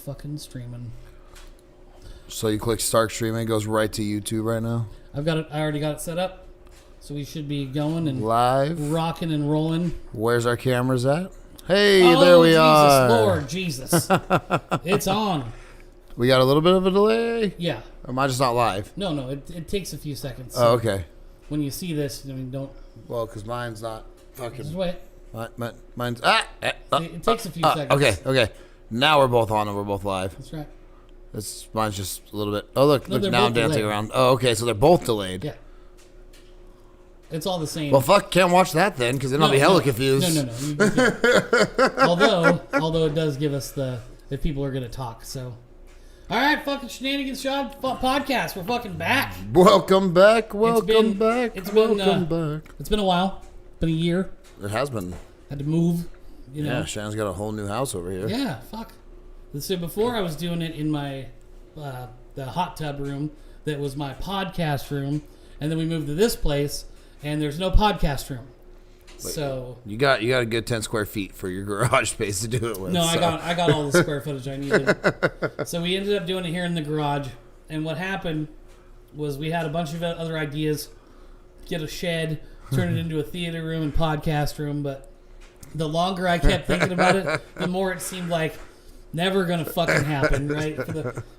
fucking streaming. So you click start streaming, it goes right to YouTube right now. I already got it set up, so we should be going and live, rocking and rolling. Where's our cameras at? Hey, there we are. Lord Jesus, it's on. We got a little bit of a delay. Yeah. Or am I just not live? No, it takes a few seconds. So okay. When you see this, don't. Well, because mine's not fucking. Just wait. Mine's it takes a few seconds. Okay. Now we're both on and we're both live. That's right. Mine's just a little bit. Oh look, No, now I'm dancing around. Oh, okay, so they're both delayed. Yeah. It's all the same. Well, fuck, can't watch that then, because then I'll be hella confused. No. although it does give us if people are gonna talk. So, all right, fucking Shananigans podcast. We're fucking back. Welcome back. It's been a while. Been a year. It has been. Had to move. Yeah, Shannon's got a whole new house over here. Yeah, fuck. So before I was doing it in my the hot tub room that was my podcast room, and then we moved to this place, and there's no podcast room. So you got a good 10 square feet for your garage space to do it with. No, so. I got all the square footage I needed. So we ended up doing it here in the garage, and what happened was we had a bunch of other ideas, get a shed, turn it into a theater room and podcast room, but the longer I kept thinking about it, the more it seemed like never gonna fucking happen, right?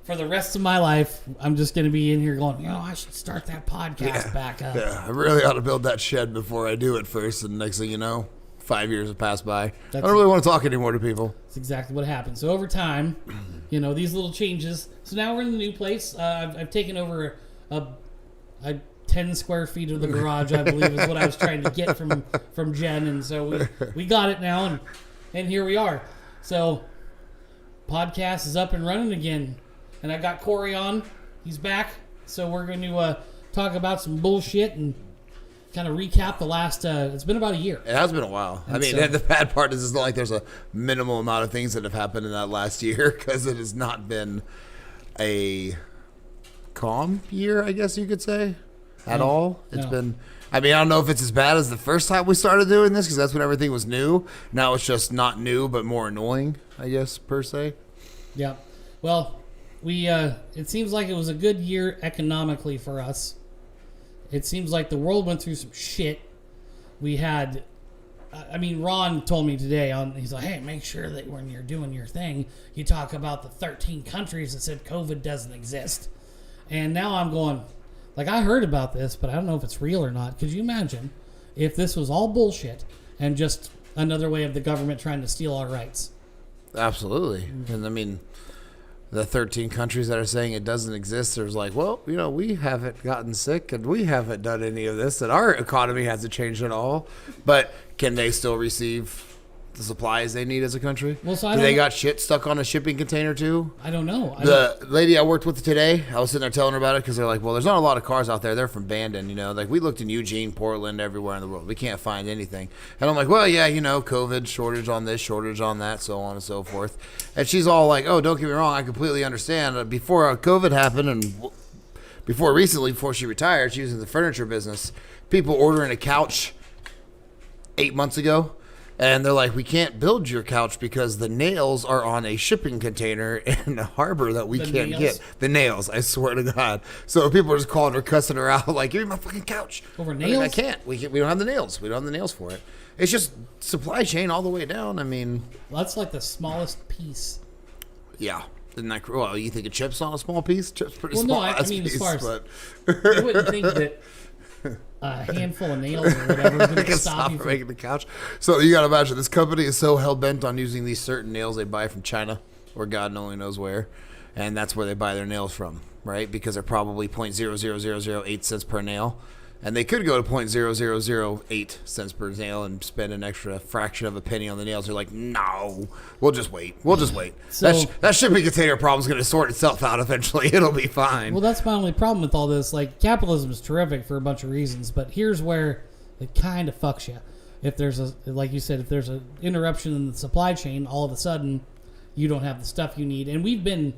For the rest of my life, I'm just gonna be in here going, I should start that podcast back up. Yeah, I really ought to build that shed before I do it first, and next thing you know, 5 years have passed by. I don't really want to talk anymore to people. That's exactly what happened. So over time, these little changes. So now we're in the new place. I've taken over a 10 square feet of the garage, I believe, is what I was trying to get from Jen, and so we got it now, and here we are. So podcast is up and running again, and I got Corey on. He's back, so we're going to talk about some bullshit and kind of recap the last. It's been about a year. It has been a while. And the bad part is it's not like there's a minimal amount of things that have happened in that last year, because it has not been a calm year, I guess you could say, at all. It's been. I don't know if it's as bad as the first time we started doing this, because that's when everything was new. Now it's just not new, but more annoying, I guess, per se. Yeah. Well, it seems like it was a good year economically for us. It seems like the world went through some shit. We had, Ron told me today, he's like, hey, make sure that when you're doing your thing, you talk about the 13 countries that said COVID doesn't exist. And now I'm going, I heard about this, but I don't know if it's real or not. Could you imagine if this was all bullshit and just another way of the government trying to steal our rights? Absolutely. And the 13 countries that are saying it doesn't exist, there's we haven't gotten sick and we haven't done any of this, and our economy hasn't changed at all. But can they still receive the supplies they need as a country? Well, so they got shit stuck on a shipping container too? I don't know. The lady I worked with today, I was sitting there telling her about it, because they're like, well, there's not a lot of cars out there. They're from Bandon, we looked in Eugene, Portland, everywhere in the world. We can't find anything. And I'm like, well, yeah, COVID, shortage on this, shortage on that, so on and so forth. And she's all like, oh, don't get me wrong, I completely understand. Before COVID happened, and before she retired, she was in the furniture business. People ordering a couch 8 months ago, and they're like, we can't build your couch because the nails are on a shipping container in a harbor that we can't get. The nails, I swear to God. So people are just calling her, cussing her out, like, give me my fucking couch. Over nails? I can't. We don't have the nails. We don't have the nails for it. It's just supply chain all the way down. Well, that's like the smallest piece. Yeah. Isn't that cool? Well, you think a chip's on a small piece? Chip's pretty small. No, piece, as far as... But... I wouldn't think that a handful of nails or whatever is going to stop you from making the couch. So you got to imagine, this company is so hell-bent on using these certain nails they buy from China, or God only knows where, and that's where they buy their nails from, right? Because they're probably 0.00008 cents per nail, and they could go to 0.0008 cents per nail and spend an extra fraction of a penny on the nails. They're like, no, we'll just wait. So, that shipping container problem's going to sort itself out eventually. It'll be fine. Well, that's my only problem with all this. Capitalism is terrific for a bunch of reasons, but here's where it kind of fucks you. If there's like you said, if there's an interruption in the supply chain, all of a sudden you don't have the stuff you need. And we've been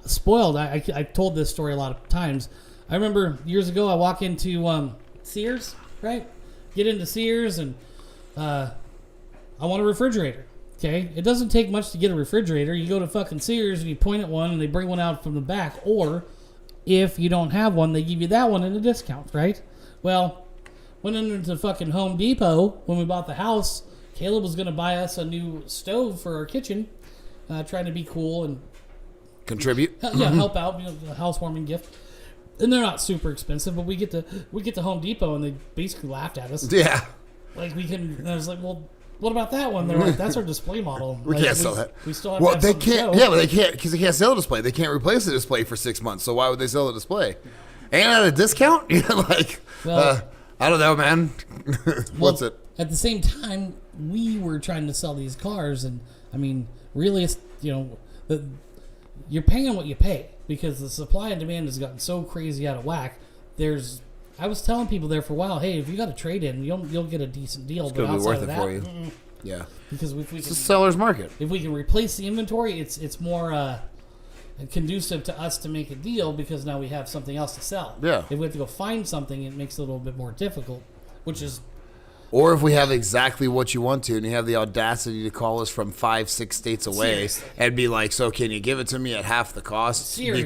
spoiled. I told this story a lot of times. I remember years ago, I walk into Sears, right? Get into Sears, and I want a refrigerator. Okay, it doesn't take much to get a refrigerator. You go to fucking Sears and you point at one and they bring one out from the back. Or if you don't have one, they give you that one at a discount, right? Well, went into fucking Home Depot when we bought the house. Caleb was going to buy us a new stove for our kitchen, trying to be cool and contribute. Help out, the housewarming gift. And they're not super expensive, but we get to Home Depot and they basically laughed at us. Yeah. Like and I was like, well, what about that one? They're like, that's our display model. We can't sell that. We still have well, to have they some can't. show. Yeah, but they can't because they can't sell a display. They can't replace the display for 6 months. So why would they sell the display? And at a discount? Well, I don't know, man. What's it? At the same time, we were trying to sell these cars, and I mean, really, you're paying what you pay because the supply and demand has gotten so crazy out of whack. I was telling people there for a while, hey, if you got a trade in, you'll get a decent deal. It's but gonna be worth outside it of that, for you. Yeah, because if we it's can, a seller's market. If we can replace the inventory, it's more conducive to us to make a deal because now we have something else to sell. Yeah. If we have to go find something, it makes it a little bit more difficult, which is. Or if we have exactly what you want to, and you have the audacity to call us from 5-6 states away, Seriously. and be like, "So can you give it to me at half the cost?" Seriously.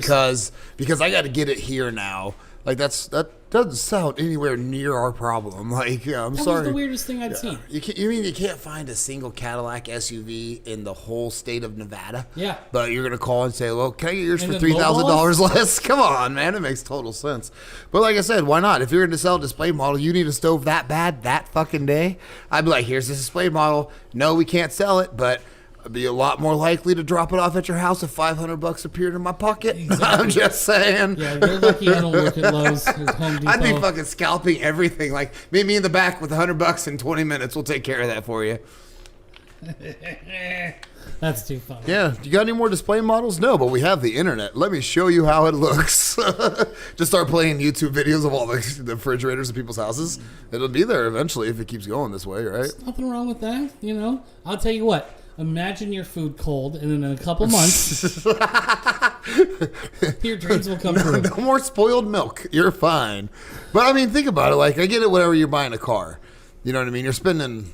Because I got to get it here now. Like that doesn't sound anywhere near our problem. Like, I'm That sorry. was the weirdest thing I'd seen. You mean you can't find a single Cadillac SUV in the whole state of Nevada? Yeah. But you're gonna call and say, "Well, can I get yours And for then $3,000 less?" Come on, man, it makes total sense. But like I said, why not? If you're going to sell a display model, you need a stove that bad that fucking day. I'd be like, "Here's this display model. No, we can't sell it, but I'd be a lot more likely to drop it off at your house if $500 appeared in my pocket." Exactly. I'm just saying. Yeah, you're lucky I don't work at Lowe's or Home Depot. I'd be fucking scalping everything. Like, meet me in the back with $100 in 20 minutes. We'll take care of that for you. That's too funny. Yeah. You got any more display models? No, but we have the internet. Let me show you how it looks. Just start playing YouTube videos of all the refrigerators in people's houses. It'll be there eventually if it keeps going this way, right? There's nothing wrong with that, I'll tell you what. Imagine your food cold, and then in a couple months, your dreams will come true. No more spoiled milk. You're fine. But I mean, think about it. Like, I get it whenever you're buying a car. You know what I mean? You're spending,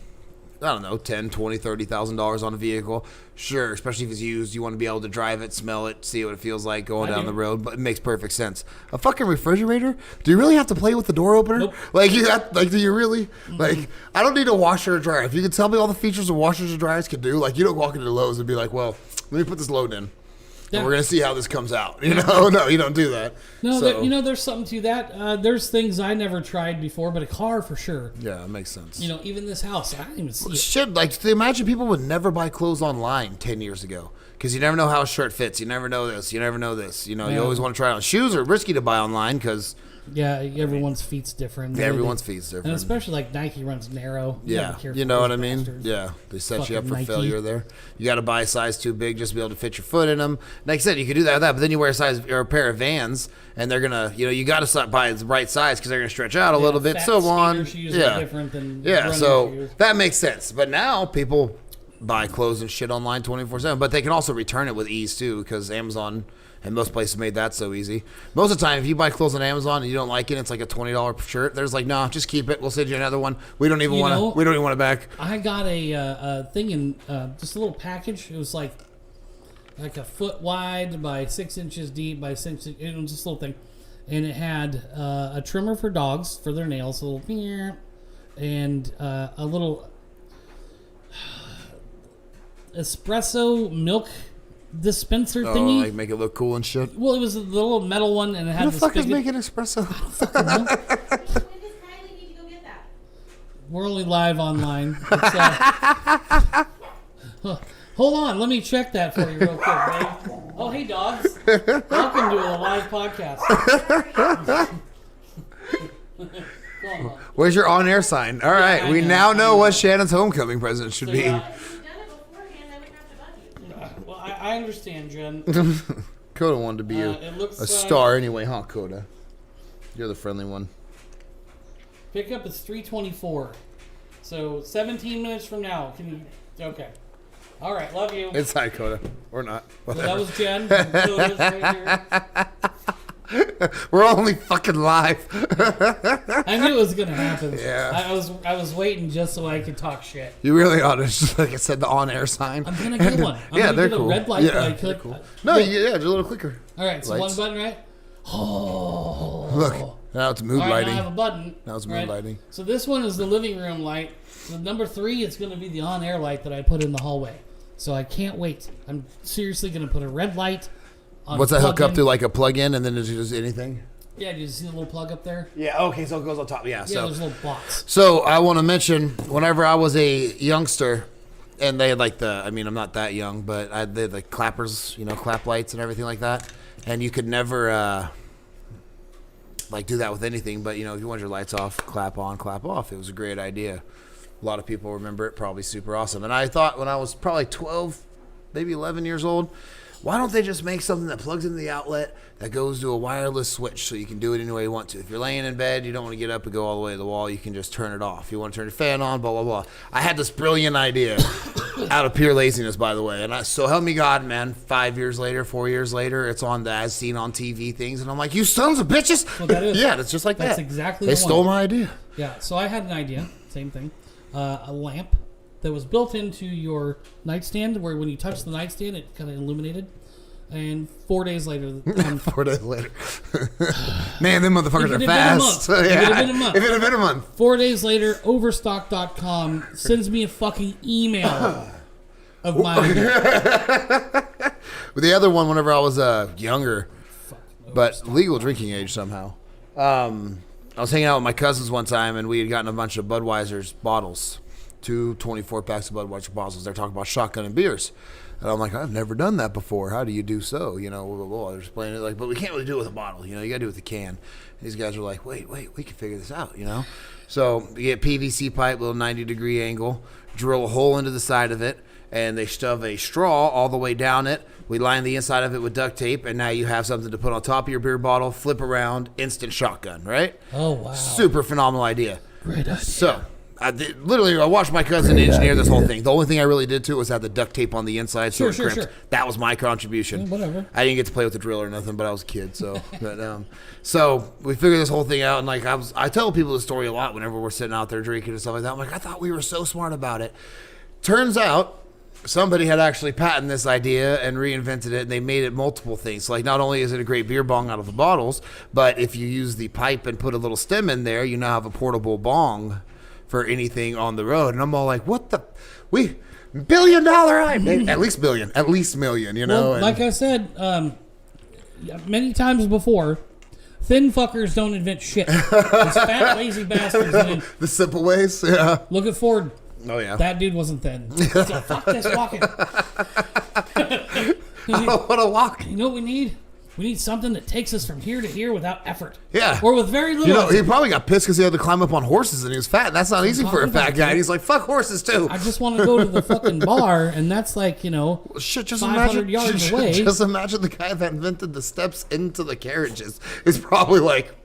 I don't know, $10,000, $20,000, $30,000 on a vehicle. Sure, especially if it's used. You want to be able to drive it, smell it, see what it feels like going down the road. But it makes perfect sense. A fucking refrigerator? Do you really have to play with the door opener? Nope. Do you really? Mm-hmm. Like, I don't need a washer or dryer. If you could tell me all the features of washers or dryers can do, like, you don't walk into Lowe's and be like, well, let me put this load in. Yeah. And we're going to see how this comes out. No, you don't do that. No, So, there's something to that. There's things I never tried before, but a car for sure. yeah, it makes sense. Even this house, I didn't even see it. Shit, like, imagine people would never buy clothes online 10 years ago. Because you never know how a shirt fits. You never know this. You never know this. You always want to try it on. Shoes are risky to buy online because... Yeah, everyone's feet's different. Everyone's feet's different. And especially like Nike runs narrow. Yeah, you know what I mean? Bastards. Yeah, they set you up for Nike. failure there. You got to buy a size too big just to be able to fit your foot in them. Like I said, you could do that with that, but then you wear a size or a pair of Vans, and they're gonna, you got to buy the right size because they're gonna stretch out a little bit, so on. Yeah, different than so shoes. that makes sense. But now people buy clothes and shit online 24/7, but they can also return it with ease too because Amazon. And most places made that so easy. Most of the time, if you buy clothes on Amazon and you don't like it, it's like a $20 shirt. There's like, no, just keep it. We'll send you another one. We don't even want to. We don't even want it back. I got a thing in just a little package. It was like a foot wide by 6 inches deep by 6. It was just a little thing, and it had a trimmer for dogs for their nails, a little, and a little espresso milk dispenser thingy. Like make it look cool and shit. Well, it was the little metal one, and it had Who the fuck is making espresso? We're only live online. Hold on, let me check that for you real quick, babe. Oh, hey, dogs. Welcome to a live podcast. Go on, Mom. Where's your on-air sign? All right, I we know, now I know know. what Shannon's homecoming present should be. Well, I understand, Jen. Coda wanted to be It looks a star anyway, huh, Coda? You're the friendly one. Pickup is 3:24. So 17 minutes from now. Can you? Okay. All right. Love you. It's hi, Coda. Or not. So that was Jen. Coda's right here. We're only fucking live. I knew it was gonna happen. Yeah. I was waiting just so I could talk shit. You really ought to, just like I said, the on-air sign. I'm gonna get one. I'm yeah, gonna they're get cool. a red light that I click. Cool. No, yeah, do a little clicker. All right, so Lights. one button, right? Oh. Look, now it's mood All right, lighting. now I have a button. Now it's mood right? lighting. So this one is the living room light. So number 3 is going to be the on-air light that I put in the hallway. So I can't wait. I'm seriously going to put a red light on. What's that hook up plug-in. to, like a plug-in, and then is it just anything? Yeah, do you see the little plug up there? Yeah, okay, so it goes on top. Yeah, Yeah, so there's little box. So I want to mention, whenever I was a youngster, and they had like I'm not that young, but they had like clappers, clap lights and everything like that. And you could never like do that with anything, but if you want your lights off, clap on, clap off. It was a great idea. A lot of people remember it, probably super awesome. And I thought when I was probably 12, maybe 11 years old, why don't they just make something that plugs into the outlet that goes to a wireless switch so you can do it any way you want to? If you're laying in bed, you don't want to get up and go all the way to the wall, you can just turn it off. You want to turn your fan on, blah, blah, blah. I had this brilliant idea out of pure laziness, by the way. And so help me God, man, 5 years later, 4 years later, it's on the as seen on TV things. And I'm like, you sons of bitches. Well, that is, yeah, that's just like that's that. exactly They the stole one. my idea. Yeah, so I had an idea. Same thing. A lamp that was built into your nightstand where when you touch the nightstand, it kind of illuminated. And 4 days later... 4 days later. Man, them motherfuckers are If it fast. had been a month. If it had been a month. 4 days later, Overstock.com sends me a fucking email of my idea. But the other one, whenever I was younger, but legal drinking age somehow, I was hanging out with my cousins one time, and we had gotten a bunch of Budweiser's bottles, 2 24-packs of Budweiser bottles. They're talking about shotgun and beers. And I'm like, I've never done that before. How do you do so? Blah, blah, blah. They're explaining it like, but we can't really do it with a bottle. You got to do it with a can. These guys are like, wait, we can figure this out, So you get PVC pipe, little 90-degree angle, drill a hole into the side of it, and they shove a straw all the way down it. We line the inside of it with duct tape, and now you have something to put on top of your beer bottle, flip around, instant shotgun, right? Oh, wow. Super phenomenal idea. Great idea. So, I watched my cousin engineer this whole thing. The only thing I really did to it was have the duct tape on the inside so it crimped. That was my contribution. Yeah, whatever. I didn't get to play with the drill or nothing, but I was a kid, so. So we figured this whole thing out, and I tell people the story a lot whenever we're sitting out there drinking and stuff like that. I'm like, I thought we were so smart about it. Turns out, somebody had actually patented this idea and reinvented it, and they made it multiple things. Like, not only is it a great beer bong out of the bottles, but if you use the pipe and put a little stem in there, you now have a portable bong for anything on the road. And I'm all like, what the? $1 billion idea. At least million, Well, like I said many times before, thin fuckers don't invent shit. It's fat, lazy bastards. The simple ways, yeah. Look at Ford. Oh, yeah. That dude wasn't thin. He's like, fuck this walking. I don't want to walk. You know what we need? We need something that takes us from here to here without effort. Yeah. Or with very little effort. He probably got pissed because he had to climb up on horses and he was fat. And that's not easy for a fat guy. And he's like, fuck horses, too. I just want to go to the fucking bar, and that's like, Shit, just 500 yards away. Just imagine the guy that invented the steps into the carriages is probably like,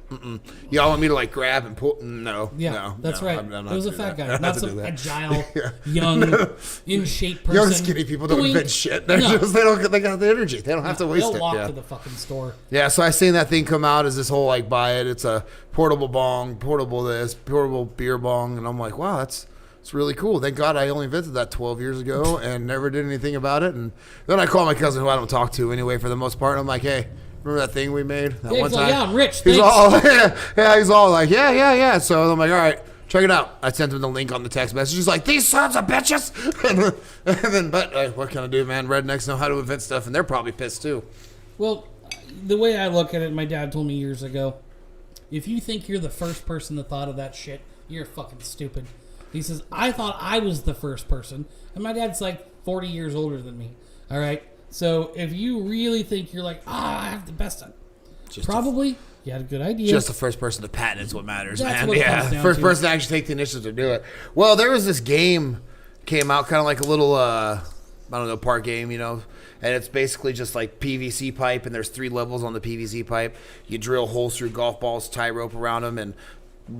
y'all want me to like grab and pull? No. Yeah, no, that's no, right. I'm not It was a doing fat that. guy, I'm not to some do that. agile, Yeah. young, in shape person. Young skinny people don't Doink. invent shit. They're No. just they got the energy. They don't have to waste They'll it. walk Yeah. to the fucking store. Yeah, so I seen that thing come out as this whole like buy it. It's a portable bong, portable this, portable beer bong, and I'm like, wow, it's really cool. Thank God I only invented that 12 years ago and never did anything about it. And then I call my cousin, who I don't talk to anyway for the most part. And I'm like, hey, remember that thing we made that Yeah, one he's like, time? yeah, I'm rich. He's Thanks. all he's all like, yeah. So I'm like, all right, check it out. I sent him the link on the text message. He's like, these sons of bitches. and then, but what can I do, man? Rednecks know how to invent stuff, and they're probably pissed too. Well, the way I look at it, my dad told me years ago, if you think you're the first person that thought of that shit, you're fucking stupid. He says, I thought I was the first person. And my dad's like 40 years older than me. All right? So if you really think you're like, I have the best one, probably you had a good idea. Just the first person to patent is what matters, That's man. what it Yeah, comes down first to. person to actually take the initiative to do it. Well, there was this game came out, kind of like a little, I don't know, park game, and it's basically just like PVC pipe, and there's 3 levels on the PVC pipe. You drill holes through golf balls, tie rope around them, and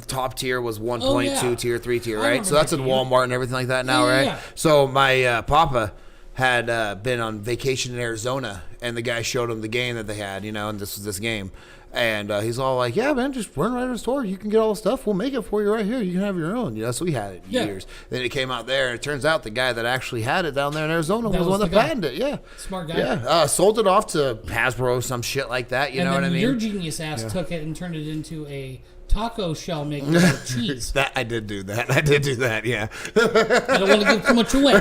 top tier was 1.2 yeah. tier, 3 tier, I right? remember So that's that in game. Walmart and everything like that now, Yeah, right? yeah. So my papa had been on vacation in Arizona, and the guy showed him the game that they had, and this was this game. And he's all like, yeah, man, just run right to the store. You can get all the stuff. We'll make it for you right here. You can have your own. So we had it years. Then it came out there, and it turns out the guy that actually had it down there in Arizona was the one that patented it. Yeah. Smart guy. Yeah. Sold it off to Hasbro, some shit like that. You know what I mean? Your genius ass took it and turned it into a taco shell maker with cheese. I did do that. Yeah. I don't want to give too much away.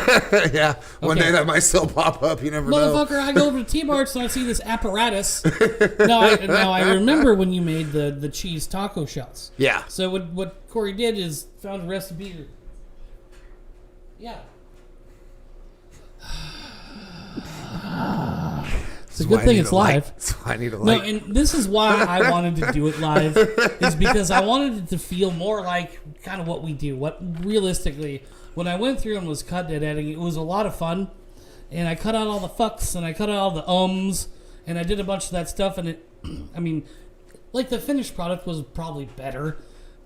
Yeah. One day that might still pop up. You never know. Motherfucker, I go over to T-Marts and I see this apparatus. Now I remember when you made the cheese taco shells. Yeah. So what Corey did is found a recipe. Yeah. It's a good thing it's live. That's why I need a No, light. and this is why I wanted to do it live, is because I wanted it to feel more like kind of what we do. What realistically, when I went through and was cut and editing, it was a lot of fun, and I cut out all the fucks and I cut out all the ums, and I did a bunch of that stuff, and it, I mean, like the finished product was probably better,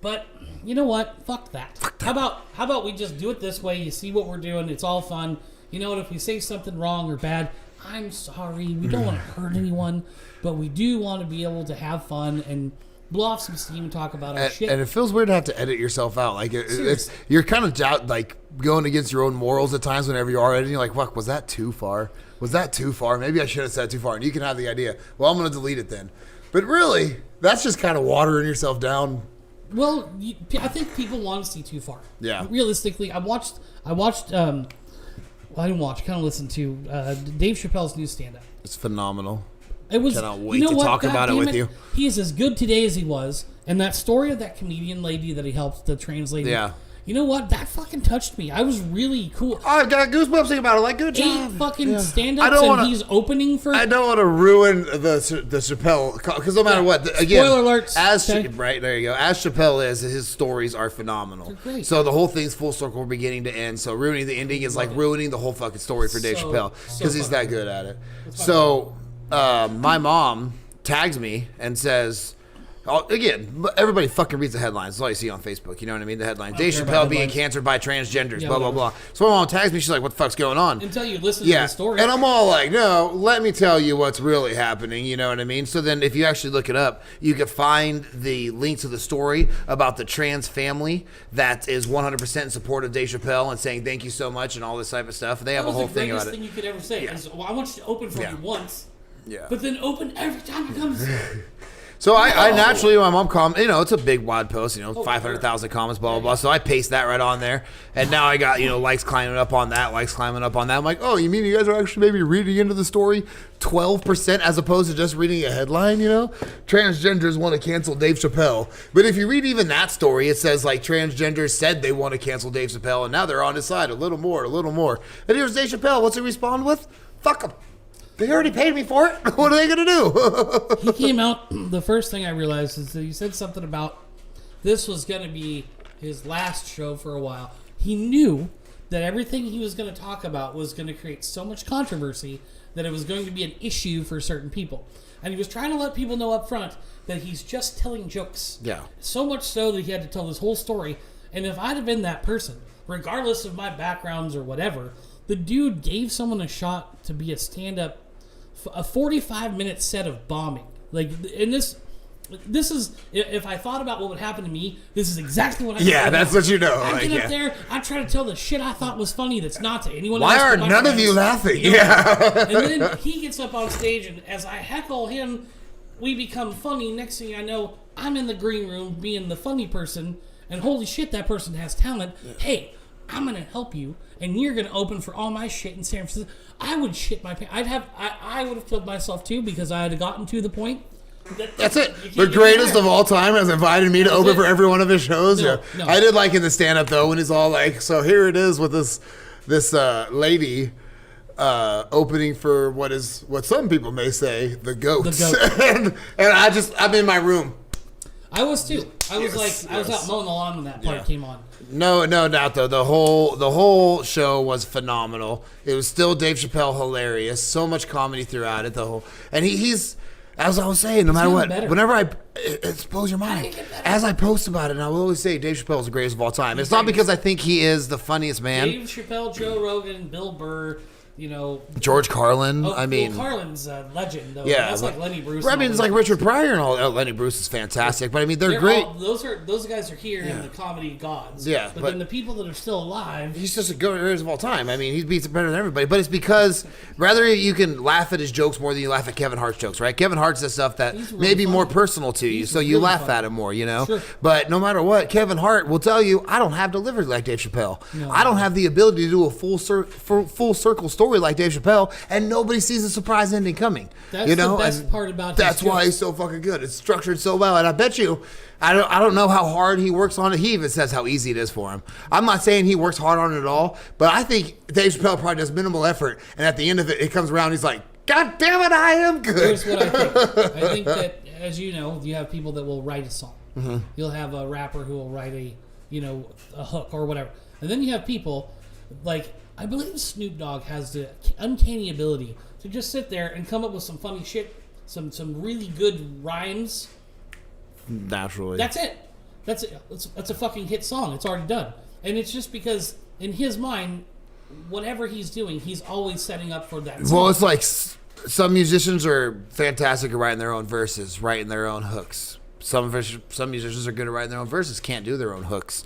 but you know what? Fuck that. How about we just do it this way? You see what we're doing? It's all fun. You know what? If we say something wrong or bad, I'm sorry. We don't want to hurt anyone, but we do want to be able to have fun and blow off some steam and talk about our shit. And it feels weird to have to edit yourself out. Like you're kind of like going against your own morals at times whenever you are editing. You're like, fuck, was that too far? Maybe I should have said too far. And you can have the idea. Well, I'm going to delete it then. But really, that's just kind of watering yourself down. Well, I think people want to see too far. Yeah. Realistically, I watched. I didn't watch. Kind of listened to Dave Chappelle's new stand-up. It's phenomenal. It was. Cannot wait to talk about it with you. He is as good today as he was, and that story of that comedian lady that he helped to translate. Yeah. You know what? That fucking touched me. I was really cool. I got goosebumps thinking about it. Like, good job. 8 fucking stand-ups, and he's opening for. I don't want to ruin the Chappelle, because no matter what, again, spoiler alerts. Right there you go. As Chappelle is, his stories are phenomenal. They're great. So the whole thing's full circle, beginning to end. So ruining the ending is like ruining the whole fucking story for Dave Chappelle, because he's that good at it. So my mom tags me and says. Again, everybody fucking reads the headlines. That's all you see on Facebook. You know what I mean? The headline. Dave Chappelle being canceled by transgenders, blah, blah, blah. So my mom tags me. She's like, what the fuck's going on? Until you listen to the story. And I'm all like, no, let me tell you what's really happening. You know what I mean? So then if you actually look it up, you can find the link to the story about the trans family that is 100% in support of Dave Chappelle and saying thank you so much and all this type of stuff. And they have a whole thing about it. That was the greatest thing you could ever say. Is, well, I want you to open for me once, but then open every time it comes. So I naturally, my mom commented, it's a big wide post, 500,000 comments, blah, blah, blah. So I paste that right on there. And now I got, likes climbing up on that, I'm like, oh, you mean you guys are actually maybe reading into the story 12% as opposed to just reading a headline, Transgenders want to cancel Dave Chappelle. But if you read even that story, it says, like, transgenders said they want to cancel Dave Chappelle, and now they're on his side a little more. And here's Dave Chappelle. What's he respond with? Fuck him. They already paid me for it. What are they going to do? He came out, the first thing I realized is that he said something about this was going to be his last show for a while. He knew that everything he was going to talk about was going to create so much controversy that it was going to be an issue for certain people. And he was trying to let people know up front that he's just telling jokes. Yeah. So much so that he had to tell this whole story. And if I'd have been that person, regardless of my backgrounds or whatever, the dude gave someone a shot to be a stand-up, a 45-minute set of bombing. Like, and this is, if I thought about what would happen to me, this is exactly what I Yeah, that's what you know. I get up there, I try to tell the shit I thought was funny that's not to anyone else. Why are none of you laughing? Yeah. And then he gets up on stage, and as I heckle him, we become funny. Next thing I know, I'm in the green room being the funny person, and holy shit, that person has talent. Yeah. Hey, I'm going to help you, and you're going to open for all my shit in San Francisco. I would shit my pants. I would have killed myself too, because I had gotten to the point. That's it. The greatest of all time has invited me to open for every one of his shows. No. I did like in the stand-up, though, when he's all like, so here it is with this lady opening for what some people may say, the goats. The goat. and I'm in my room. I was too. I was out mowing the lawn when that part came on. No doubt though. The whole show was phenomenal. It was still Dave Chappelle hilarious. So much comedy throughout it. And he's as I was saying, no matter what, whenever it blows your mind. As I post about it, and I will always say Dave Chappelle is the greatest of all time. It's not because I think he is the funniest man. Dave Chappelle, Joe Rogan, Bill Burr, George Carlin. Oh, I mean, Carlin's a legend, though. Yeah, That's like Lenny Bruce. I mean, it's like Richard Pryor and all. Lenny Bruce is fantastic, but I mean, they're great. Those guys are here in the comedy gods. Yeah, but then the people that are still alive. He's just a greatest of all time. I mean, he beats it better than everybody. But it's because rather you can laugh at his jokes more than you laugh at Kevin Hart's jokes, right? Kevin Hart says stuff that may be more personal to you, so you laugh at him more, Sure. But no matter what, Kevin Hart will tell you, I don't have delivery like Dave Chappelle. No. I don't have the ability to do a full circle story like Dave Chappelle, and nobody sees a surprise ending coming. That's the best part about that's why he's so fucking good. It's structured so well, and I bet you, I don't know how hard he works on it. He even says how easy it is for him. I'm not saying he works hard on it at all, but I think Dave Chappelle probably does minimal effort, and at the end of it, it comes around, he's like, God damn it, I am good. Here's what I think. I think that, as you know, you have people that will write a song. Mm-hmm. You'll have a rapper who will write a hook or whatever. And then you have people, like, I believe Snoop Dogg has the uncanny ability to just sit there and come up with some funny shit, some really good rhymes. Naturally. That's it. That's a fucking hit song. It's already done. And it's just because, in his mind, whatever he's doing, he's always setting up for that song. Well, it's like some musicians are fantastic at writing their own verses, writing their own hooks. Some musicians are good at writing their own verses, can't do their own hooks.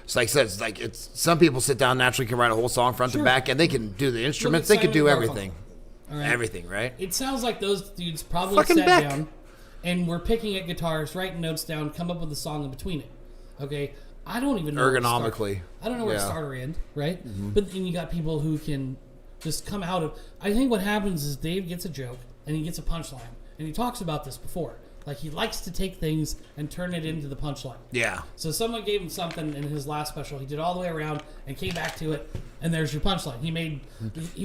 It's like I said, it's some people sit down naturally, can write a whole song front to back, and they can do the instruments. They can do everything. Right. Everything, right? It sounds like those dudes probably sat down and were picking at guitars, writing notes down, come up with a song in between it. Okay? I don't even know ergonomically. I don't know where to start or end, right? Mm-hmm. But then you got people who can just come out of... I think what happens is Dave gets a joke, and he gets a punchline. And he talks about this before. Like, he likes to take things and turn it into the punchline. Yeah. So someone gave him something in his last special. He did all the way around and came back to it, and there's your punchline. He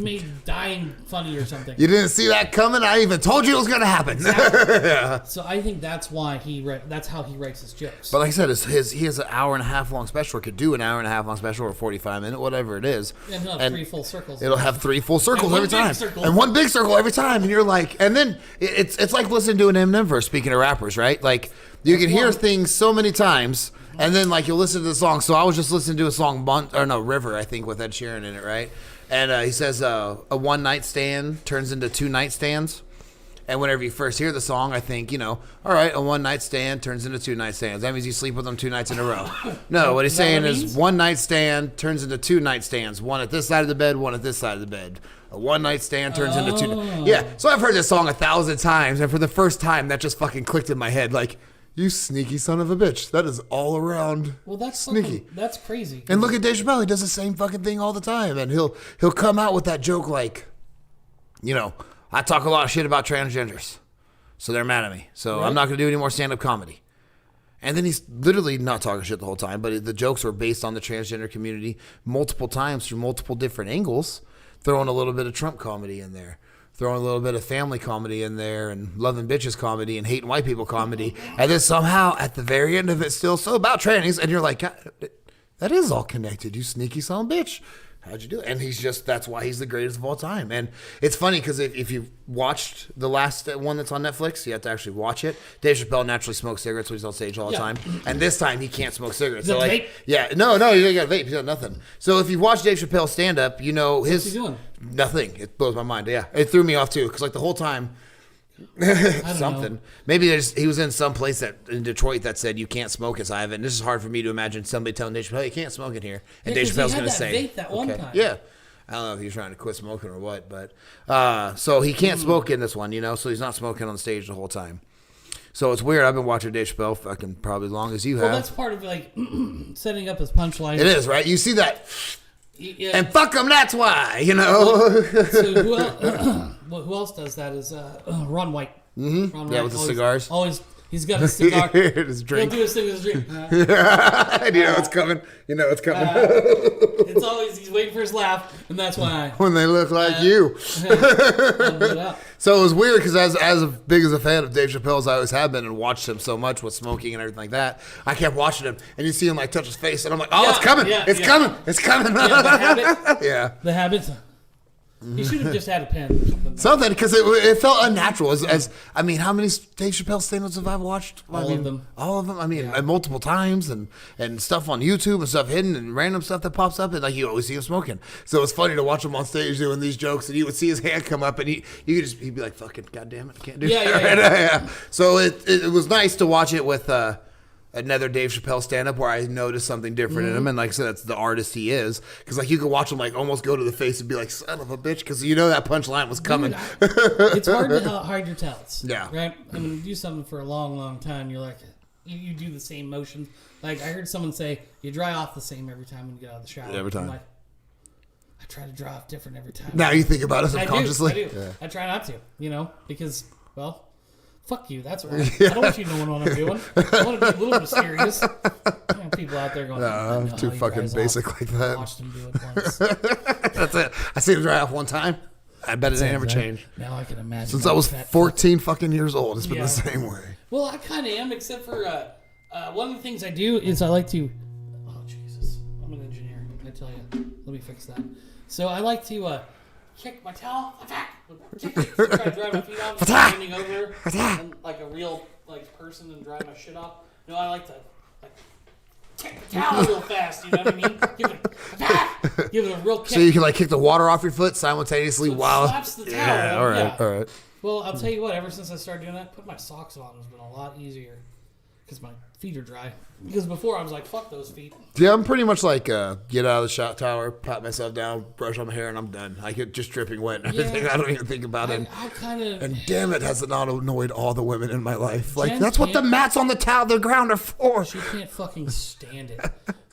made dying funny or something. You didn't see that coming? I even told you it was going to happen. Exactly. Yeah. So I think that's why that's how he writes his jokes. But like I said, he has an hour and a half long special, or could do an hour and a half long special, or 45 minute, whatever it is. And he'll have 3 full circles. It'll have 3 full circles every time. And 1 big circle every time. And you're like, and then it's like listening to an Eminem verse, speaking of rappers, right? Like, you can hear things so many times, and then like you'll listen to the song. So I was just listening to a song, River, I think, with Ed Sheeran in it, right? And he says a one night stand turns into 2 nightstands. And whenever you first hear the song, I think, all right, a one night stand turns into 2 nightstands. That means you sleep with them 2 nights in a row. No, what he's saying is 1 night stand turns into 2 nightstands. One at this side of the bed, one at this side of the bed. A one night stand turns into 2. Yeah, so I've heard this song 1,000 times, and for the first time, that just fucking clicked in my head. Like, you sneaky son of a bitch. That is all around sneaky. That's crazy. And look at Dave Chappelle. He does the same fucking thing all the time. And he'll come out with that joke like, I talk a lot of shit about transgenders. So they're mad at me. So I'm not going to do any more stand-up comedy. And then he's literally not talking shit the whole time. But the jokes were based on the transgender community multiple times through multiple different angles. Throwing a little bit of Trump comedy in there. Throwing a little bit of family comedy in there, and loving bitches comedy, and hating white people comedy, and then somehow at the very end of it, still so about trannies, and you're like, that is all connected, you sneaky son of a bitch. How'd you do it? And that's why he's the greatest of all time. And it's funny because if you watched the last one that's on Netflix, you have to actually watch it. Dave Chappelle naturally smokes cigarettes when he's on stage all the time. And this time he can't smoke cigarettes. So vape? Yeah, no, you got vape. He's got nothing. So if you watch Dave Chappelle stand up, what's he doing? Nothing. It blows my mind. Yeah, it threw me off too because like the whole time. Something. Know. Maybe he was in some place in Detroit that said you can't smoke as I have it. And this is hard for me to imagine somebody telling Dave Chappelle you can't smoke in here, and Dave Chappelle's going to say, vape that one time. Yeah. I don't know if he's trying to quit smoking or what, but so he can't smoke in this one, so he's not smoking on stage the whole time. So it's weird. I've been watching Dave Chappelle fucking probably as long as you have. Well, that's part of like setting up his punchline. It is, right? You see that. Yeah. And fuck them, that's why, So who else does that is Ron White. Mm-hmm. Ron White with the cigars. He's got a cigar. His drink. He'll do his thing with his drink. And it's coming. It's coming. It's always, he's waiting for his laugh, and that's why. When they look like you. So it was weird because as big as a fan of Dave Chappelle as I always have been and watched him so much with smoking and everything like that, I kept watching him, and you see him like touch his face, and I'm like, it's coming. It's coming. It's coming. Yeah, the habit. Yeah. The habit. He should have just had a pen or something. Something, because it felt unnatural. I mean, how many Dave Chappelle stand-ups have I watched? All of them. All of them. I mean, multiple times, and stuff on YouTube and stuff hidden and random stuff that pops up, and like you always see him smoking. So it's funny to watch him on stage doing these jokes, and you would see his hand come up, and he'd be like, "Fucking goddamn it, I can't do that." Yeah. So it was nice to watch it with another Dave Chappelle stand-up where I noticed something different in him, and like I said, that's the artist he is. Because like you could watch him like almost go to the face and be like, "Son of a bitch," because you know that punchline was coming. Dude, it's hard to hide your talents. Yeah. Right. I mean, you do something for a long, long time. You're like, you do the same motions. Like I heard someone say, you dry off the same every time when you get out of the shower. Every time. I'm like, I try to dry off different every time. Now you think about it subconsciously. I do. Yeah. I try not to. Because well. Fuck you, that's right. I don't want you knowing what I'm doing. I want to be a little mysterious. People out there going, I'm too fucking basic like that. I watched him do it once. That's it. I seen him dry off one time. I bet it ain't ever changed. Now I can imagine. Since I was 14 fucking years old, it's been the same way. Well, I kind of am, except for one of the things I do is I like to... Oh, Jesus. I'm an engineer, I tell you. Let me fix that. So I like to... kick my towel, try to dry my feet off, standing over and like a real person and dry my shit off. No, I like to kick the towel real fast. You know what I mean? Give it a real kick. So you can like kick the water off your foot simultaneously while. Slaps the towel. Yeah, all right. Well, I'll tell you what. Ever since I started doing that, putting my socks on has been a lot easier because my feet are dry. Because before I was like, fuck those feet. Yeah, I'm pretty much like, get out of the shower tower, pat myself down, brush on my hair, and I'm done. I get just dripping wet and everything. Yeah, I don't even think about it. I kind of... And damn it, has it not annoyed all the women in my life. Like, that's what the mats on the ground are for. She can't fucking stand it.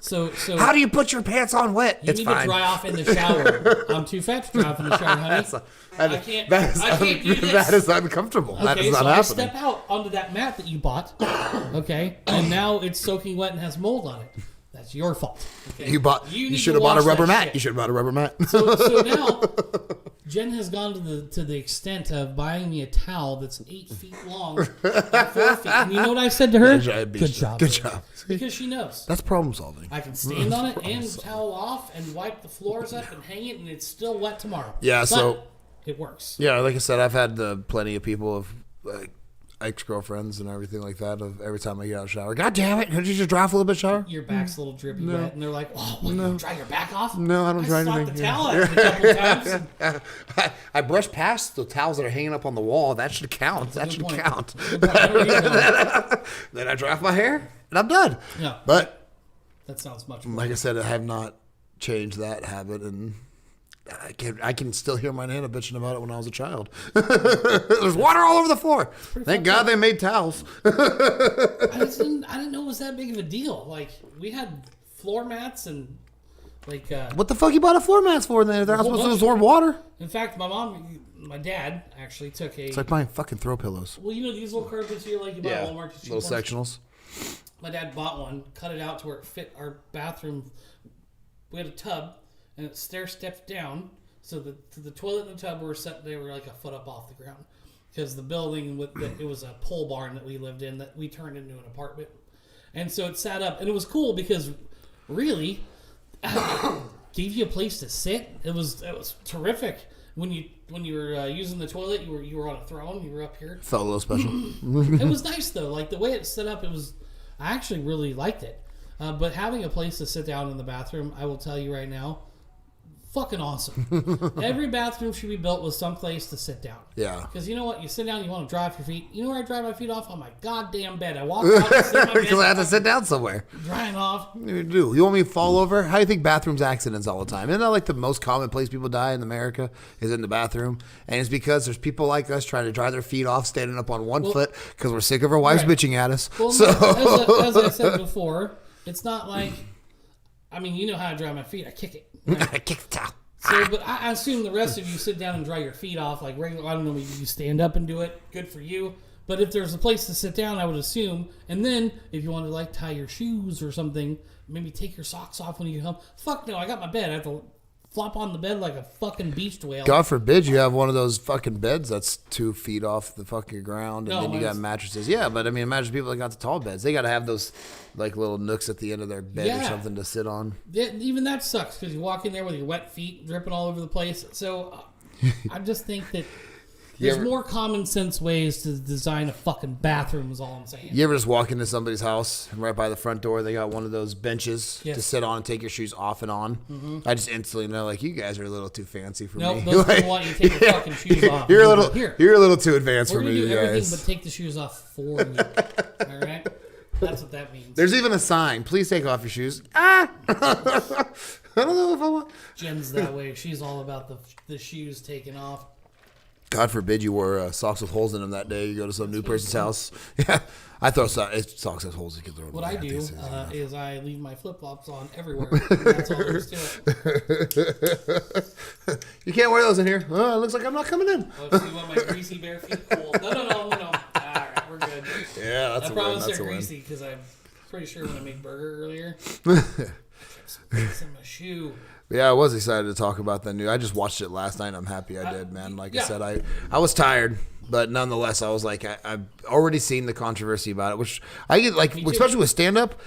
So how do you put your pants on wet? It's fine. You need to dry off in the shower. I'm too fat to dry off in the shower, honey. I can't do this. That is uncomfortable. Okay, that is not so happening. I step out onto that mat that you bought, okay, and now it's soaking wet and has mold on it. That's your fault. Okay? You should have bought a rubber mat. Shit. You should have bought a rubber mat. So now, Jen has gone to the extent of buying me a towel that's 8 feet long, and 4 feet. And you know what I said to her? Good job. Good job. Because she knows. That's problem solving. I can stand on it and towel off and wipe the floors up and hang it, and it's still wet tomorrow. Yeah, but so it works. Yeah, like I said, I've had plenty of people of ex-girlfriends and everything like that of every time I get out of the shower. God damn it, could you just dry off a little bit shower? Your back's a little drippy wet, and they're like, oh, you dry your back off? No, I don't dry anything. I slapped the towel out a couple times. I brush past the towels that are hanging up on the wall. That should count. That should count. Then I dry off my hair, and I'm done. Yeah. But that sounds much more. Like I said, I have not changed that habit, and I can still hear my Nana bitching about it when I was a child. There's water all over the floor. Thank God they made towels. I didn't know it was that big of a deal. Like, we had floor mats and like... what the fuck you bought a floor mats for then? They're not supposed to absorb water. In fact, my dad actually took a... It's like buying fucking throw pillows. Well, you know these little carpets here like you buy at Walmart? Little sectionals. My dad bought one, cut it out to where it fit our bathroom. We had a tub. And it stair stepped down, so the toilet and the tub were set. They were like a foot up off the ground, because the building it was a pole barn that we lived in that we turned into an apartment, and so it sat up, and it was cool because really gave you a place to sit. It was terrific when you were using the toilet. You were on a throne. You were up here. Felt a little special. It was nice though, like the way it set up. I actually really liked it, but having a place to sit down in the bathroom, I will tell you right now. Fucking awesome. Every bathroom should be built with some place to sit down. Yeah. Because you know what? You sit down, you want to dry off your feet. You know where I dry my feet off? On my goddamn bed. I walk out and sit in my bed. Because I have to sit down somewhere. Drying off. You do. You want me to fall over? How do you think bathrooms accidents all the time? Isn't that like the most common place people die in America is in the bathroom? And it's because there's people like us trying to dry their feet off standing up on one foot because we're sick of our wives bitching at us. Well, so as I said before, it's not like, I mean, you know how I dry my feet. I kick it. Right? I kick the towel. So, but I assume the rest of you sit down and dry your feet off like regular. I don't know, maybe you stand up and do it. Good for you. But if there's a place to sit down, I would assume. And then if you want to like tie your shoes or something, maybe take your socks off when you get home. Fuck no, I got my bed. I have to flop on the bed like a fucking beached whale. God forbid you have one of those fucking beds that's 2 feet off the fucking ground, and then you got mattresses. Yeah, but I mean, imagine people that got the tall beds. They got to have those like little nooks at the end of their bed or something to sit on. Yeah, even that sucks because you walk in there with your wet feet dripping all over the place. So I just think that there's more common sense ways to design a fucking bathroom is all I'm saying. You ever just walk into somebody's house and right by the front door they got one of those benches to sit on and take your shoes off and on? Mm-hmm. I just instantly know, like, you guys are a little too fancy for me. Nope, those people want you to take your fucking shoes off. You're a little too advanced for me, We're going to do everything guys. but take the shoes off for you. All right? That's what that means. There's even a sign. Please take off your shoes. I don't know if I want. Jen's that way. She's all about the shoes taken off. God forbid you wore socks with holes in them that day. You go to some new person's house. Yeah, I throw socks with holes. You can throw them. What I do is I leave my flip-flops on everywhere. That's all there is to it. You can't wear those in here. Oh, it looks like I'm not coming in. Oh, so you want my greasy bare feet? Cool. No. All right, we're good. Yeah, that's a win. I promise they're greasy because I'm pretty sure when I made burger earlier, it's in my shoe. Yeah, I was excited to talk about that new. I just watched it last night. I'm happy I did, man. Like I said, I was tired, but nonetheless, I was like, I've already seen the controversy about it, which I get, like, especially with stand-up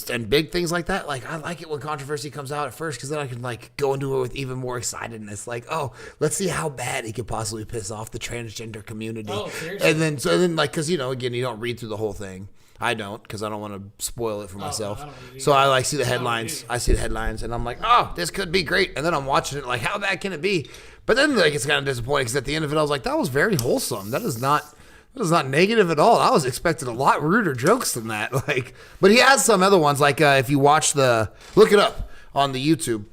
and big things like that. Like, I like it when controversy comes out at first because then I can, like, go into it with even more excitedness. Like, oh, let's see how bad he could possibly piss off the transgender community. Oh, seriously? And then, like, because, you know, again, you don't read through the whole thing. I don't, because I don't want to spoil it for myself. So I like see the headlines. I see the headlines, and I'm like, oh, this could be great. And then I'm watching it like, how bad can it be? But then like it's kind of disappointing because at the end of it, I was like, that was very wholesome. That is not negative at all. I was expecting a lot ruder jokes than that. Like, but he has some other ones. Like if you watch look it up on the YouTube,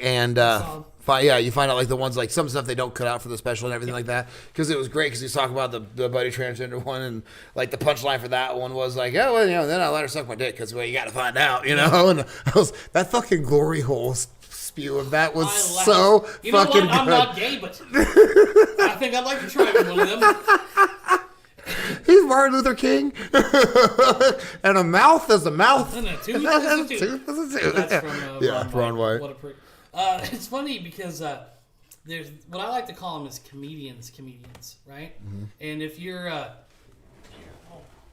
and you find out like the ones like some stuff they don't cut out for the special and everything like that because it was great because he's talking about the buddy transgender one and like the punchline for that one was like, oh well, you know, then I let her suck my dick because well you got to find out, you know. And that fucking glory hole spew of that was so fucking good. I'm not gay, but I think I'd like to try one of them. He's Martin Luther King, and a mouth is a mouth, and a tooth is a tooth. That's from Ron White. What a it's funny because there's what I like to call them is comedians, right? Mm-hmm. And if you're, a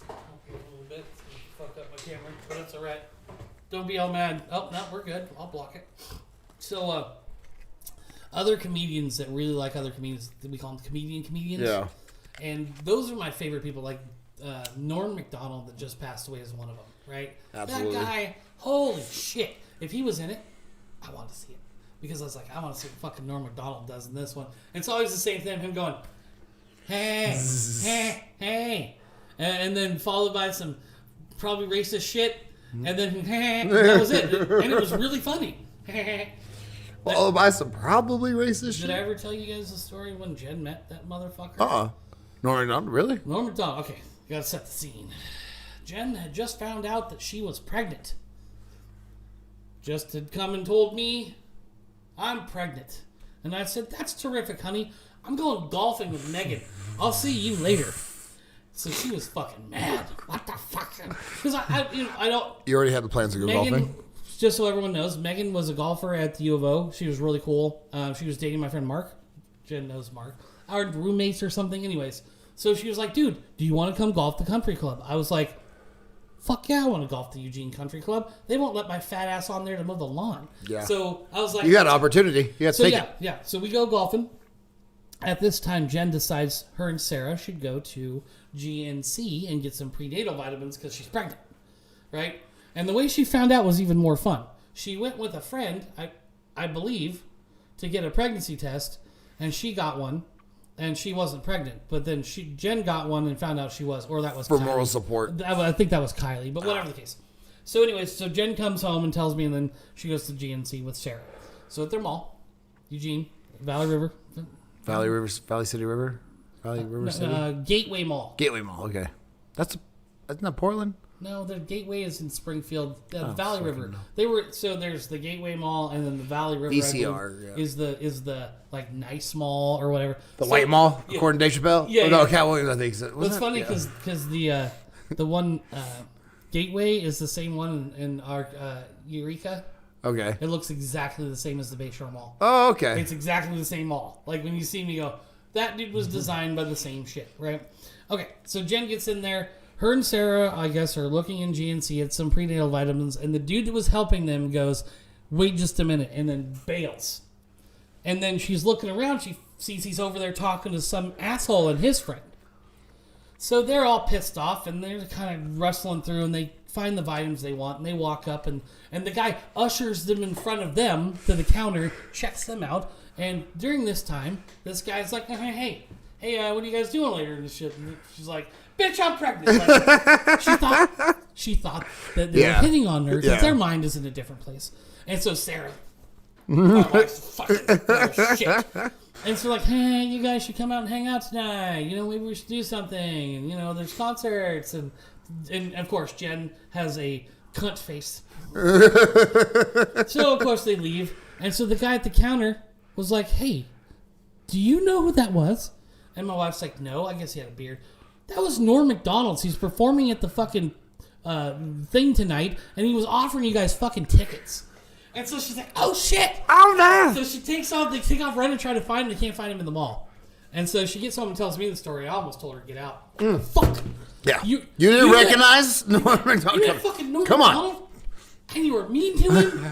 little bit, fuck up my camera, but it's all right. Don't be all mad. Oh no, we're good. I'll block it. So, other comedians that really like other comedians, we call them comedians. Yeah. And those are my favorite people. Like Norm Macdonald that just passed away is one of them, right? Absolutely. That guy, holy shit! If he was in it, I wanted to see it. Because I was like, I want to see what fucking Norm Macdonald does in this one. And it's always the same thing, him going, hey, hey. And then followed by some probably racist shit. And then, that was it. And it was really funny. Followed by some probably racist shit. Did I ever tell you guys the story when Jen met that motherfucker? Norm Macdonald, really? Norm Macdonald, okay. You gotta set the scene. Jen had just found out that she was pregnant. Just had come and told me, I'm pregnant. And I said, that's terrific, honey. I'm going golfing with Megan. I'll see you later. So she was fucking mad. What the fuck? Because I don't... You already had the plans to go golfing? Just so everyone knows, Megan was a golfer at the U of O. She was really cool. She was dating my friend Mark. Jen knows Mark. Our roommates or something. Anyways. So she was like, dude, do you want to come golf the country club? I was like, fuck yeah, I want to golf the Eugene Country Club. They won't let my fat ass on there to mow the lawn. Yeah. So I was like... You got an opportunity. You got to take it. Yeah. So we go golfing. At this time, Jen decides her and Sarah should go to GNC and get some prenatal vitamins because she's pregnant. Right? And the way she found out was even more fun. She went with a friend, I believe, to get a pregnancy test, and she got one. And she wasn't pregnant, but then Jen got one and found out she was, or that was for Kylie. Moral support. I think that was Kylie, but whatever the case. So anyways, so Jen comes home and tells me, and then she goes to GNC with Sarah. So at their mall, Eugene, Valley City River? Gateway Mall. Gateway Mall, okay. That's not Portland? No, the Gateway is in Springfield. Valley River. There's the Gateway Mall, and then the Valley River VCR is the like nice mall or whatever. The White Mall, according to Dave Chappelle. Yeah. No, Cat Williams, I think. So. It's funny because the one Gateway is the same one in our Eureka. Okay. It looks exactly the same as the Bayshore Mall. Oh, okay. It's exactly the same mall. Like when you see me go, that dude was designed by the same shit, right? Okay, so Jen gets in there. Her and Sarah, I guess, are looking in GNC at some prenatal vitamins, and the dude that was helping them goes, wait just a minute, and then bails. And then she's looking around. She sees he's over there talking to some asshole and his friend. So they're all pissed off, and they're kind of rustling through, and they find the items they want, and they walk up, and the guy ushers them in front of them to the counter, checks them out, and during this time, this guy's like, hey, what are you guys doing later in the shit? And she's like, bitch, I'm pregnant. Like, she thought that they were hitting on her because their mind is in a different place. And so Sarah, my wife's fucking shit. And so like, hey, you guys should come out and hang out tonight. You know, maybe we should do something. And, you know, there's concerts. And of course, Jen has a cunt face. So, of course, they leave. And so the guy at the counter was like, hey, do you know who that was? And my wife's like, no, I guess he had a beard. That was Norm Macdonald's. He's performing at the fucking thing tonight. And he was offering you guys fucking tickets. And so she's like, oh, shit. Oh, no. So she takes off. They take off running to try to find him. They can't find him in the mall. And so she gets home and tells me the story. I almost told her to get out. Fuck. Yeah. You didn't recognize Norm Macdonald? You didn't fucking Norm Macdonald? And you were mean to him?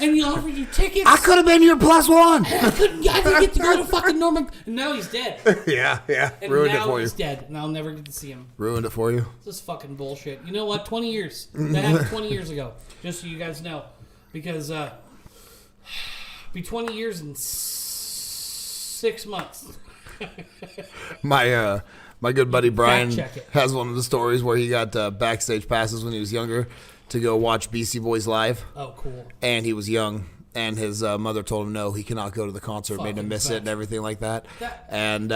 And he offered you tickets? I could have been your +1. I didn't get to go to fucking Norm Macdonald. And now he's dead. Yeah. And ruined now it for he's you. dead. And I'll never get to see him. Ruined it for you. This is fucking bullshit. You know what? 20 years. That happened 20 years ago. Just so you guys know. Because, be 20 years and 6 months. My good buddy Brian Fact check it. has one of the stories where he got backstage passes when he was younger to go watch Beastie Boys live. Oh, cool. And he was young, and his mother told him no, he cannot go to the concert, made him Fucking miss fact. it and everything like that. And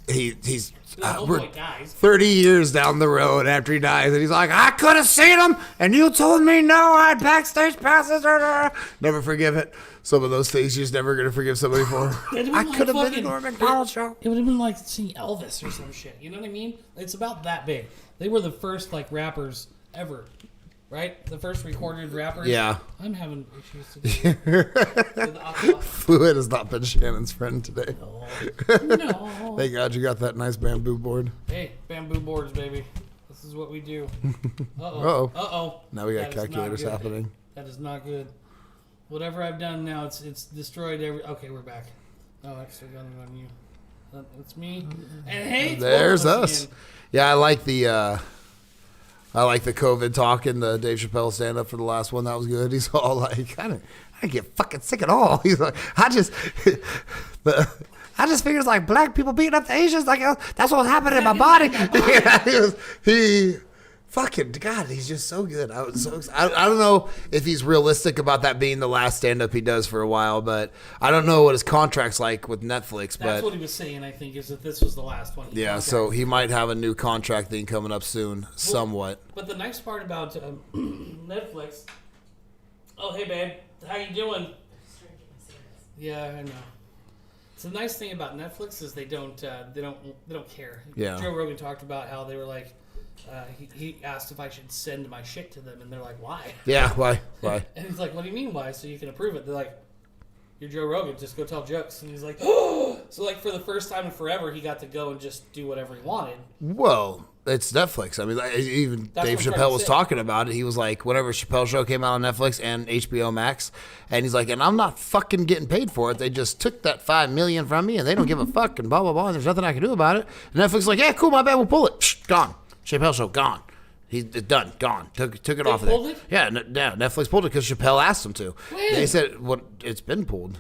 he's Homeboy dies. 30 years down the road after he dies, and he's like, I could have seen him, and you told me no, I had backstage passes. Never forgive it. Some of those things you're just never going to forgive somebody for. I could have been at Norm Macdonald show. It would have been like seeing Elvis or some shit. You know what I mean? It's about that big. They were the first like rappers ever. Right? The first recorded rappers. Yeah. I'm having issues today. Fluid has not been Shannon's friend today. No. Thank God you got that nice bamboo board. Hey, bamboo boards, baby. This is what we do. Uh-oh. Uh-oh. Now we got That is not calculators good. happening. That is not good. Whatever I've done now, it's destroyed every... Okay, we're back. Oh, actually got it on you. It's me. And hey, it's There's both of us. again. Yeah, I like the COVID talk in the Dave Chappelle stand-up for the last one. That was good. He's all like, I didn't get fucking sick at all. He's like, I just figured like black people beating up the Asians. Like, that's what was happening in my body. Yeah, he fucking, God, he's just so good. I don't know if he's realistic about that being the last stand-up he does for a while, but I don't know what his contract's like with Netflix. That's what he was saying, I think, is that this was the last one. Yeah, so he might have a new contract thing coming up soon, somewhat. But the nice part about Netflix... Oh, hey, babe. How you doing? Yeah, I know. So the nice thing about Netflix is they don't care. Yeah. Joe Rogan talked about how they were like, he asked if I should send my shit to them, and they're like, why? Yeah, why? And he's like, what do you mean why? So you can approve it. They're like, you're Joe Rogan, just go tell jokes. And he's like, oh! So like for the first time in forever, he got to go and just do whatever he wanted. Well, it's Netflix. I mean, even That's Dave what I'm trying Chappelle to was say. talking about it. He was like, whenever Chappelle's show came out on Netflix and HBO Max, and he's like, and I'm not fucking getting paid for it. They just took that $5 million from me, and they don't give a fuck, and blah, blah, blah, and there's nothing I can do about it. And Netflix is like, yeah, cool, my bad, we'll pull it. Psh, gone. Chappelle show, gone. He's done, gone. Took it They off of there. pulled it? Yeah, Netflix pulled it because Chappelle asked them to. When? They said, it's been pulled.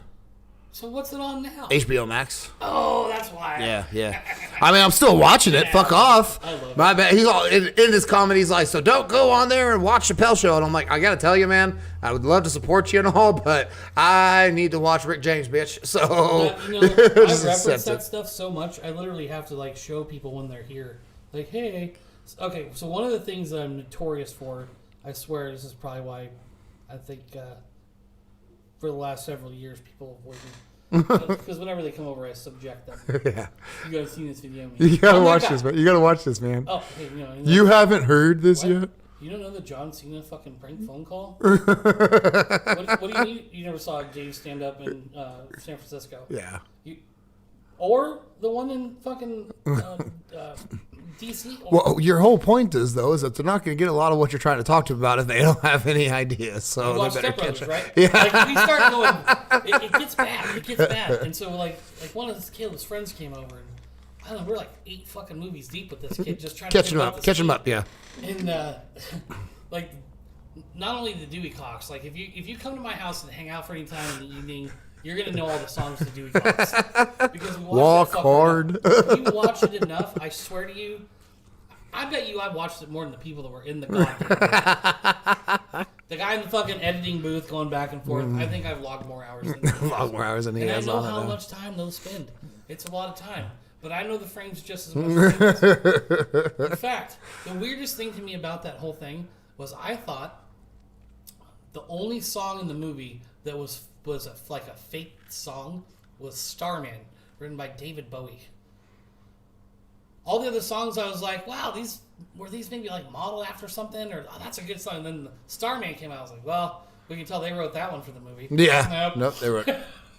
So what's it on now? HBO Max. Oh, that's why. Yeah. I mean, I'm still watching it. Fuck off. I love My bad. He's all in his comedy. He's like, so don't go on there and watch Chappelle show. And I'm like, I gotta tell you, man, I would love to support you and all, but I need to watch Rick James, bitch. So I just reference accept that it. stuff so much. I literally have to like show people when they're here, like, hey. Okay, so one of the things that I'm notorious for, I swear, this is probably why I think for the last several years people avoid me. Because whenever they come over, I subject them. Yeah. You guys seen this video? Man. You gotta I'm that watch guy. this, man. You gotta watch this, man. Oh, hey, You haven't heard this What? yet? You don't know the John Cena fucking prank phone call? what do you mean? You never saw Dave stand up in San Francisco? Yeah. Or the one in fucking DC. Well, your whole point is that they're not going to get a lot of what you're trying to talk to them about if they don't have any ideas. So watch they better Step Brothers, catch right? Yeah. Like we start going, it gets bad. It gets bad. And so like one of his friends came over, and I don't know, we're like 8 fucking movies deep with this kid, just trying to catch him up, yeah. And like, not only the Dewey Cox, like if you come to my house and hang out for any time in the evening, you're gonna know all the songs to Dewey Cox because we Walk hard. If you watch it enough, I swear to you, I bet you I watched it more than the people that were in the goddamn the guy in the fucking editing booth going back and forth. I think I've logged more hours than he has. And I know how much time they'll spend. It's a lot of time. But I know the frames just as much as they do. In fact, the weirdest thing to me about that whole thing was I thought the only song in the movie that was like a fake song was Starman, written by David Bowie. All the other songs, I was like, wow, were these maybe like modeled after something? Or, oh, that's a good song. And then Starman came out. I was like, well, we can tell they wrote that one for the movie. Yeah. Nope, they wrote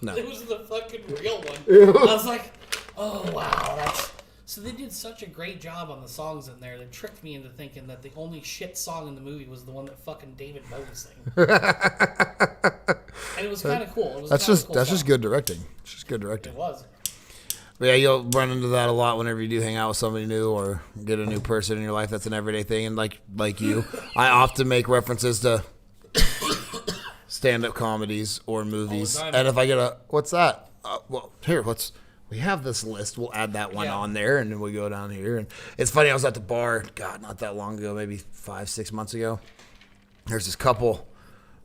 no. It was the fucking real one. I was like, oh, wow. So they did such a great job on the songs in there. They tricked me into thinking that the only shit song in the movie was the one that fucking David Bowie sang. And it was kind of cool. That's just good directing. It's just good directing. It was. But yeah, you'll run into that a lot whenever you do hang out with somebody new or get a new person in your life that's an everyday thing. And like you, I often make references to stand-up comedies or movies. And if I get what's that? We have this list. We'll add that one on there, and then we go down here. And it's funny, I was at the bar, God, not that long ago, maybe 5-6 months ago. There's this couple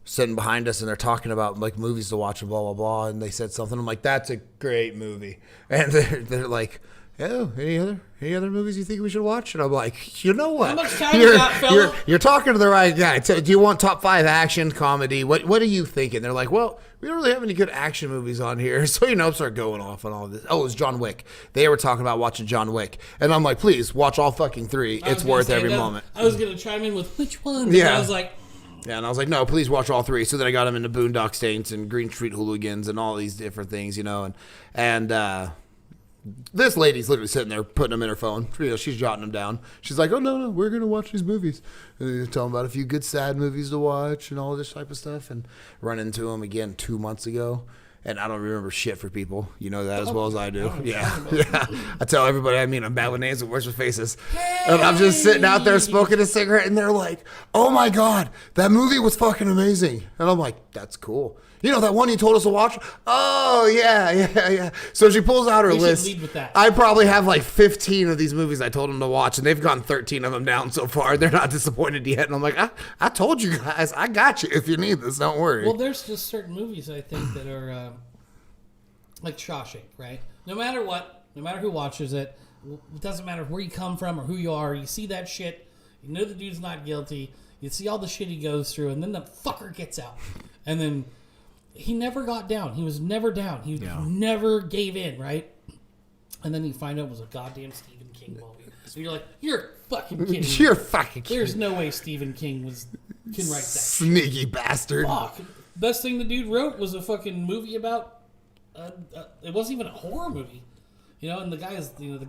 sitting behind us, and they're talking about like movies to watch and blah, blah, blah. And they said something. I'm like, that's a great movie. And they're like, oh, any other movies you think we should watch? And I'm like, you know what? How much time you got, fella? You're talking to the right guy. Do you want top 5 action comedy? What are you thinking? They're like, well, we don't really have any good action movies on here. So, start going off on all this. Oh, it was John Wick. They were talking about watching John Wick. And I'm like, please, watch all fucking 3. It's worth every moment. I was going to chime in with which one? Yeah. I was like... Yeah, and I was like, no, please watch all 3. So then I got him into Boondock Saints and Green Street Hooligans and all these different things, and this lady's literally sitting there putting them in her phone. She's jotting them down. She's like, oh, no, we're going to watch these movies. And tell them about a few good sad movies to watch and all this type of stuff. And run into them again 2 months ago. And I don't remember shit for people. You know that as well as I do. Yeah. I tell everybody, I'm bad with names and worse with faces. And I'm just sitting out there smoking a cigarette, and they're like, oh, my God, that movie was fucking amazing. And I'm like, that's cool. That one you told us to watch? Oh, yeah. So she pulls out her list. Lead with that. I probably have like 15 of these movies I told them to watch, and they've gone 13 of them down so far. They're not disappointed yet. And I'm like, I told you guys, I got you if you need this. Don't worry. Well, there's just certain movies I think that are like Shawshank, right? No matter what, no matter who watches it, it doesn't matter where you come from or who you are. You see that shit, you know the dude's not guilty. You see all the shit he goes through, and then the fucker gets out. And then... he never got down. He was never down. He never gave in, right? And then you find out it was a goddamn Stephen King movie. So you're like, you're fucking kidding me. You're fucking kidding. There's no way Stephen King can write that. Sneaky bastard. Fuck. Best thing the dude wrote was a fucking movie about... it wasn't even a horror movie. And the guy is, I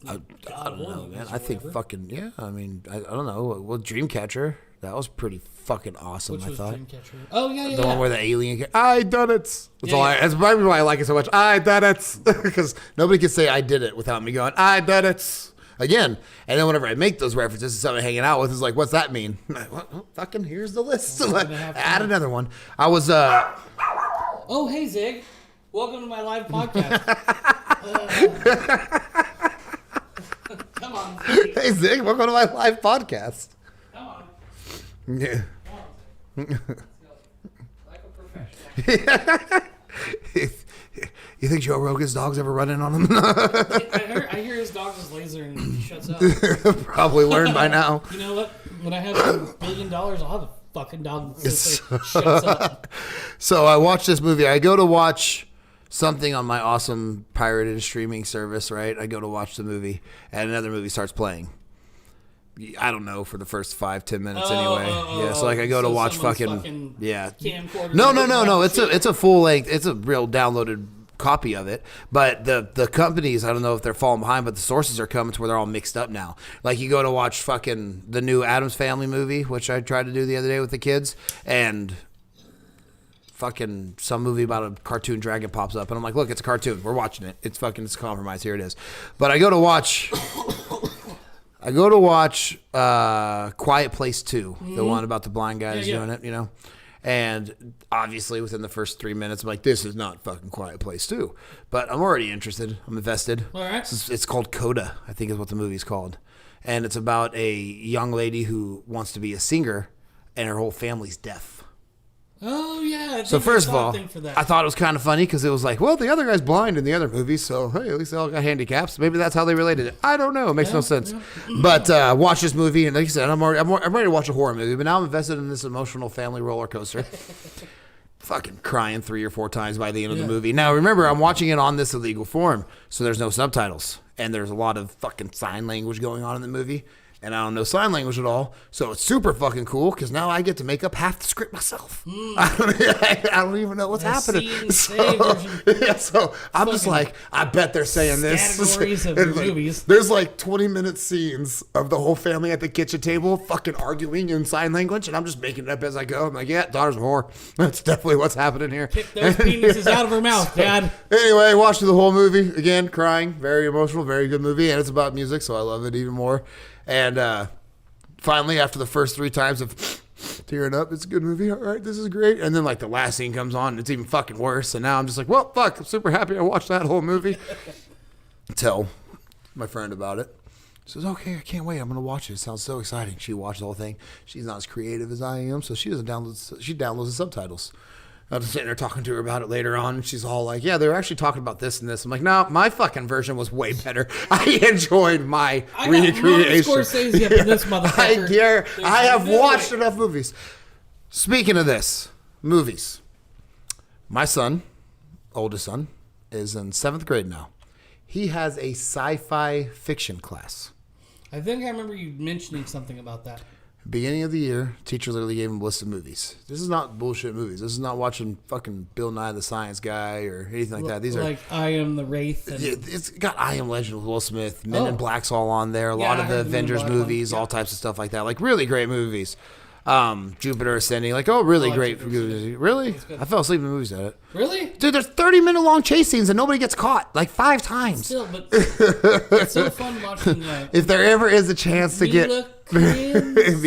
don't know, man. I think fucking, yeah. I don't know. Well, Dreamcatcher, that was pretty fucking awesome, Which I was thought. Dreamcatcher? Oh, yeah. The one where the alien... I done it. That's probably why I like it so much. I done it. Because nobody can say I did it without me going, I done it. Again. And then whenever I make those references to somebody hanging out with, it's like, what's that mean? Well, fucking, here's the list. Add another one. I was... Oh, hey, Zig. Welcome to my live podcast. Come on. Hey, Zig. Welcome to my live podcast. Come on. Yeah. Come on, like a professional. You think Joe Rogan's dog's ever running on him? I hear his dog is laser and he shuts up. Probably learned by now. You know what? When I have $1 billion, I'll have a fucking dog that shuts up. So I watched this movie. I go to watch something on my awesome pirated streaming service, right? I go to watch the movie, and another movie starts playing. I don't know, for the first 5-10 minutes anyway. So like I go to watch fucking yeah. Camcorder. No. It's a full length. It's a real downloaded copy of it. But the companies, I don't know if they're falling behind, but the sources are coming to where they're all mixed up now. Like you go to watch fucking the new Addams Family movie, which I tried to do the other day with the kids, and fucking some movie about a cartoon dragon pops up, and I'm like, look, it's a cartoon. We're watching it. It's a compromise. Here it is. But I go to watch Quiet Place 2, the one about the blind guy who's doing it, you know? And obviously within the first 3 minutes, I'm like, this is not fucking Quiet Place 2. But I'm already interested. I'm invested. All right. It's called Coda, I think is what the movie's called. And it's about a young lady who wants to be a singer, and her whole family's deaf. Oh, yeah. So first of all, I thought it was kind of funny because it was like, well, the other guy's blind in the other movie, so hey, at least they all got handicaps. Maybe that's how they related it. I don't know. It makes no sense. But watch this movie, and like you said, I'm ready to watch a horror movie, but now I'm invested in this emotional family roller coaster. Fucking crying 3 or 4 times by the end of the movie. Now, remember, I'm watching it on this illegal form, so there's no subtitles, and there's a lot of fucking sign language going on in the movie. And I don't know sign language at all, so it's super fucking cool because now I get to make up half the script myself. I don't even know what's happening. So I'm just like, I bet they're saying this. Categories of movies. There's like 20-minute scenes of the whole family at the kitchen table fucking arguing in sign language, and I'm just making it up as I go. I'm like, yeah, daughter's a whore. That's definitely what's happening here. Kick those penises out of her mouth, Dad. Anyway, watched the whole movie. Again, crying. Very emotional, very good movie, and it's about music, so I love it even more. And finally, after the first 3 times of tearing up, it's a good movie. All right, this is great. And then, like, the last scene comes on, and it's even fucking worse. And now I'm just like, well, fuck, I'm super happy I watched that whole movie. Tell my friend about it. She says, okay, I can't wait. I'm going to watch it. It sounds so exciting. She watched the whole thing. She's not as creative as I am, so she downloads the subtitles. I was sitting there talking to her about it later on, and she's all like, yeah, they're actually talking about this and this. I'm like, no, my fucking version was way better. I enjoyed my recreation. Scorsese up in this motherfucker. I have watched enough movies. Speaking of this, movies. My son, oldest son, is in 7th grade now. He has a sci-fi fiction class. I think I remember you mentioning something about that. Beginning of the year, teacher literally gave him a list of movies. This is not bullshit movies. This is not watching fucking Bill Nye the Science Guy or anything like that. These are like I Am the Wraith. And it's got I Am Legend with Will Smith. Men in Black's all on there. A lot of the Avengers movies, all types of stuff like that. Like really great movies. Jupiter Ascending. Like, really great. Really? I fell asleep in the movies at it. Really? Dude, there's 30-minute long chase scenes and nobody gets caught. Like 5 times. Still, but it's so fun watching if there ever is a chance to get if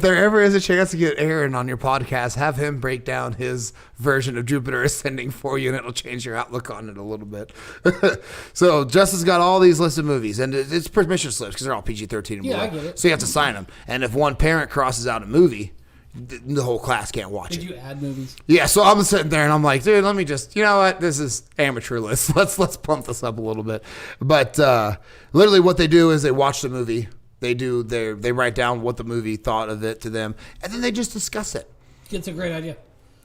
there ever is a chance to get Aaron on your podcast, have him break down his version of Jupiter Ascending for you, and it'll change your outlook on it a little bit. So Justin's got all these listed movies, and it's permission slips because they're all PG-13 and below. I get it. So you have to sign them, and if one parent crosses out a movie, the whole class can't watch it. Did you add movies? Yeah, so I'm sitting there and I'm like, dude, let me just, you know what? This is amateur list. Let's pump this up a little bit. But literally what they do is they watch the movie. They write down what the movie thought of it to them, and then they just discuss it. It's a great idea.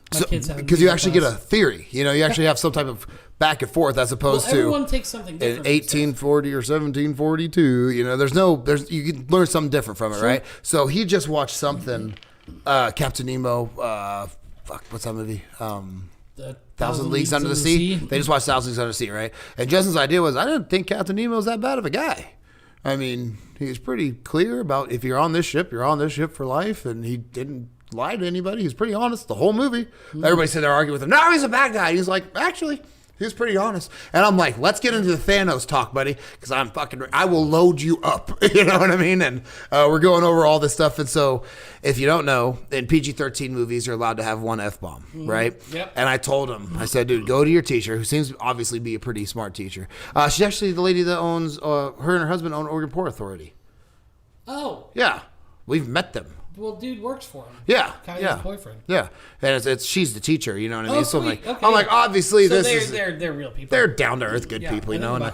Because you actually get a theory. You know, you actually have some type of back and forth as opposed to everyone takes something different. In 1840 or 1742, you know, you can learn something different from it, right? So he just watched something, Captain Nemo, what's that movie? Thousand Leagues Under the Sea. They just watched Thousand Leagues Under the Sea, right? And Justin's idea was, I didn't think Captain Nemo was that bad of a guy. I mean, he was pretty clear about if you're on this ship, you're on this ship for life, and he didn't lie to anybody. He was pretty honest the whole movie. Mm-hmm. Everybody said they're arguing with him. No, he's a bad guy. He's like, actually, he was pretty honest. And I'm like, let's get into the Thanos talk, buddy, because I will load you up. You know what I mean? And we're going over all this stuff. And so if you don't know, in PG-13 movies, you're allowed to have one F-bomb, right? Yep. And I told him, I said, dude, go to your teacher, who seems to obviously be a pretty smart teacher. She's actually the lady that owns, her and her husband own Oregon Port Authority. Oh. Yeah. We've met them. Well, dude works for him. Yeah, Kylie's boyfriend. Yeah, and it's she's the teacher. You know what I mean? So sweet. I'm like, obviously so they're real people. They're down to earth, good people. You know, and I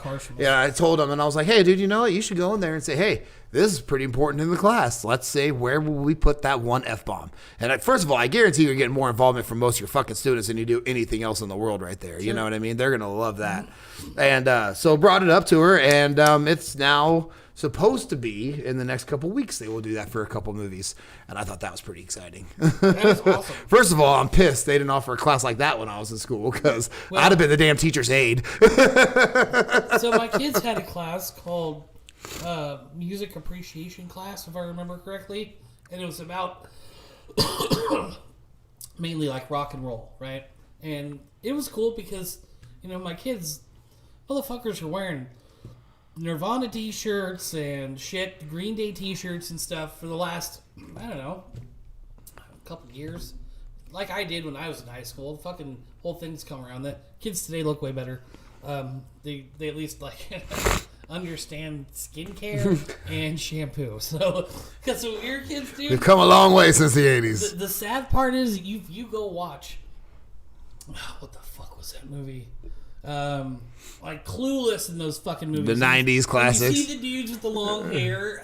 told him, and I was like, hey, dude, you know what? You should go in there and say, hey, this is pretty important in the class. Let's say, where will we put that one F-bomb? And first of all, I guarantee you're getting more involvement from most of your fucking students than you do anything else in the world right there. Sure. You know what I mean? They're gonna love that. And so brought it up to her, and it's now supposed to be in the next couple weeks. They will do that for a couple movies, and I thought that was pretty exciting. That was awesome. First of all, I'm pissed they didn't offer a class like that when I was in school because I'd have been the damn teacher's aide. So my kids had a class called music appreciation class, if I remember correctly, and it was about mainly like rock and roll, right? And it was cool because, you know, my kids, motherfuckers are wearing Nirvana t-shirts and shit, Green Day t-shirts and stuff for the last, I don't know, a couple years. Like I did when I was in high school. The fucking whole thing's come around. The kids today look way better. They at least like understand skincare and shampoo. So, because what your kids do, they've come a long way since the 80s. The sad part is you go watch. What the fuck was that movie? Like Clueless in those fucking movies. The 90s classics. You see the dudes with the long hair.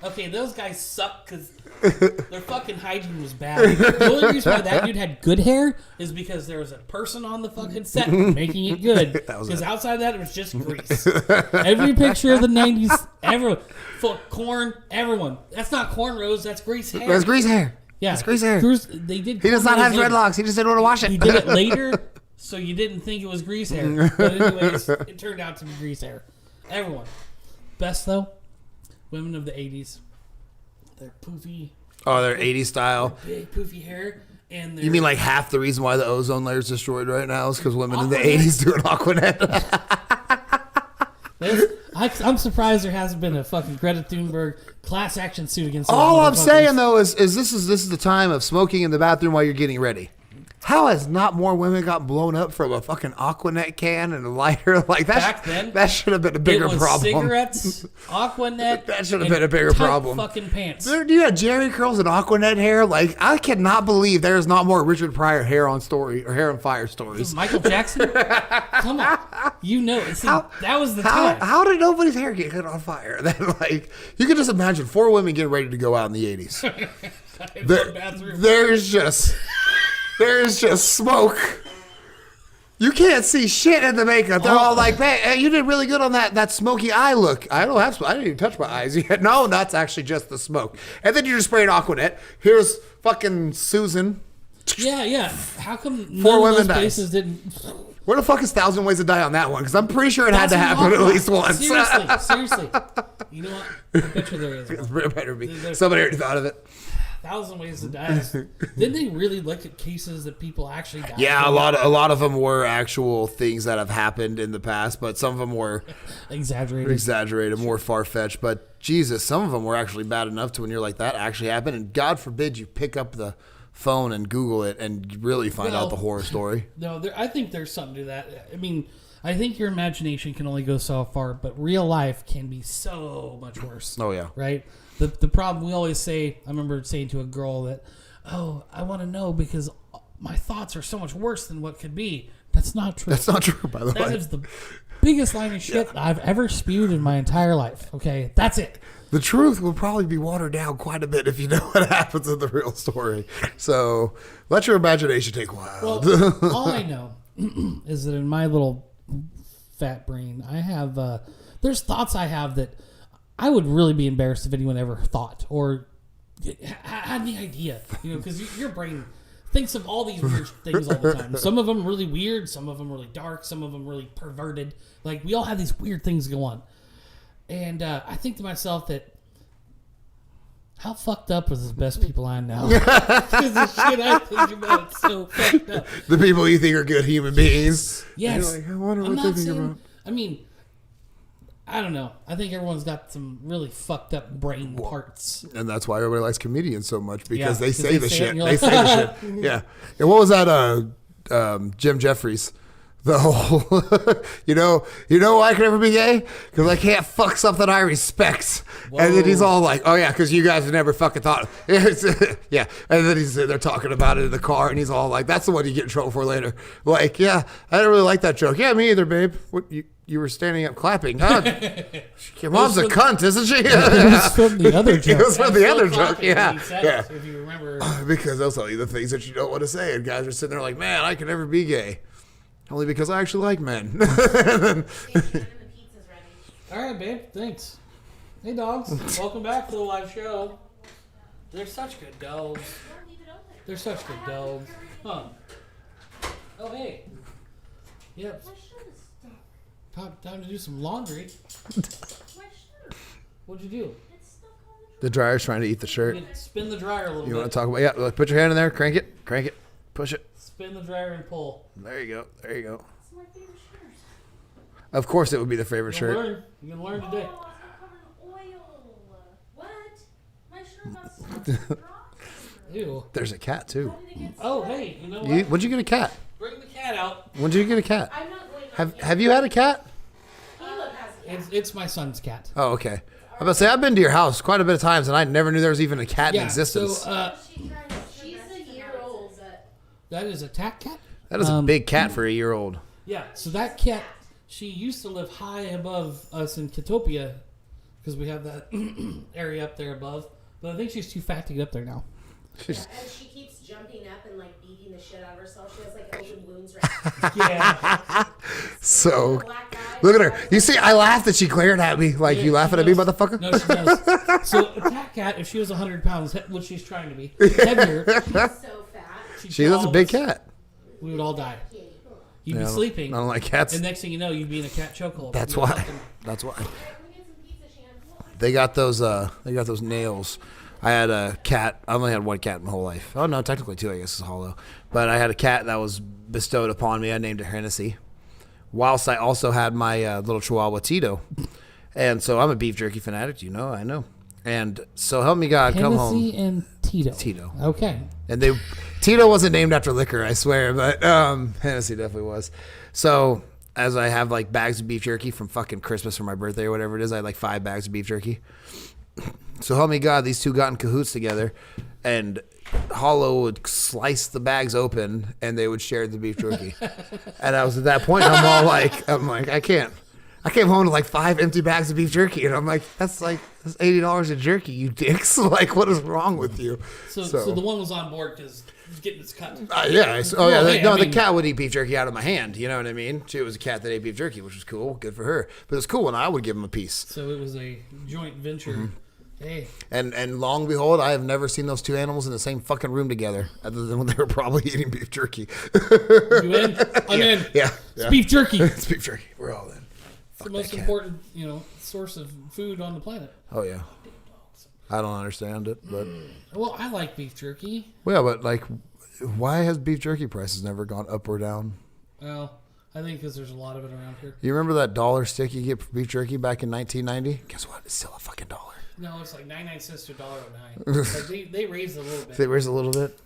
Okay, those guys suck because their fucking hygiene was bad. The only reason why that dude had good hair is because there was a person on the fucking set making it good. Because outside of that, it was just grease. Every picture of the 90s, everyone. Corn, everyone. That's not cornrows, that's grease hair. That's grease hair. Yeah. That's grease hair. They did. He does not have dreadlocks. He just didn't want to wash it. He did it later, so you didn't think it was grease hair. But anyways, it turned out to be grease hair. Everyone. Best, though, women of the 80s. They're poofy. Oh, they're 80s style. Big poofy hair. And you mean like half the reason why the ozone layer is destroyed right now is because women in the 80s do an Aquanet? I'm surprised there hasn't been a fucking Greta Thunberg class action suit against. All I'm saying though is this is the time of smoking in the bathroom while you're getting ready. How has not more women got blown up from a fucking Aquanet can and a lighter like that? Back then, that should have been a bigger problem. Cigarettes, Aquanet. That should have been a bigger problem. Fucking pants. Dude, you had Jerry curls and Aquanet hair. Like I cannot believe there is not more Richard Pryor hair on story or hair on fire stories. Michael Jackson. Come on, you know. See, that was the time. How did nobody's hair get lit on fire? Then like you can just imagine 4 women getting ready to go out in the 80s. There's just smoke. You can't see shit in the makeup. They're all like, "Man, hey, you did really good on that smoky eye look." I didn't even touch my eyes yet. No, that's actually just the smoke. And then you just spray an Aquanet. Here's fucking Susan. Yeah. How come 4 women of those dies. places didn't? Where the fuck is 1,000 Ways to Die on that one? Because I'm pretty sure it had to happen at least once. Seriously. You know what? I bet you there is one. It better be. Somebody already thought of it. 1,000 Ways to Die. Didn't they really look at cases that people actually died? Yeah, a lot of them were actual things that have happened in the past, but some of them were exaggerated, more far-fetched. But Jesus, some of them were actually bad enough to when you're like, that actually happened. And God forbid you pick up the phone and Google it and really find out the horror story. No, I think there's something to that. I mean, I think your imagination can only go so far, but real life can be so much worse. Oh, yeah. Right? The problem we always say, I remember saying to a girl that, I want to know because my thoughts are so much worse than what could be. That's not true. That's not true, by the way. That is the biggest line of shit I've ever spewed in my entire life. Okay? That's it. The truth will probably be watered down quite a bit if you know what happens in the real story. So let your imagination take wild. Well, all I know is that in my little fat brain, I have, there's thoughts I have that I would really be embarrassed if anyone ever thought or had any idea, because your brain thinks of all these weird things all the time. Some of them really weird, some of them really dark, some of them really perverted. Like, we all have these weird things go on. And I think to myself that, how fucked up is the best people I know? Because the shit I think about is so fucked up. The people you think are good human beings. Yes. You're like, I wonder what they're thinking about. I mean, I don't know. I think everyone's got some really fucked up brain parts. And that's why everybody likes comedians so much, because they say the shit. Like, they say the shit. Yeah. And what was that, Jim Jeffries? The whole, you know why I can never be gay? Because I can't fuck something I respect. Whoa. And then he's all like, oh yeah, because you guys have never fucking thought. Yeah. And then they're talking about it in the car, and he's all like, that's the one you get in trouble for later. Like, yeah, I don't really like that joke. Yeah, me either, babe. What, you were standing up clapping. Huh? Your mom's a cunt, isn't she? It was from the other joke. It was from the other joke, yeah. If you remember. Because they'll tell you the things that you don't want to say, and guys are sitting there like, man, I can never be gay. Only because I actually like men. All right, babe. Thanks. Hey, dogs. Welcome back to the live show. They're such good dogs. They're such good dogs. Huh. Oh, hey. Yep. Time to do some laundry. What'd you do? The dryer's trying to eat the shirt. Spin the dryer a little bit. You want to talk about? Yeah, look, put your hand in there. Crank it. Push it. Spin the dryer and pull. There you go. It's my favorite shirt. Of course it would be the favorite shirt. You can learn today. Oh, I was covered in oil. What? My shirt got Ew. There's a cat too. Oh, hey, you know what? When'd you get a cat? Bring the cat out. When did you get a cat? I'm not going Have you had a cat? Caleb has a cat. It's my son's cat. Oh, okay. I'm about to say I've been to your house quite a bit of times, and I never knew there was even a cat in existence. So, She's a year old. that is a tack cat? That is a big cat for a year-old. Yeah, so that cat, she used to live high above us in Kitopia because we have that area up there above. But I think she's too fat to get up there now. Yeah, and she keeps jumping up and like beating the shit out of herself. She has like open wounds right now. Yeah. So, Black guy. look at her. You see, I laughed that she glared at me like, you laughing at me, motherfucker? No, she does. So a tack cat, if she was 100 pounds, which she's trying to be, heavier, She's so fat. She is a big cat. We would all die. You'd Yeah, be sleeping. I don't like cats. And next thing you know, you'd be in a cat chokehold. That's You'd be why. fucking- That's why. Can we get some pizza, Shan? They got those nails. I had a cat. I only had one cat my whole life. Oh no, technically two, I guess, is hollow. But I had a cat that was bestowed upon me. I named it Hennessy. Whilst I also had my little Chihuahua Tito. And so I'm a beef jerky fanatic, I know. And so help me God, come home. Hennessy and Tito. Tito. Okay. And Tito wasn't named after liquor, I swear, but Hennessy definitely was. So as I have like bags of beef jerky from fucking Christmas or my birthday or whatever it is, I had like 5 bags of beef jerky. So help me God, these two got in cahoots together, and Hollow would slice the bags open and they would share the beef jerky. And I was at that point, I'm like, I can't. I came home to like 5 empty bags of beef jerky, and I'm like, that's $80 a jerky, you dicks. Like, what is wrong with you? So the one was on board because he's getting his cut. Yeah. Well, hey, the cat would eat beef jerky out of my hand. You know what I mean? She was a cat that ate beef jerky, which was cool. Good for her. But it's cool when I would give him a piece. So it was a joint venture. Mm-hmm. Hey. And long and behold, I have never seen those two animals in the same fucking room together, other than when they were probably eating beef jerky. You in? I'm in. Yeah. It's beef jerky. It's beef jerky. We're all in. It's the most important, source of food on the planet. Oh yeah. I don't understand it, but Well, I like beef jerky. well, but like, why has beef jerky prices never gone up or down? Well, I think because there's a lot of it around here. You remember that $1 stick you get for beef jerky back in 1990? Guess what? It's still a fucking $1. No, it's like 99 cents to $1.09. Like they raised it a little bit, They raised a little bit.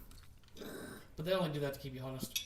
but they only do that to keep you honest.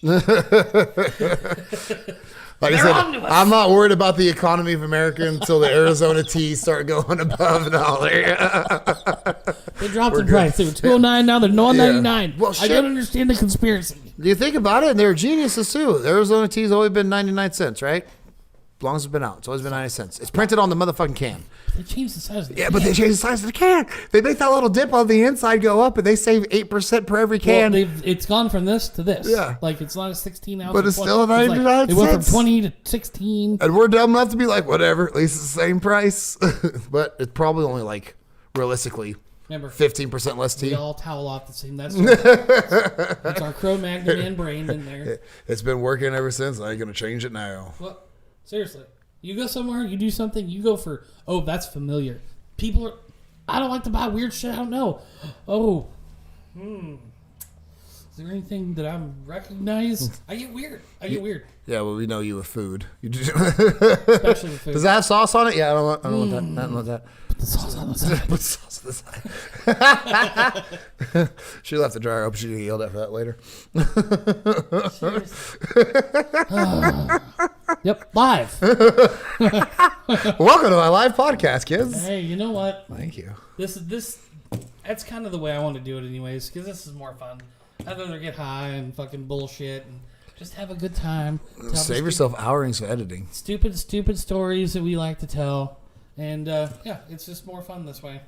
Like I said, I'm not worried about the economy of America until the Arizona teas start going above $1. They dropped in price. They were $2.09, now they're $1.99. Well, I shit. don't understand the conspiracy. Do you think about it? And they're geniuses too. The Arizona tea's always been 99 cents, right? As long as it's been out. It's always been 90 cents. It's printed on the motherfucking can. They changed the size of the Yeah, but they changed the size of the can. They make that little dip on the inside go up, and they save 8% per every can. Well, it's gone from this to this. Yeah. Like it's not a 16 ounce. But it's 20. still 99 It went from cents. 20 to 16. And we're dumb enough to be like, whatever, at least it's the same price. But it's probably only like, realistically, Remember, 15% less we tea. all towel off the same. That's right. It's our Cro-Magnon and brain in there. It's been working ever since. I ain't going to change it now. Well, seriously, you go somewhere, you do something, you go for, oh, that's familiar. People are, I don't like to buy weird shit I don't know. Oh, is there anything that I'm recognized? I get weird. Yeah, well, we know you with food. You do. Especially with food. Does that have sauce on it? Yeah, I don't want that. I don't want that. Put the sauce on the side. Put sauce on the side. She left the dryer open. She can get yelled at for that later. Yep, live. Welcome to my live podcast, kids. Hey, you know what? Thank you. That's kind of the way I want to do it anyways, because this is more fun. I'd rather get high and fucking bullshit and just have a good time. Tell Save yourself hours for editing. stupid stories that we like to tell. And, yeah, it's just more fun this way.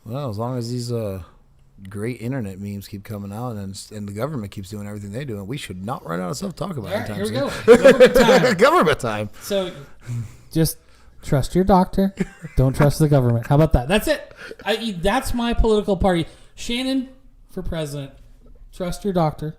Well, as long as these great internet memes keep coming out and the government keeps doing everything they do, and we should not run out of stuff to talk about. All right, anytime here we soon. go. Government time. Government time. So, just Trust your doctor. Don't trust the government. How about that? That's it. That's my political party. Shannon for president. Trust your doctor.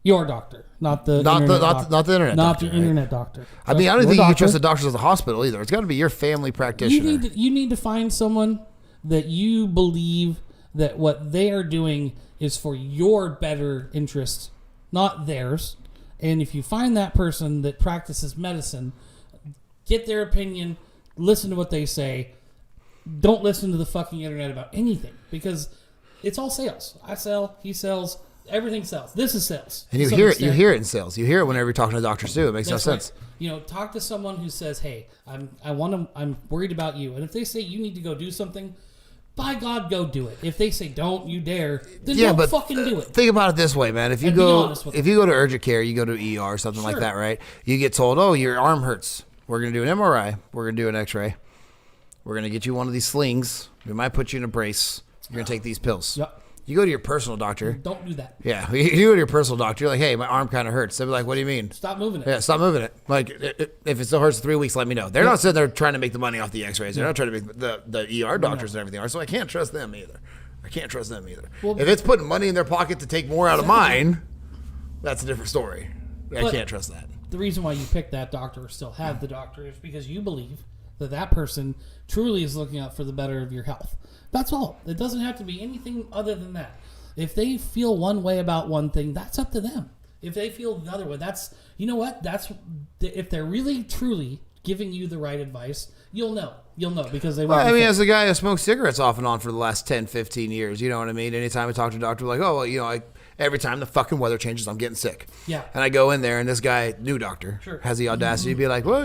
Your doctor, not the Not internet the doctor. not the internet Not doctor, the right? internet doctor. I mean, I don't Trust think your you can trust doctor. the doctors at the hospital either. It's got to be your family practitioner. You need to find someone that you believe that what they are doing is for your better interest, not theirs. And if you find that person that practices medicine, get their opinion, listen to what they say. Don't listen to the fucking internet about anything, because it's all sales. I sell, he sells, everything sells. This is sales. And you to some hear it. extent. You hear it in sales. You hear it whenever you're talking to doctors too. It makes That's no right. sense. Talk to someone who says, "Hey, I'm worried about you." And if they say you need to go do something, by God, go do it. If they say don't you dare, then don't fucking do it. Think about it this way, man. If you And be go honest with if you go to urgent care, you go to ER or something like Sure. that, right? You get told, "Oh, your arm hurts. We're gonna do an MRI. We're gonna do an X-ray. We're gonna get you one of these slings. We might put you in a brace. You're gonna take these pills." Yep. You go to your personal doctor. Don't do that. Yeah, you go to your personal doctor. You're like, "Hey, my arm kind of hurts." They'll be like, "What do you mean?" Stop moving it. Yeah, stop moving it. Like, if it still hurts 3 weeks, let me know. They're not sitting there trying to make the money off the X-rays. They're not trying to make the ER doctors and everything are. So I can't trust them either. Well, If it's putting money in their pocket to take more out of mine, that's a different story. I But- can't trust that. The reason why you pick that doctor or still have the doctor is because you believe that person truly is looking out for the better of your health. That's all. It doesn't have to be anything other than that. If they feel one way about one thing, that's up to them. If they feel the other way, that's, you know what? That's, if they're really truly giving you the right advice, you'll know. You'll know because they Well, want I to mean, fix as a guy who smoked cigarettes off and on for the last 10, 15 years, you know what I mean? Anytime I talk to a doctor, like, "Oh, well, every time the fucking weather changes, I'm getting sick." Yeah. And I go in there, and this guy, new doctor, Sure. has the audacity to be like, "Well,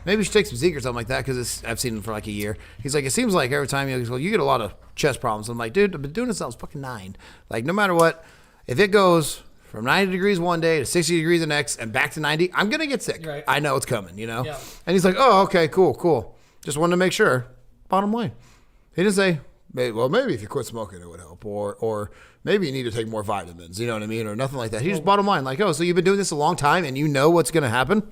maybe you should take some Zeke or something like that," because I've seen him for like a year. He's like, "It seems like every time you get a lot of chest problems." I'm like, "Dude, I've been doing this since I was fucking 9. Like, no matter what, if it goes from 90 degrees one day to 60 degrees the next and back to 90, I'm going to get sick. Right. I know it's coming, Yeah. And he's like, "Oh, okay, cool. Just wanted to make sure." Bottom line. He didn't say, "Well, maybe if you quit smoking, it would help," or maybe you need to take more vitamins, you know what I mean? Or nothing like that. He just bottom line, like, "Oh, so you've been doing this a long time and you know what's going to happen?"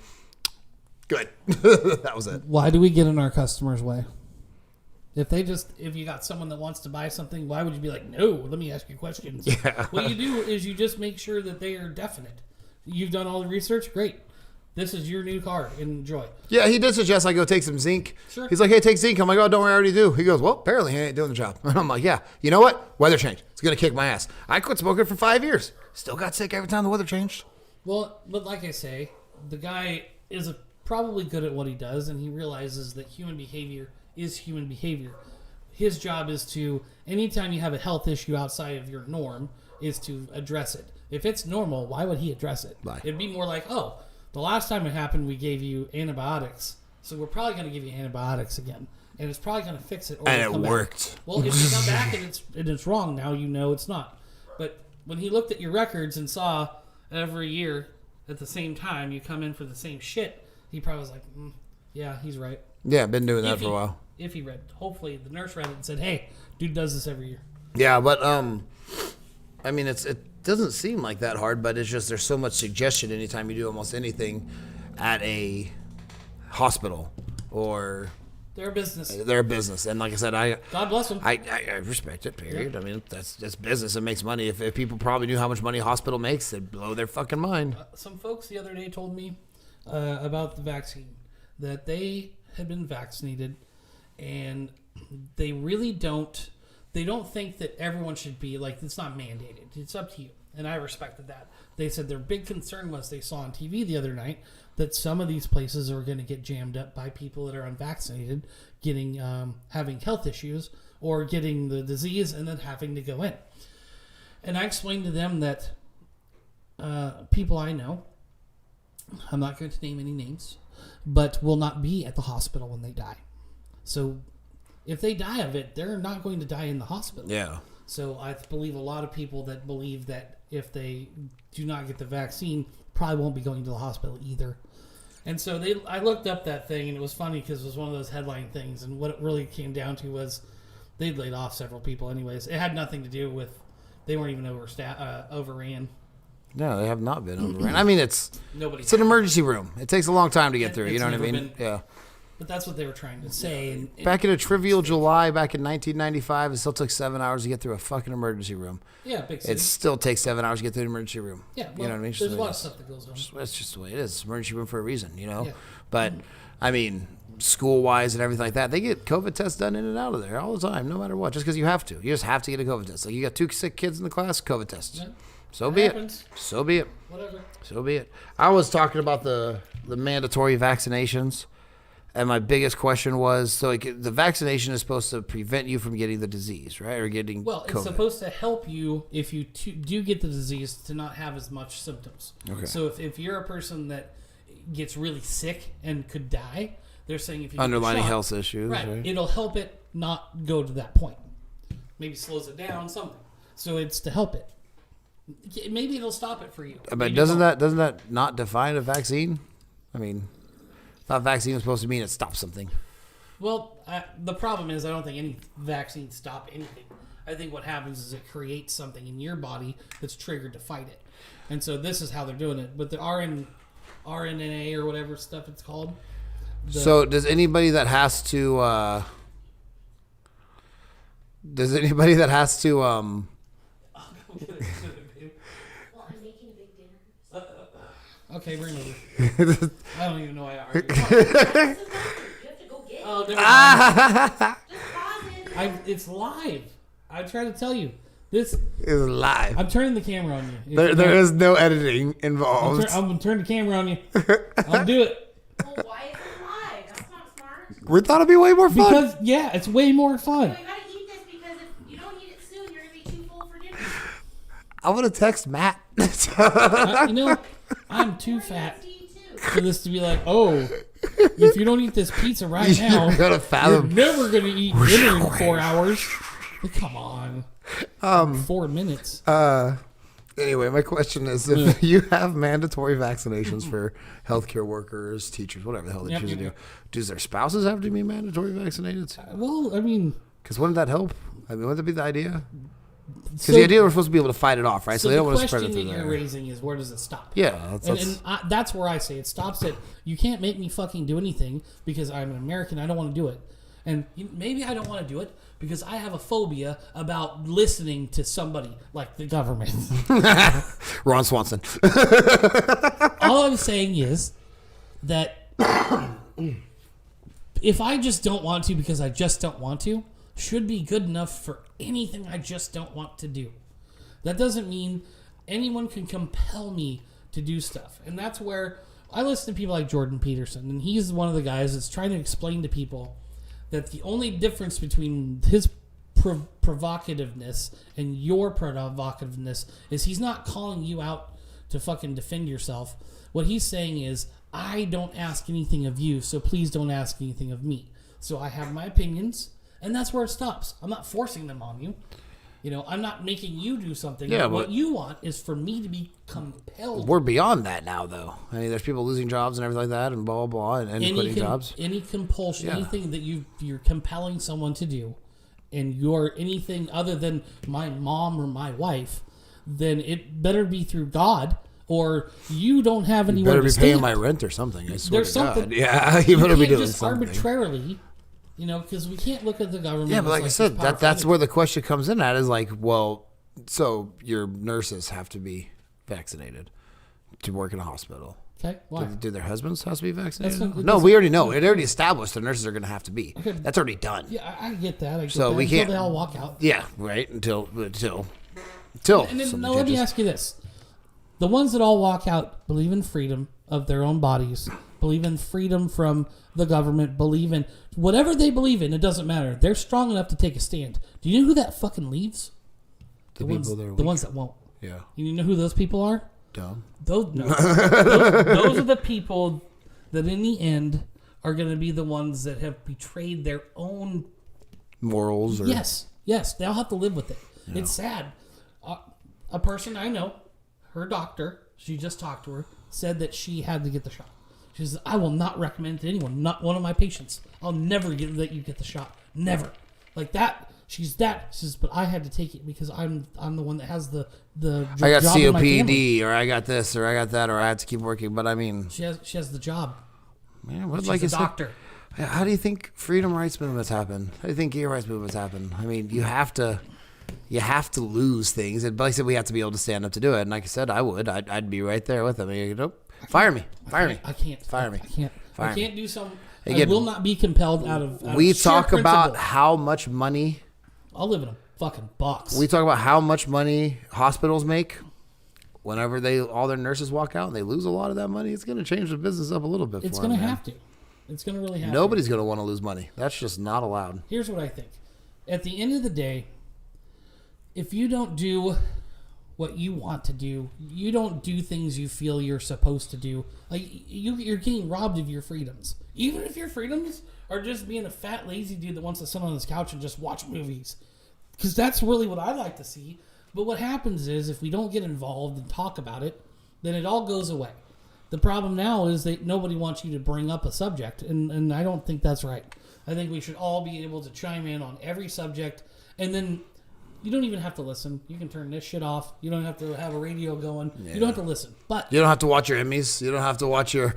Good. That was it. Why do we get in our customers' way? If you got someone that wants to buy something, why would you be like, "No, let me ask you questions"? Yeah. What you do is you just make sure that they are definite. You've done all the research. Great. This is your new car. Enjoy. Yeah, he did suggest I go take some zinc. Sure. He's like, "Hey, take zinc." I'm like, "Oh, don't worry, I already do." He goes, "Well, apparently he ain't doing the job." And I'm like, "Yeah, you know what? Weather change. It's going to kick my ass." I quit smoking for 5 years. Still got sick every time the weather changed. Well, but like I say, the guy is probably good at what he does, and he realizes that human behavior is human behavior. His job is to, anytime you have a health issue outside of your norm, is to address it. If it's normal, why would he address it? Right. It'd be more like, "Oh, the last time it happened, we gave you antibiotics, so we're probably going to give you antibiotics again, and it's probably going to fix it." Or And it'll it come back." worked. Well, if you come back and it's wrong, now you know it's not. But when he looked at your records and saw every year at the same time you come in for the same shit, he probably was like, "Yeah, he's right." Yeah, I've been doing that If for a while. If he read, hopefully the nurse read it and said, "Hey, dude does this every year." Yeah, but I mean, it doesn't seem like that hard, but it's just there's so much suggestion anytime you do almost anything at a hospital or They're a business. their business. And like I said, God bless them. I respect it, period. I mean, that's business. It makes money. If people probably knew how much money a hospital makes, they'd blow their fucking mind. Some folks the other day told me about the vaccine, that they had been vaccinated, and they really don't think that everyone should be, like, it's not mandated. It's up to you. And I respected that. They said their big concern was they saw on TV the other night that some of these places are going to get jammed up by people that are unvaccinated, getting having health issues or getting the disease and then having to go in. And I explained to them that people I know, I'm not going to name any names, but will not be at the hospital when they die. So if they die of it, they're not going to die in the hospital. Yeah. So I believe a lot of people that believe that if they do not get the vaccine, probably won't be going to the hospital either. And so I looked up that thing, and it was funny because it was one of those headline things. And what it really came down to was they'd laid off several people anyways. It had nothing to do with, they weren't even overran. No, they have not been overrun. I mean, it's Nobody. an emergency room. It takes a long time to get through. You It's know what I never mean? been- Yeah. But that's what they were trying to say. And Back in a trivial July, back in 1995, it still took 7 hours to get through a fucking emergency room. yeah, big city. It still takes 7 hours to get through an emergency room. Yeah, you know what I mean? There's a lot of stuff that goes on. That's just the way it is. It's an emergency room for a reason, you know? Yeah. But, I mean, school-wise and everything like that, they get COVID tests done in and out of there all the time, no matter what, just because you have to. You just have to get a COVID test. Like, you got 2 sick kids in the class, COVID tests. Yeah. So It be happens. it. So be it. Whatever. So be it. I was talking about the mandatory vaccinations, and my biggest question was, so like, the vaccination is supposed to prevent you from getting the disease, right? Or getting Well, it's COVID. supposed to help you if you do get the disease to not have as much symptoms. Okay. So if you're a person that gets really sick and could die, they're saying if you Underlining get the shot, health issues, right? it'll help it not go to that point. Maybe slows it down, something. So it's to help it. Maybe it'll stop it for you. But Maybe it doesn't won't. that not define a vaccine? I mean, I thought vaccine was supposed to mean it stops something. Well, the problem is I don't think any vaccines stop anything. I think what happens is it creates something in your body that's triggered to fight it. And so this is how they're doing it. But the RNA or whatever stuff it's called. So does anybody that has to Well, I'm making a big dinner. Okay, bring it over. I don't even know why I argued. You have to go get it. Oh, never mind. Just pause it. It's live. I try to tell you. This. is live? I'm turning the camera on you. There is no editing involved. I'm going to turn the camera on you. I'll do it. Well, why is it live? That's not smart. We thought it'd be way more fun. Because, yeah, it's way more fun. You gotta eat this because if you don't eat it soon, you're gonna be too full for dinner. I want to text Matt. I'm too fat To eat too. for this to be like, oh, if you don't eat this pizza right now, You're gonna you're fathom. never going to eat dinner in 4 hours. Come on. 4 minutes. Anyway, my question is, if you have mandatory vaccinations for healthcare workers, teachers, whatever the hell they Yep, choose to yep, do, does their spouses have to be mandatory vaccinated? Well, I mean, Because wouldn't that help? I mean, wouldn't that be the idea? Because so, the idea we're supposed to be able to fight it off, right? So, they the don't want to spread it question through that you're there. raising is where does it stop? Yeah, That's where I say it stops at you can't make me fucking do anything because I'm an American. I don't want to do it. And maybe I don't want to do it because I have a phobia about listening to somebody like the government. Ron Swanson. All I'm saying is that if I just don't want to because I just don't want to, should be good enough for anything I just don't want to do. That doesn't mean anyone can compel me to do stuff. And that's where I listen to people like Jordan Peterson, and he's one of the guys that's trying to explain to people that the only difference between his provocativeness and your provocativeness is he's not calling you out to fucking defend yourself. What he's saying is, I don't ask anything of you, so please don't ask anything of me. So I have my opinions, and that's where it stops. I'm not forcing them on you. I'm not making you do something. Yeah, what but you want is for me to be compelled. We're beyond that now, though. I mean, there's people losing jobs and everything like that, and blah, blah, blah, and quitting jobs. Any compulsion, Yeah. anything that you're compelling someone to do, and you're anything other than my mom or my wife, then it better be through God, or you don't have anyone Better to be stand. paying my rent or something. I swear There's to God. something. Yeah, you better be can't doing just something. arbitrarily, because we can't look at the government. Yeah, but as like I this said, powerful that's entity. where the question comes in at is like, well, so your nurses have to be vaccinated to work in a hospital. Okay, why? Do their husbands have to be vaccinated? That's not- No, we already know. It already established the nurses are going to have to be. Okay. That's already done. Yeah, I get that. I get So that. we Until can't- they all walk out. Yeah, right. Until. And then, somebody now let me changes. ask you this: the ones that all walk out believe in freedom of their own bodies, believe in freedom from the government, believe in whatever they believe in. It doesn't matter. They're strong enough to take a stand. Do you know who that fucking leaves? The ones, people that are the weak. ones that won't. Yeah, You know who those people are? dumb. Those those are the people that in the end are going to be the ones that have betrayed their own. Morals or Yes, they'll have to live with it. Yeah. It's sad. A person I know, her doctor, she just talked to her, said that she had to get the shot. She says, I will not recommend it to anyone, not one of my patients. I'll never let you get the shot. Never. Like that. She says, but I had to take it because I'm the one that has the I got job in my family. COPD, or I got this, or I got that, or I have to keep working. But I mean, She has the job. man, what She's like a I said, doctor. How do you think freedom rights movements happen? How do you think gay rights movements happen? I mean, you have to lose things. And like I said, we have to be able to stand up to do it. And like I said, I would. I'd be right there with them. Fire me. I can't. Fire me. I can't do something. Again, I will not be compelled out of we sheer talk about principle. how much money. I'll live in a fucking box. We talk about how much money hospitals make. Whenever all their nurses walk out and they lose a lot of that money, it's going to change the business up a little bit. It's going to have to. It's going to really have to. Nobody's going to want to lose money. That's just not allowed. Here's what I think. At the end of the day, if you don't do what you want to do, you don't do things you feel you're supposed to do, like you're getting robbed of your freedoms. Even if your freedoms are just being a fat, lazy dude that wants to sit on his couch and just watch movies. Because that's really what I like to see. But what happens is if we don't get involved and talk about it, then it all goes away. The problem now is that nobody wants you to bring up a subject, and I don't think that's right. I think we should all be able to chime in on every subject, and then you don't even have to listen. You can turn this shit off. You don't have to have a radio going. Yeah. You don't have to listen. But you don't have to watch your Emmys. You don't have to watch your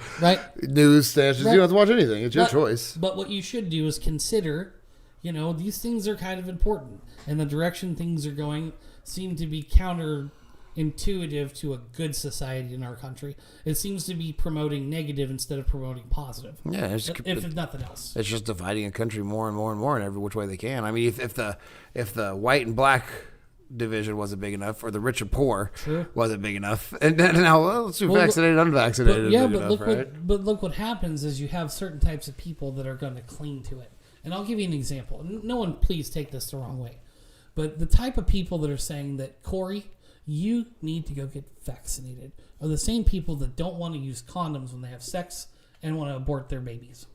news stations. Right. You don't have to watch anything. It's your choice. But what you should do is consider, these things are kind of important, and the direction things are going seem to be counterintuitive to a good society in our country. It seems to be promoting negative instead of promoting positive. Yeah, if nothing else, it's just dividing a country more and more and more in every which way they can. I mean, if the white and black division wasn't big enough, or the rich and poor wasn't big enough, and now let's do vaccinated, unvaccinated. Look what happens is you have certain types of people that are going to cling to it. And I'll give you an example. No one, please take this the wrong way. But the type of people that are saying that, Corey, you need to go get vaccinated, are the same people that don't want to use condoms when they have sex and want to abort their babies.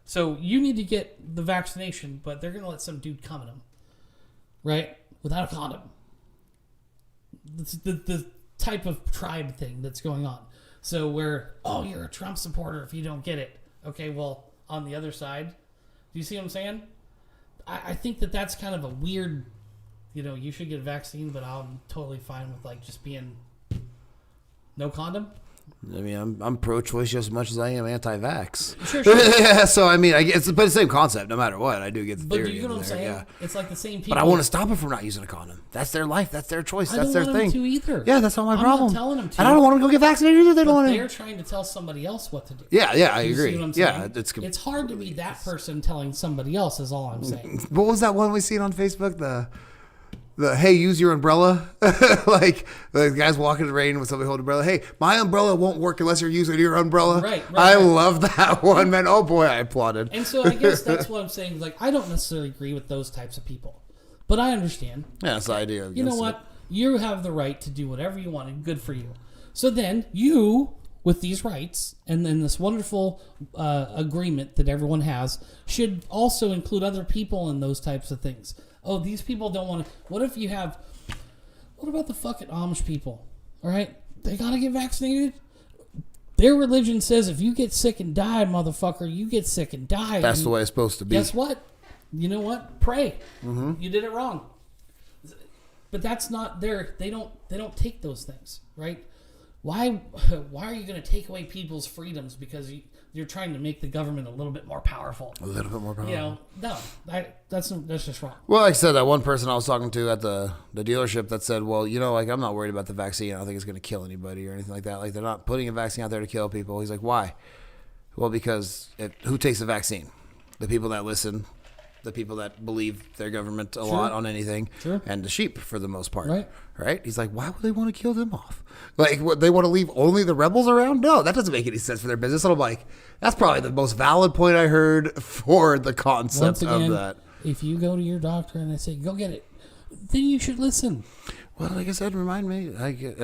So you need to get the vaccination, but they're going to let some dude come in them, right? Without a condom. It's the type of tribe thing that's going on. So where, you're a Trump supporter if you don't get it. Okay, well, on the other side, do you see what I'm saying? I think that's kind of a weird, you should get a vaccine, but I'm totally fine with just being no condom. I mean, I'm pro-choice just as much as I am anti-vax. Sure. Yeah, so I mean, it's the same concept. No matter what, I do get the theory. But do you know what I'm saying? Yeah. It's like the same people. But I want to stop them from not using a condom. That's their life. That's their choice. That's their thing. I don't want them to either. Yeah, that's not my problem. I'm not telling them to. And I don't want them to go get vaccinated either. They don't want to. They're trying to tell somebody else what to do. Yeah, I agree. See what I'm saying? Yeah, it's hard to be that person telling somebody else. Is all I'm saying. What was that one we seen on Facebook? The hey, use your umbrella. Like the guy's walking in the rain with somebody holding an umbrella. Hey, my umbrella won't work unless you're using your umbrella. Right. I love that one, man. Oh boy, I applauded. And so I guess that's what I'm saying. Like, I don't necessarily agree with those types of people, but I understand. Yeah, that's the idea. You know what? You have the right to do whatever you want, and good for you. So then you, with these rights and then this wonderful agreement that everyone has, should also include other people in those types of things. Oh, these people don't want to. What about the fucking Amish people? All right, they gotta get vaccinated. Their religion says if you get sick and die, motherfucker, you get sick and die. That's the way it's supposed to be. Guess what? You know what? Pray. Mm-hmm. You did it wrong. But that's not their. They don't take those things, right? Why are you going to take away people's freedoms because you're trying to make the government a little bit more powerful? A little bit more powerful. No, that's just wrong. Well, like I said, that one person I was talking to at the dealership that said, well, I'm not worried about the vaccine. I don't think it's going to kill anybody or anything like that. Like, they're not putting a vaccine out there to kill people. He's like, why? Well, because who takes the vaccine? The people that listen, the people that believe their government a lot on anything, and the sheep for the most part. Right? He's like, why would they want to kill them off? Like, what, they want to leave only the rebels around? No, that doesn't make any sense for their business. And I'm like, that's probably the most valid point I heard for the concept of that. If you go to your doctor and they say, go get it, then you should listen. Well, like I said, remind me,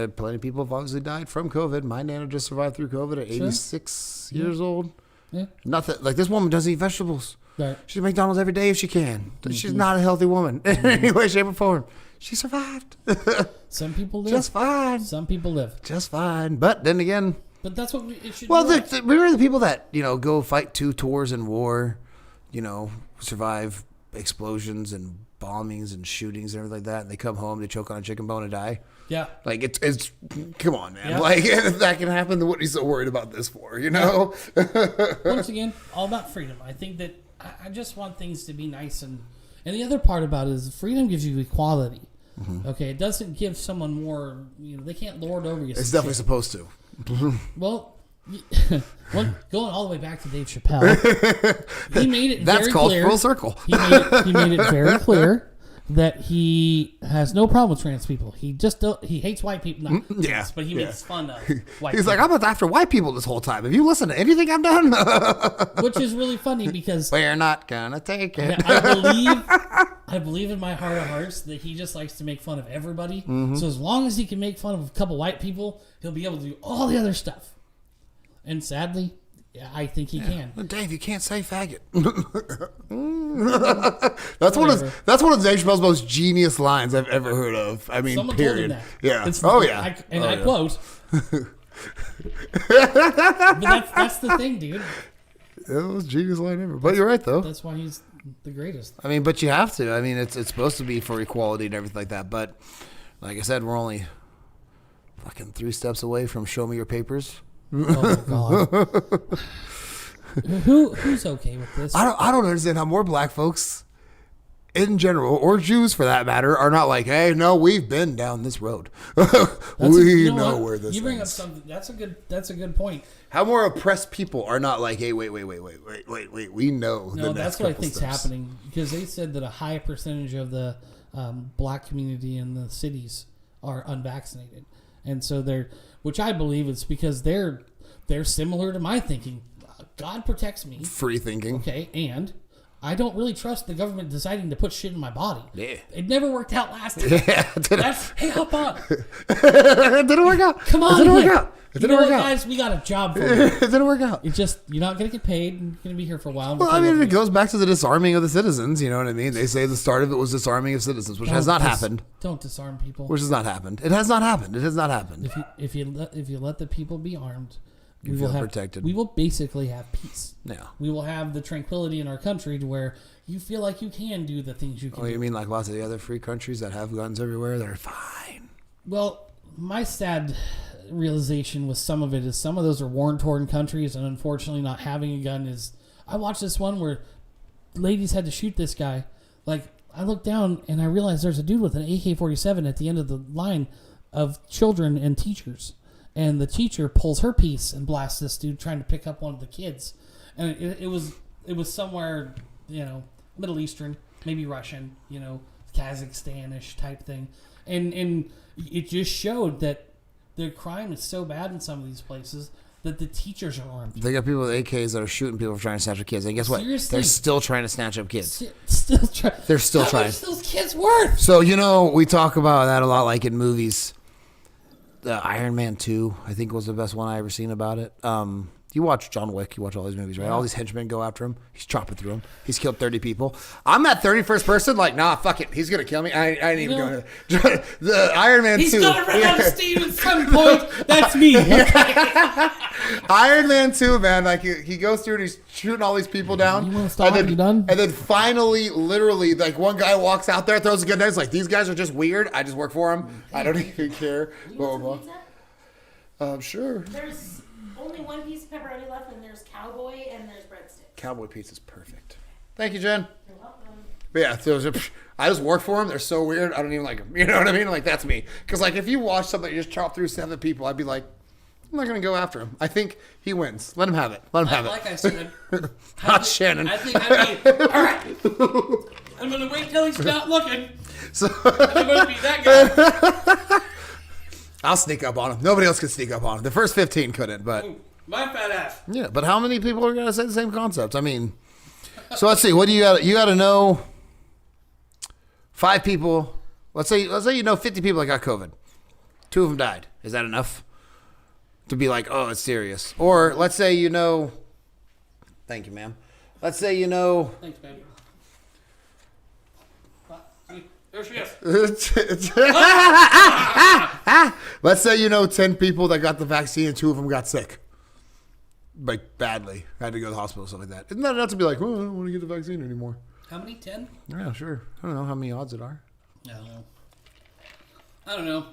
plenty of people have obviously died from COVID. My nana just survived through COVID at 86 years old. Yeah. Nothing. Like, this woman doesn't eat vegetables. Right. She's at McDonald's every day if she can. Mm-hmm. She's not a healthy woman in any way, shape, or form. She survived. Some people live. Just fine. Some people live. Just fine. But then again. But that's what it should be. Well, remember the people that, go fight 2 tours in war, survive explosions and bombings and shootings and everything like that, and they come home, they choke on a chicken bone and die. Yeah. Like it's come on, man. Yeah. Like if that can happen, then what are you so worried about this for? You know? Once again, all about freedom. I think that I just want things to be nice, and the other part about it is freedom gives you equality. Mm-hmm. Okay, it doesn't give someone more. They can't lord over you. It's definitely supposed to. Well, going all the way back to Dave Chappelle, he made it That's very called clear. full circle. He made it very clear that he has no problem with trans people. He just he hates white people. Not Yeah, but he makes fun of white He's people. like, I'm after white people this whole time. Have you listened to anything I've done? Which is really funny because We're not gonna take it. I believe in my heart of hearts that he just likes to make fun of everybody. Mm-hmm. So as long as he can make fun of a couple white people, he'll be able to do all the other stuff. And sadly, I think he can. Well, Dave, you can't say faggot. That's one of Dave Chappelle's most genius lines I've ever heard of. I mean, Someone period. told him that. Yeah. I quote. But that's the thing, dude. It was a genius line ever. But you're right, though. That's why he's the greatest. I mean, but you have to. I mean, it's supposed to be for equality and everything like that. But like I said, we're only fucking 3 steps away from show me your papers. Oh my god. Who's okay with this? I don't understand how more black folks in general, or Jews for that matter, are not like, hey, no, we've been down this road. We know where this is. You bring up something. That's a good point. How more oppressed people are not like, hey, wait, we know. No, that's what I think's happening, because they said that a high percentage of the black community in the cities are unvaccinated, and so which I believe is because they're similar to my thinking. God protects me. Free thinking. Okay, and I don't really trust the government deciding to put shit in my body. Yeah. It never worked out last time. Yeah. Hey, hop on. It didn't work out. Come on. It didn't work out. It didn't work out. Guys, we got a job for you. It didn't work out. It's just, you're not going to get paid. You're going to be here for a while. Well, I mean, it goes back to the disarming of the citizens. You know what I mean? They say the start of it was disarming of citizens, which has not happened. Don't disarm people. Which has not happened. It has not happened. It has not happened. If you let the people be armed, You feel protected. We will basically have peace. Yeah. We will have the tranquility in our country to where you feel like you can do the things you can do. You mean like lots of the other free countries that have guns everywhere? They're fine. Well, my sad realization with some of it is some of those are war-torn countries, and unfortunately not having a gun is... I watched this one where ladies had to shoot this guy. Like, I looked down and I realized there's a dude with an AK-47 at the end of the line of children and teachers. And the teacher pulls her piece and blasts this dude trying to pick up one of the kids. And it was somewhere, Middle Eastern, maybe Russian, Kazakhstanish type thing. And it just showed that the crime is so bad in some of these places that the teachers are armed. They got people with AKs that are shooting people for trying to snatch up kids. And guess what? Seriously? They're still trying to snatch up kids. Still trying. They're still How trying. much those kids worth? So, we talk about that a lot, like in movies. Iron Man 2, I think, was the best one I ever seen about it. You watch John Wick, you watch all these movies, right? Yeah. All these henchmen go after him. He's chopping through them. He's killed 30 people. I'm that 31st person, like, nah, fuck it. He's going to kill me. I ain't even going to. The Iron Man 2. He's going to run out of steam at some point. That's me. Okay. Iron Man 2, man, like, he goes through and he's shooting all these people down. You want to stop? You done? And then finally, literally, like, one guy walks out there, throws a gun down. He's like, these guys are just weird. I just work for them. I don't even care. You want some pizza? Sure. There's only one piece of pepperoni left, and there's cowboy and there's breadsticks. Cowboy pizza's perfect. Thank you, Jen. You're welcome. But yeah, I just work for them. They're so weird. I don't even like them. You know what I mean? Like, that's me. Because, like, if you watch something you just chop through 7 people, I'd be like, I'm not going to go after him. I think he wins. Let him have it. Let him have Like it. I said, Not Shannon. all right. I'm going to wait till he's not looking. So I'm going to be that guy. I'll sneak up on him. Nobody else can sneak up on him. The first 15 couldn't, but... My fat ass. Yeah, but how many people are going to say the same concept? I mean... So let's see. What do you got? You got to know 5 people. Let's say 50 people that got COVID. 2 of them died. Is that enough to be like, oh, it's serious? Or let's say Thank you, ma'am. Let's say Thanks, baby. There she is. Let's say 10 people that got the vaccine and 2 of them got sick. Like, badly. Had to go to the hospital, stuff like that. Isn't that enough to be like, oh, I don't want to get the vaccine anymore? How many? 10? Yeah, sure. I don't know how many odds it are. I don't know.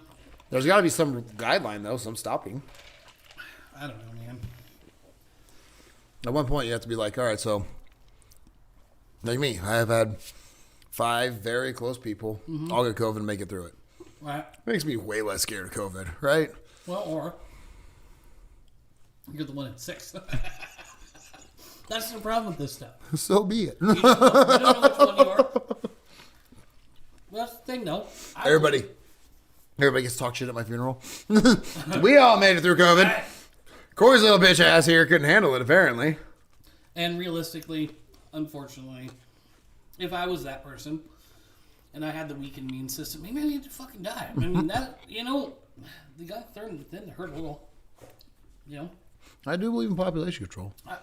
There's got to be some guideline, though, some stopping. I don't know, man. At one point, you have to be like, all right, so, like me, I have had 5 very close people all get COVID and make it through it. Right. Makes me way less scared of COVID, right? Well, or you're the one at 6. That's the problem with this stuff. So be it. You don't know which one you are. Well, that's the thing, though. Everybody gets to talk shit at my funeral. We all made it through COVID. Corey's little bitch ass here couldn't handle it, apparently. And realistically, unfortunately, if I was that person and I had the weak immune system, maybe I need to fucking die. I mean, that, the guy third didn't hurt a little. I do believe in population control. I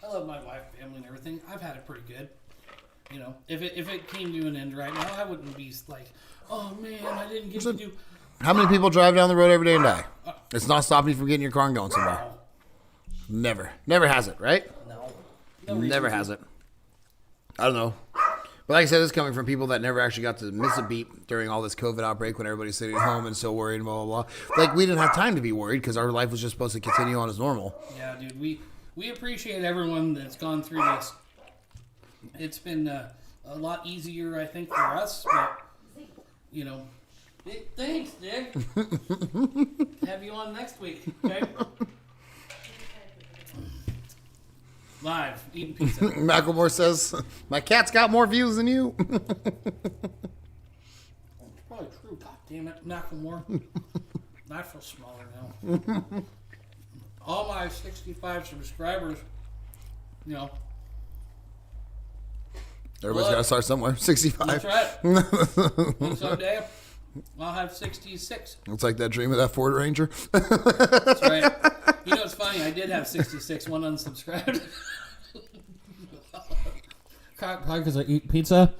love my wife, family, and everything. I've had it pretty good. If it came to an end right now, I wouldn't be like, oh man, I didn't get to do. How many people drive down the road every day and die? It's not stopping you from getting your car and going somewhere. Never. Never has it, right? No. Never has it. I don't know. But like I said, this is coming from people that never actually got to miss a beat during all this COVID outbreak when everybody's sitting at home and so worried and blah, blah, blah. Like, we didn't have time to be worried because our life was just supposed to continue on as normal. Yeah, dude. We appreciate everyone that's gone through this. It's been a lot easier, I think, for us. But, thanks, Dick. Have you on next week, okay? Live, eating pizza. Macklemore says, my cat's got more views than you. Probably true. God damn it, Macklemore. I feel smaller now. All my 65 subscribers, Everybody's got to start somewhere. 65. That's right. And someday, I'll have 66. It's like that dream of that Ford Ranger. That's right. It's funny. I did have 66. One unsubscribed. Probably because I eat pizza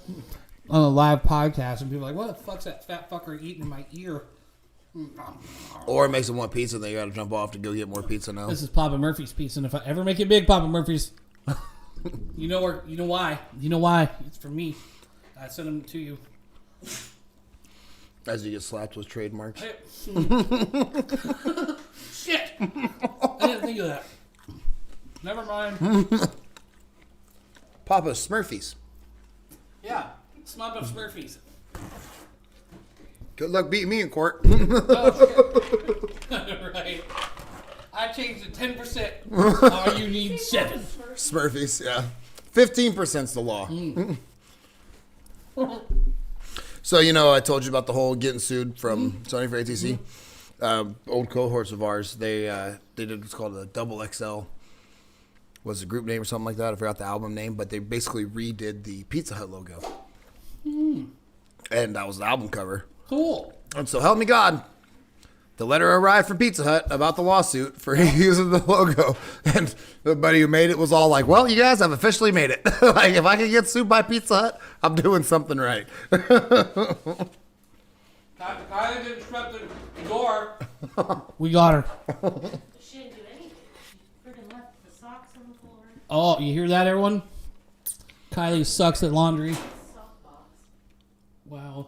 on a live podcast, and people are like, "What the fuck's that fat fucker eating in my ear?" Or it makes them want pizza, and they got to jump off to go get more pizza now. This is Papa Murphy's pizza, and if I ever make it big, Papa Murphy's, you know why? You know why? It's for me. I sent them to you. As you get slapped with trademarks. Shit! I didn't think of that. Never mind. Papa Smurfy's. Yeah, Papa Smurfy's. Good luck beating me in court. Oh, shit. Right. I changed it 10%. All you need 7. Smurfy's, yeah. 15%'s the law. So, I told you about the whole getting sued from Sony for ATC. Old cohorts of ours, they did what's called a Double XL. Was the group name or something like that? I forgot the album name, but they basically redid the Pizza Hut logo. And that was the album cover. Cool. And so help me God, the letter arrived from Pizza Hut about the lawsuit for using the logo. And the buddy who made it was all like, well, you guys have officially made it. Like, if I can get sued by Pizza Hut, I'm doing something right. Kylie didn't shut the door. We got her. She didn't do anything. She freaking left the socks on the floor. Oh, you hear that, everyone? Kylie sucks at laundry. Sock box. Wow.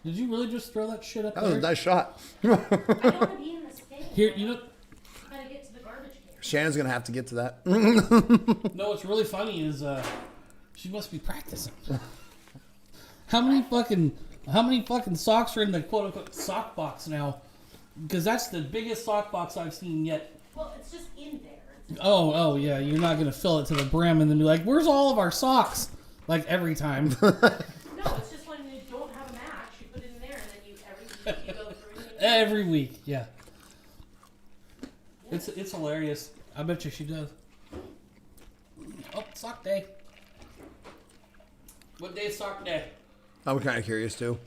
Did you really just throw that shit up That was there? a nice shot. I don't want to be in this thing. Here, Gotta get to the garbage can. Shannon's going to have to get to that. no, what's really funny is she must be practicing. How many fucking socks are in the quote unquote sock box now? Because that's the biggest sock box I've seen yet. Well, it's just in there. Oh yeah, you're not gonna fill it to the brim and then be like, "Where's all of our socks?" Like every time. No, it's just when you don't have a match, you put it in there, and then every week you go through it. Every week, yeah. It's hilarious. I bet you she does. Oh, sock day. What day is sock day? I'm kind of curious, too.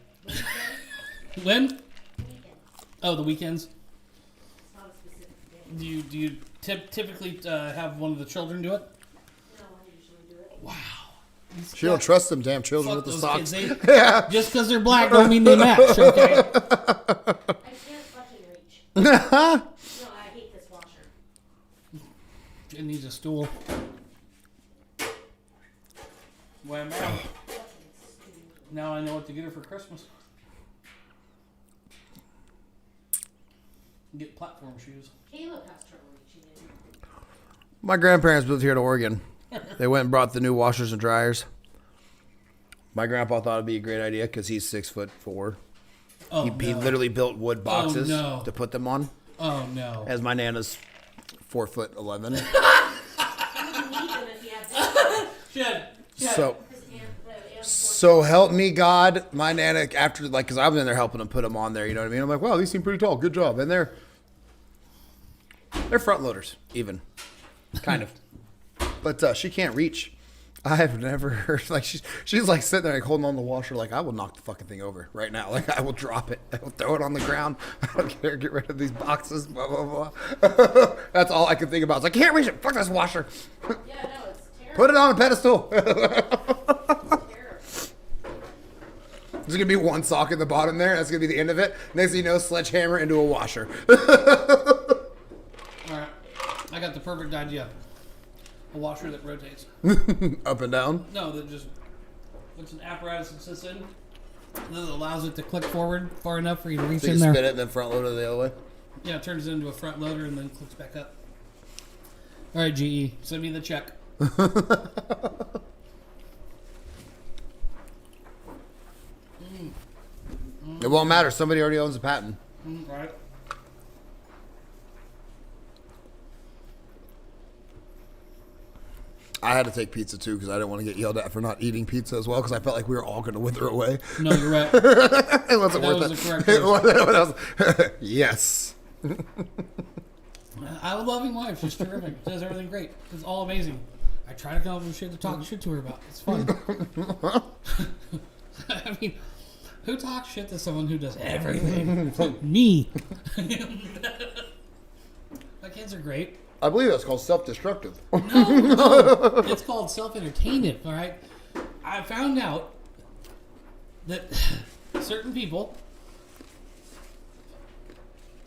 When? Weekend. Oh, the weekends. It's not a specific day. Do you typically have one of the children do it? No, I usually do it. Wow. She don't trust them damn children Fuck with the those socks. kids, Yeah. Just because they're black don't mean they match, okay? I can't fucking reach. No, I hate this washer. It needs a stool. Wham bam. Now I know what to get her for Christmas. Get platform shoes. Caleb has trouble reaching in. My grandparents moved here to Oregon. They went and brought the new washers and dryers. My grandpa thought it'd be a great idea because he's 6'4". Oh, He literally built wood boxes to put them on. Oh no! As my Nana's 4'11". So help me God, my Nana after because I've been there helping them put them on there. You know what I mean? I'm like, wow, these seem pretty tall. Good job. And they're front loaders, even kind of. But she can't reach. I have never heard she's like sitting there like holding on the washer like I will knock the fucking thing over right now. Like I will drop it. I will throw it on the ground. I don't care. Get rid of these boxes. Blah blah blah. That's all I can think about. It's like I can't reach it. Fuck this washer. Yeah, no, it's terrible. Put it on a pedestal. It's terrible. There's gonna be one sock at the bottom there. That's gonna be the end of it. Next thing you know, sledgehammer into a washer. All right, I got the perfect idea. A washer that rotates. Up and down? No, that just puts an apparatus that sits in. And then it allows it to click forward far enough for you to reach So you in there. spin it and then front load it the other way? Yeah, it turns it into a front loader and then clicks back up. All right, GE, send me the check. It won't matter. Somebody already owns a patent. Right. I had to take pizza too because I didn't want to get yelled at for not eating pizza as well because I felt like we were all going to wither away. No, you're right. It wasn't That worth was it. the correct choice. Yes. I have a loving wife. She's terrific. She does everything great. It's all amazing. I try to come up with shit to talk shit to her about. It's fun. I mean, who talks shit to someone who does everything? Me. My kids are great. I believe that's called self-destructive. No. It's called self-entertainment, all right? I found out that certain people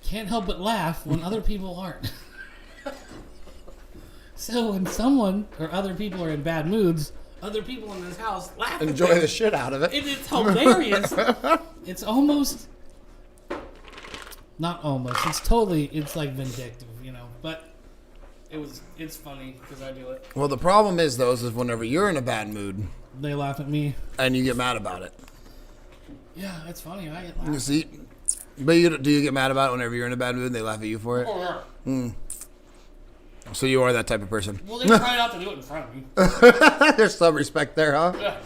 can't help but laugh when other people aren't. So when someone or other people are in bad moods, other people in this house laugh. Enjoy the shit out of it. It's hilarious. It's almost, not almost. It's like vindictive, you know. But it's funny because I do it. Well, the problem is though, is whenever you're in a bad mood They laugh at me. and you get mad about it. Yeah, it's funny. I get You laughed. see, but do you get mad about it whenever you're in a bad mood and they laugh at you for it? Oh, yeah. So you are that type of person. Well, they try not to do it in front of me. There's some respect there, huh? Yeah.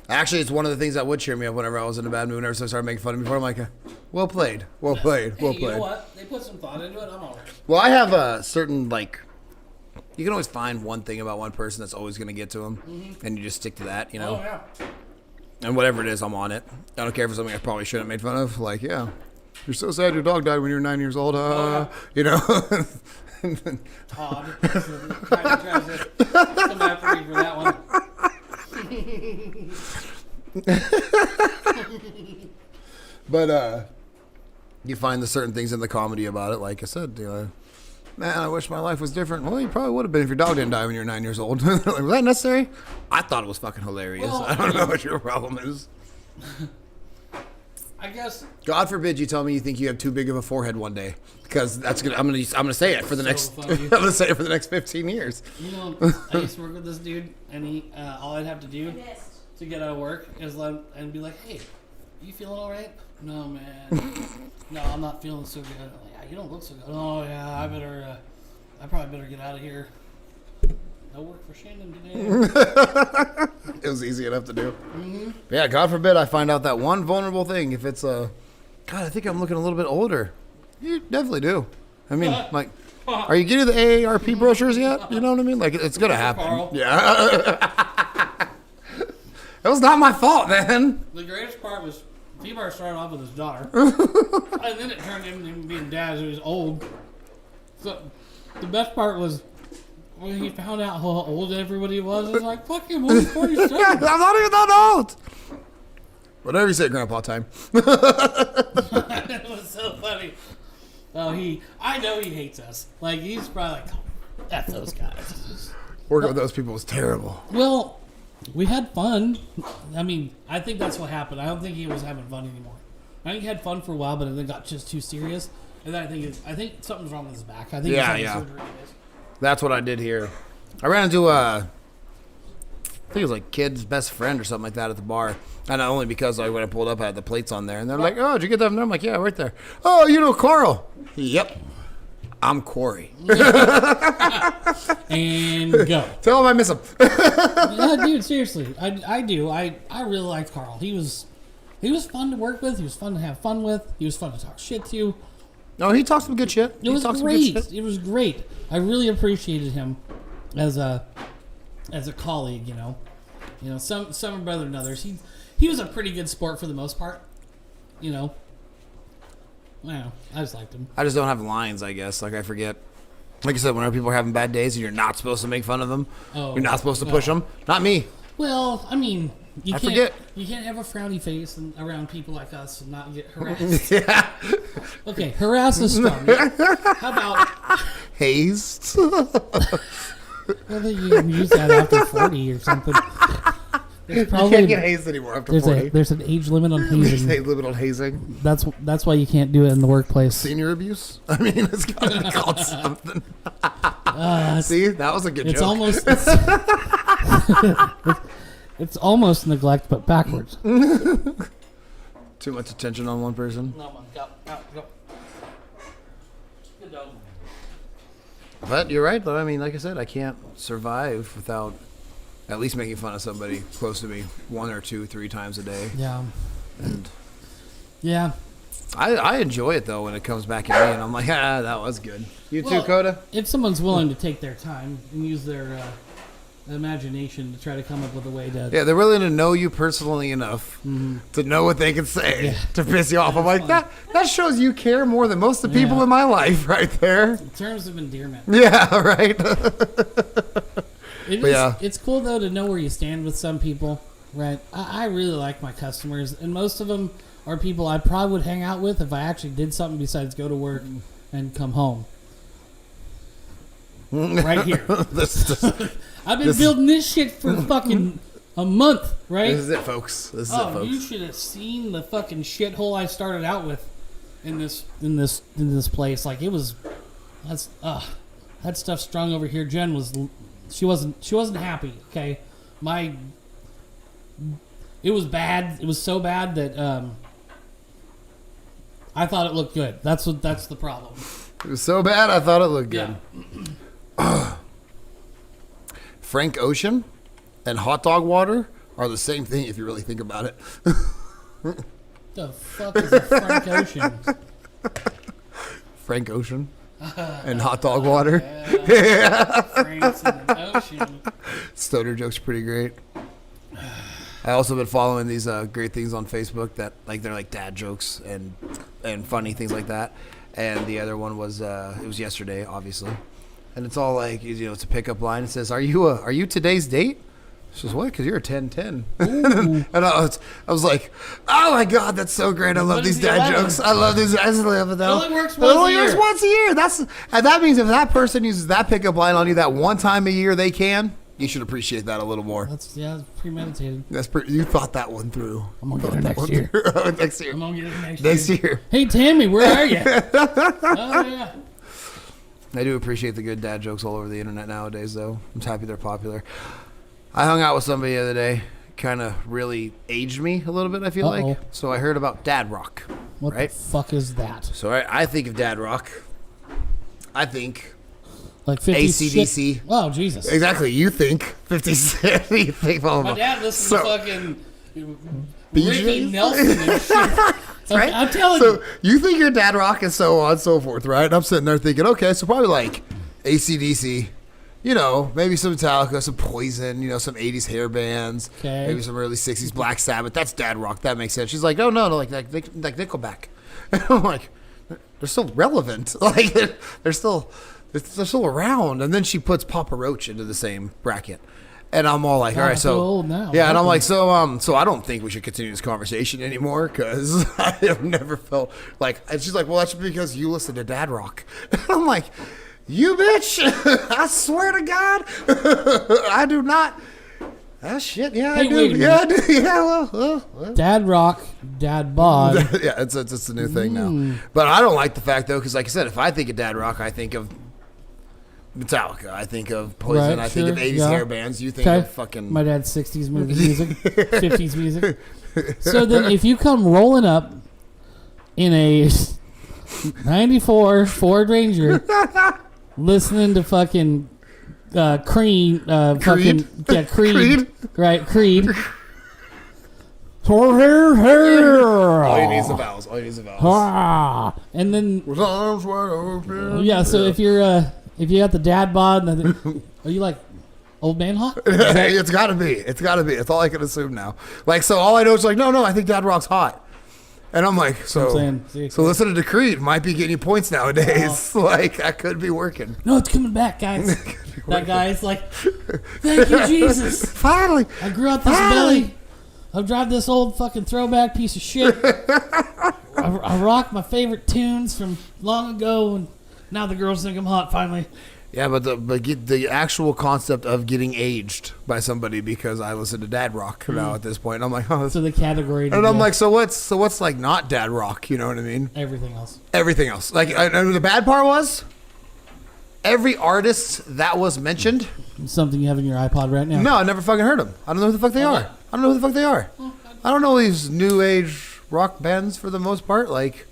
Actually, it's one of the things that would cheer me up whenever I was in a bad mood. Whenever someone started making fun of me for it, I'm like, well played, well played, well Hey, you know played. what? They put some thought into it. I'm all right. Well, I have a certain, like, you can always find one thing about one person that's always going to get to them, and you just stick to that, you know? Oh, yeah. And whatever it is, I'm on it. I don't care if it's something I probably shouldn't have made fun of. Like, yeah, you're so sad your dog died when you were 9 years old. You know? Todd. Tries to come after me for that one. But you find the certain things in the comedy about it. Like I said, you know, man, I wish my life was different. Well, you probably would have been if your dog didn't die when you were 9 years old. Like, was that necessary? I thought it was fucking hilarious. Well, I don't know what your problem is. I guess. God forbid you tell me you think you have too big of a forehead one day, because that's gonna. I'm gonna say it for the next. funny. I'm gonna say it for the next 15 years. You know, I used to work with this dude, and he, all I'd have to do to get out of work is and be like, "Hey, you feeling all right?" "No, man. No, I'm not feeling so good." I'm like, "Yeah, you don't look so good." "Oh yeah, I probably better get out of here." No work for Shannon today. It was easy enough to do. Mm-hmm. Yeah, God forbid I find out that one vulnerable thing. If it's God, I think I'm looking a little bit older. You definitely do. I mean, like, are you getting the AARP brochures yet? You know what I mean? Like, it's gonna happen. Carl. Yeah. It was not my fault, man. The greatest part was T-Bar started off with his daughter, and then it turned into him being dad as he was old. So the best part was when he found out how old everybody was. He was like, "Fuck him, I'm 47." I'm not even that old. Whatever you say, Grandpa time. It was so funny. Oh, I know he hates us. Like, he's probably like, "Oh, F those guys." Working with those people was terrible. Well, we had fun. I mean, I think that's what happened. I don't think he was having fun anymore. I think he had fun for a while, but then got just too serious. And then I think something's wrong with his back. I think Yeah, he's yeah. having surgery. That's what I did here. I ran into I think it was like kid's best friend or something like that at the bar. And only because when I pulled up, I had the plates on there. And they're like, oh, did you get that from there? I'm like, yeah, right there. Oh, you know Carl. Yep. I'm Corey. And go. Tell him I miss him. Yeah, dude, seriously. I do. I really liked Carl. He was fun to work with. He was fun to have fun with. He was fun to talk shit to. No, he talked some good shit. It was great. It was great. I really appreciated him as a colleague. Some better than others. He was a pretty good sport for the most part. I just liked him. I just don't have lines, I guess. Like, I forget. Like I said, whenever people are having bad days and you're not supposed to make fun of them, you're not supposed to push them. Not me. Well, I mean, you forget. You can't have a frowny face around people like us and not get harassed. Yeah. Okay, harass is fun. How about Hazed. whether you can use that after 40 or something? There's You can't get hazed anymore after 40. There's an age limit on There's hazing. an age limit on hazing. That's why you can't do it in the workplace. Senior abuse? I mean, it's got to be called something. See, that was a good It's joke. almost it's almost neglect, but backwards. Too much attention on one person. No, man, go. Good dog. But you're right, though. I mean, like I said, I can't survive without at least making fun of somebody close to me 1 or 2, 3 times a day. Yeah. And Yeah. I enjoy it, though, when it comes back at me, and I'm like, that was good. You too, Coda? If someone's willing to take their time and use their imagination to try to come up with a way to... Yeah, they're willing to know you personally enough to know what they can say to piss you off. I'm like, that shows you care more than most of the people in my life right there. In terms of endearment. Yeah, right? It's cool, though, to know where you stand with some people, right? I really like my customers, and most of them are people I probably would hang out with if I actually did something besides go to work and come home. Right here. I've been building this shit for fucking a month, right? This is it, folks. This is it, folks. You should have seen the fucking shithole I started out with in this place. Like, it was, that stuff strung over here. Jen she wasn't happy. Okay, it was bad. It was so bad that I thought it looked good. That's the problem. It was so bad, I thought it looked good. Yeah. Frank Ocean and hot dog water are the same thing if you really think about it. The fuck is a Frank Ocean? Frank Ocean and hot dog water. France and the ocean. Stoner joke's pretty great. I also been following these great things on Facebook that they're like dad jokes and funny things like that. And the other one was it was yesterday, obviously. And it's all like, it's a pickup line. It says, "Are you today's date?" She says, "What? Because you're a 10-10." And I was like, "Oh my god, that's so great! I love these dad jokes. I love these. I love it though. It only works once a year. And that means if that person uses that pickup line on you that one time a year they can, you should appreciate that a little more. It's premeditated. You thought that one through. I'm gonna get her next year. Next year. I'm gonna get her next year. Hey Tammy, where are you? Oh yeah. I do appreciate the good dad jokes all over the internet nowadays, though. I'm happy they're popular. I hung out with somebody the other day, kind of really aged me a little bit, I feel like. So I heard about dad rock. What the fuck is that? So I think of dad rock. I think like 50 AC/DC. Shit? Oh, Jesus. Exactly. You think 50 Cent. You think my dad listens to fucking Ricky BJ's? Nelson and shit. Right? I'm telling you. So you think your dad rock and so on and so forth, right? And I'm sitting there thinking, okay, so probably like AC/DC, maybe some Metallica, some Poison, some 80s hair bands, maybe some early 60s Black Sabbath. That's dad rock. That makes sense. She's like, oh, no, like Nickelback. And I'm like, they're still relevant. Like, they're still around. And then she puts Papa Roach into the same bracket. And I'm all like, all right, so old now. Yeah, and I'm like, so I don't think we should continue this conversation anymore because I have never felt like. And she's like, well, that's because you listen to dad rock. And I'm like, You bitch! I swear to God, I do not. Ah, shit. Yeah, Hey, I do. wait a Yeah, I do. Yeah, well. Dad rock, dad bod. Yeah, it's a new thing now. But I don't like the fact though, because like I said, if I think of dad rock, I think of Metallica. I think of Poison. Right, I think of sure, 80s yeah. hair bands. You think Okay. of fucking My dad's 60s movie music, 50s music. So then if you come rolling up in a 94 Ford Ranger listening to fucking Creed, fucking yeah, Creed, right? Creed. all you need is the vowels. All you need is the vowels. Ah, and then With arms wide open. yeah. So if you got the dad bod, are you like old man hot? It's gotta be. It's gotta be. It's all I can assume now. Like, so all I know is like, no, I think Dad Rock's hot. And I'm like, so listening to Creed might be getting you points nowadays. Like, that could be working. No, it's coming back, guys. That guy's like, thank you, Jesus. Finally. I grew out this belly. I drive this old fucking throwback piece of shit. I rock my favorite tunes from long ago, and now the girls think I'm hot finally. Yeah, but the actual concept of getting aged by somebody because I listen to Dad Rock now at this point. And I'm like, oh, So the category. and I'm like, so what's like not Dad Rock? You know what I mean? everything else. Everything else. Like, and the bad part was, every artist that was mentioned. Something you have in your iPod right now. No, I never fucking heard them. I don't know who the fuck they are. I don't know who the fuck they are. I don't know these new age rock bands for the most part. Like,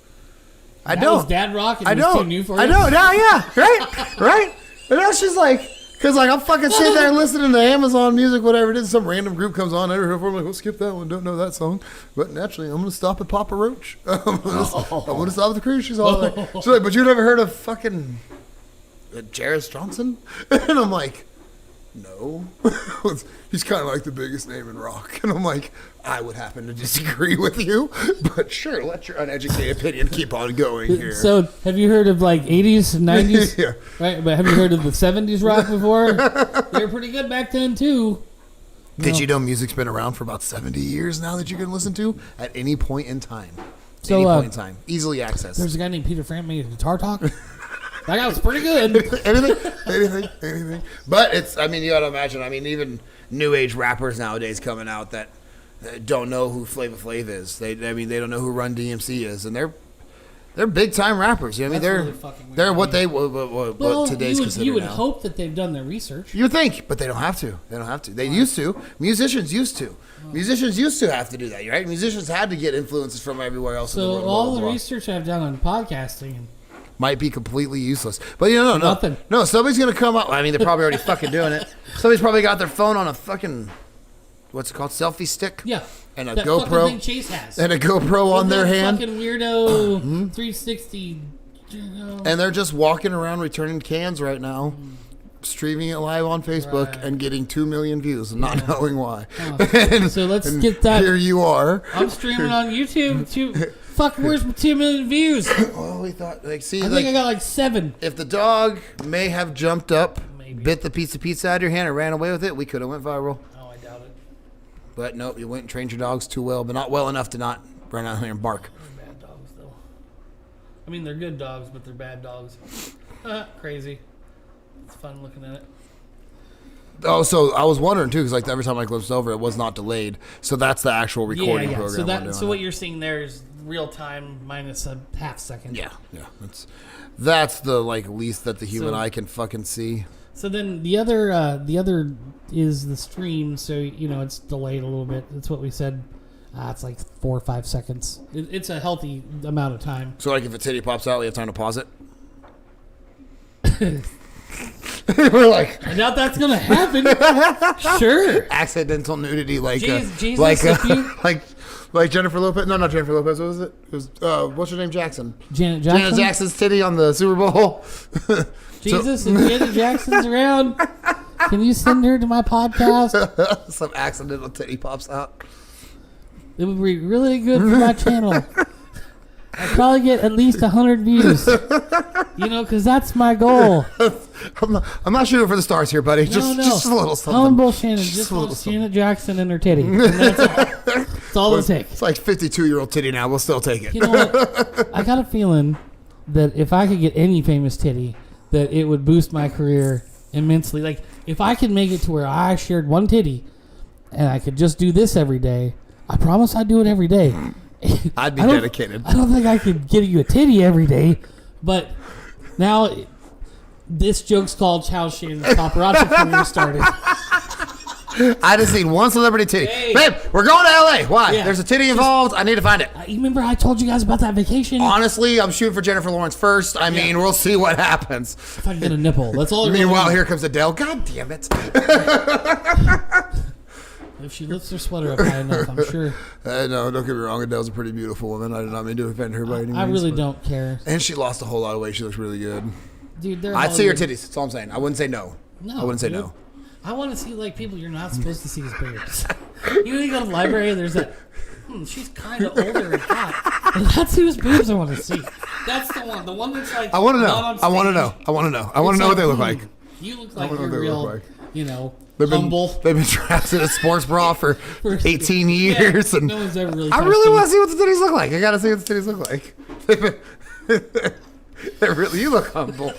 I That don't. was Dad Rock and I it was don't. too new for you? I know. No, yeah. Right. Right. And that's just like, because like I'm fucking sitting there listening to Amazon Music, whatever it is. Some random group comes on. I'm like, we'll skip that one. Don't know that song. But naturally, I'm gonna stop at Papa Roach. I'm gonna stop at the Cruise. She's all like, but you never heard of fucking Jarvis Johnson? And I'm like, no. He's kind of like the biggest name in rock. And I'm like, I would happen to disagree with you, but sure, let your uneducated opinion keep on going here. So, have you heard of like 80s and 90s? Yeah. Right, but have you heard of the 70s rock before? They were pretty good back then too. Did you know music's been around for about 70 years now that you can listen to at any point in time? So, Any point in time. Easily There's accessed. a guy named Peter Frampton made a guitar talk. That guy was pretty good. anything. But it's, I mean, you got to imagine, I mean, even new age rappers nowadays coming out that don't know who Flava Flav is. They don't know who Run DMC is. And they're big time rappers. You know what I mean? That's really fucking weird. They're what today's considered you would now. hope that they've done their research. You would think, but they don't have to. They used to. Musicians used to. Musicians used to have to do that, right? Musicians had to get influences from everywhere else in the So world. all blah, the blah, blah. research I've done on podcasting, Might be completely useless. But you know, no. Nothing. No, somebody's going to come up. I mean, they're probably already fucking doing it. Somebody's probably got their phone on a fucking, what's it called, selfie stick? yeah, And a that fucking GoPro. thing Chase has. And a GoPro on their hand. Fucking weirdo 360. And they're just walking around returning cans right now. Streaming it live on Facebook Right. and getting 2 million views and not knowing why. So let's get that. Here you are. I'm streaming on YouTube. Fuck, where's my 2 million views? Well, we thought, like, see, I like, think I got like 7. if the dog may have jumped up, Maybe. bit the piece of pizza out of your hand and ran away with it, we could have went viral. Oh, I doubt it. But nope, you went and trained your dogs too well, but not well enough to not run out there and bark. They're bad dogs, though. I mean, they're good dogs, but they're bad dogs. Crazy. It's fun looking at it. Oh, so I was wondering too, because like every time I glimpsed over, it was not delayed. So that's the actual recording program. So we're doing. so what you're seeing there is real time minus a half second. Yeah. That's the like least that the human So- eye can fucking see. So then the other is the stream. So it's delayed a little bit. That's what we said. It's like 4 or 5 seconds. It's a healthy amount of time. So like if a titty pops out, we have time to pause it. We're like, I doubt that's gonna happen. Sure. accidental nudity, like Jesus, like if you- like Jennifer Lopez. No, not Jennifer Lopez. What was it? It was what's her name? Jackson. Janet Jackson. Janet Jackson's titty on the Super Bowl. Jesus, if Janet Jackson's around, can you send her to my podcast? Some accidental titty pops out. It would be really good for my channel. I'd probably get at least 100 views. Because that's my goal. I'm not shooting for the stars here, buddy. Just a little something. Humble Shannon. Just a little wants Janet Jackson and her titty. And that's all it'll take. It's like 52-year-old titty now. We'll still take it. You know what? I got a feeling that if I could get any famous titty, that it would boost my career immensely. Like, if I could make it to where I shared one titty and I could just do this every day, I promise I'd do it every day. I'd be dedicated. I don't think I could give you a titty every day, but now this joke's called How Shannon's paparazzi career started. I just seen one celebrity titty. Hey. Babe, we're going to LA. Why? Yeah. There's a titty involved. I need to find it. You remember I told you guys about that vacation? Honestly, I'm shooting for Jennifer Lawrence first. I mean, we'll see what happens. If I can get a nipple, that's all. Meanwhile, here comes Adele. God damn it. If she lifts her sweater up high enough, I'm sure. No, don't get me wrong. Adele's a pretty beautiful woman. I did not mean to offend her by any means. I really don't care. And she lost a whole lot of weight. She looks really good. Dude, I'd see her titties. That's all I'm saying. I wouldn't say no. I wouldn't say dude. no. I want to see, like, people you're not supposed to see as boobs. You know, you go to the library and there's that, she's kind of older and hot. And that's whose boobs I want to see. That's the one. The one that's like, I want to know. not on I want to stage. know. I want to know. I want to know what they look like. You look like I wanna you're know what they real, look like. you know, They've humble. been trapped in a sports bra for 18 years. Yeah, And no one's ever really I touched really them. want to see what the titties look like. I got to see what the titties look like. They're really, you look humble.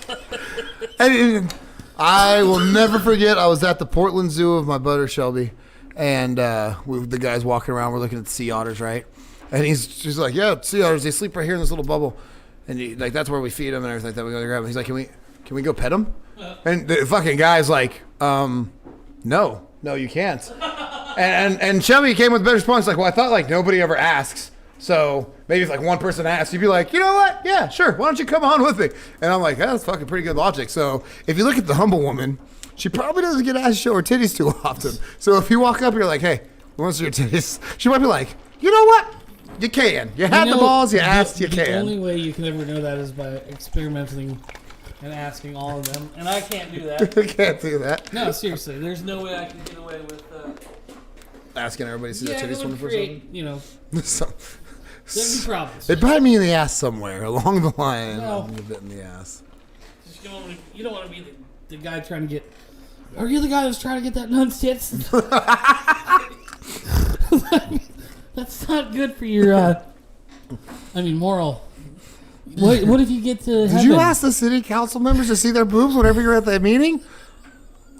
And I will never forget, I was at the Portland Zoo with my buddy Shelby, and the guys walking around, we're looking at the sea otters, right? And she's like, yeah, sea otters, they sleep right here in this little bubble. And like that's where we feed them and everything like that. We go to grab them. He's like, can we go pet them? And the fucking guy's like, no, you can't. And Shelby came with a better response, like, well, I thought like nobody ever asks. So maybe if like one person asked, you'd be like, you know what? Yeah, sure. Why don't you come on with me? And I'm like, that's fucking pretty good logic. So if you look at the humble woman, she probably doesn't get asked to show her titties too often. So if you walk up, you're like, hey, who wants to see your titties? She might be like, you know what? You can. You had the balls. You asked. You The can. only way you can ever know that is by experimenting and asking all of them. And I can't do that. You can't do that. No, seriously. There's no way I can get away with Asking everybody to see their yeah, titties it would 24/7. create, you know, there'd be problems. They bite me in the ass somewhere along the line. Well, I'm a bit in the ass. You don't want to be the guy trying to get. Are you the guy that's trying to get that nun's tits? That's not good for your. Moral. What if you get to heaven? Did you ask the city council members to see their boobs whenever you're at that meeting?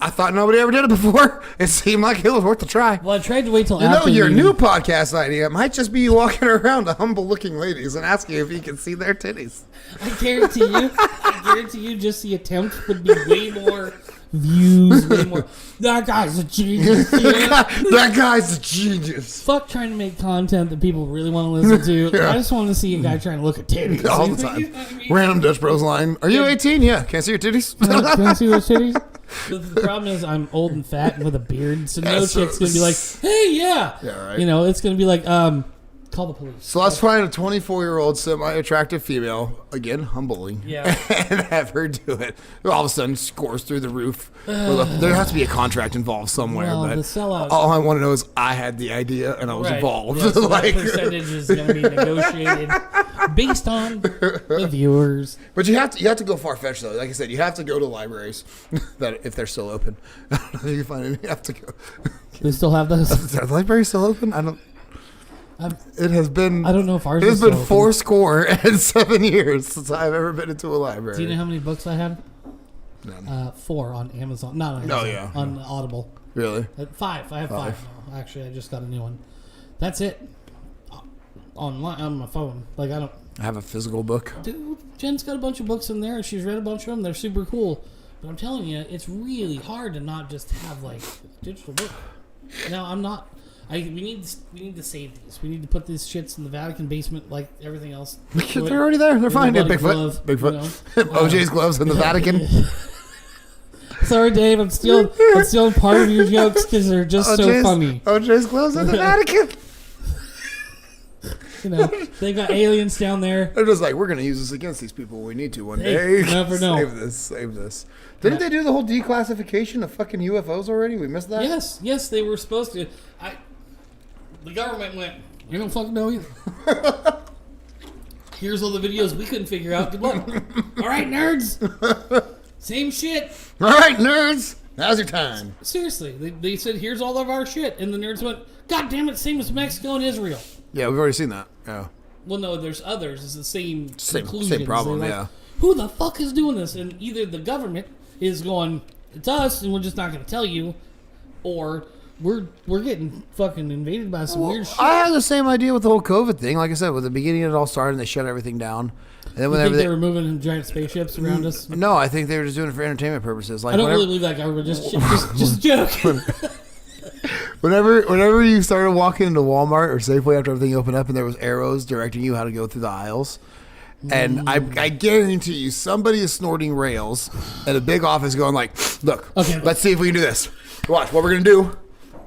I thought nobody ever did it before. It seemed like it was worth a try. Well, I tried to wait till You know, after. your the new podcast idea might just be you walking around to humble-looking ladies and asking if you can see their titties. I guarantee you, just the attempt would be way more views, way more. That guy's a genius. That guy's a genius. Fuck trying to make content that people really want to listen to. Yeah. I just want to see a guy trying to look at titties All the time. You know what I mean? Random Dutch Bros line. Are you 18? Yeah. Can't see your titties? Can I see those titties? The problem is I'm old and fat and with a beard, so no chick's gonna be like, "Hey, yeah." Yeah, right. You know, it's gonna be like, call the police. So let's find a 24-year-old semi-attractive female, again, humbling, Yeah. and have her do it. All of a sudden, scores through the roof. Well, there has to be a contract involved somewhere. Well, but the sellout. all I want to know is I had the idea and I was involved. Yeah, so Like- that percentage is gonna be negotiated based on the viewers. But you have to go far-fetched though. Like I said, you have to go to libraries that if they're still open. I don't know if you can find it. You have to go. They still have those. Are the libraries still open? It has been. I don't know if ours. It has is been still open. 7 years since I've ever been into a library. Do you know how many books I have? None. 4 on Amazon. Not on Amazon. Oh, yeah. On Audible. Really? 5. I have 5 now. Actually, I just got a new one. That's it. Online on my phone. Like I don't. I have a physical book. Dude, Jen's got a bunch of books in there, and she's read a bunch of them. They're super cool. But I'm telling you, it's really hard to not just have like a digital book. Now I'm not. We need to save these. We need to put these shits in the Vatican basement, like everything else. They're already there. They're fine. With a Bigfoot. glove, Bigfoot. you know? OJ's gloves in the Vatican. Sorry, Dave. I'm stealing part of your jokes because they're just so funny. OJ's gloves in the Vatican. You know, they got aliens down there. They're just like, we're going to use this against these people when we need to one day. You never know. Save this. Didn't they do the whole declassification of fucking UFOs already? We missed that? Yes, they were supposed to. The government went, you don't fucking know either. Here's all the videos we couldn't figure out. Good luck. All right, nerds. Same shit. All right, nerds. Now's your time. Seriously, they said, here's all of our shit. And the nerds went, God damn it, same as Mexico and Israel. Yeah, we've already seen that. Yeah. Well, no, there's others. It's the same conclusions. Same problem, They yeah. who the fuck is doing this? And either the government is going, it's us, and we're just not going to tell you, or we're getting fucking invaded by some weird shit. I had the same idea with the whole COVID thing. Like I said, with the beginning it all started, and they shut everything down. And then You whenever think they were moving giant spaceships around us? no, I think they were just doing it for entertainment purposes. Like I don't whenever, really believe that government. Just a joke. whenever you started walking into Walmart or Safeway after everything opened up, and there was arrows directing you how to go through the aisles. And I guarantee you, somebody is snorting rails at a big office going like, look, let's see if we can do this. Watch, what we're going to do,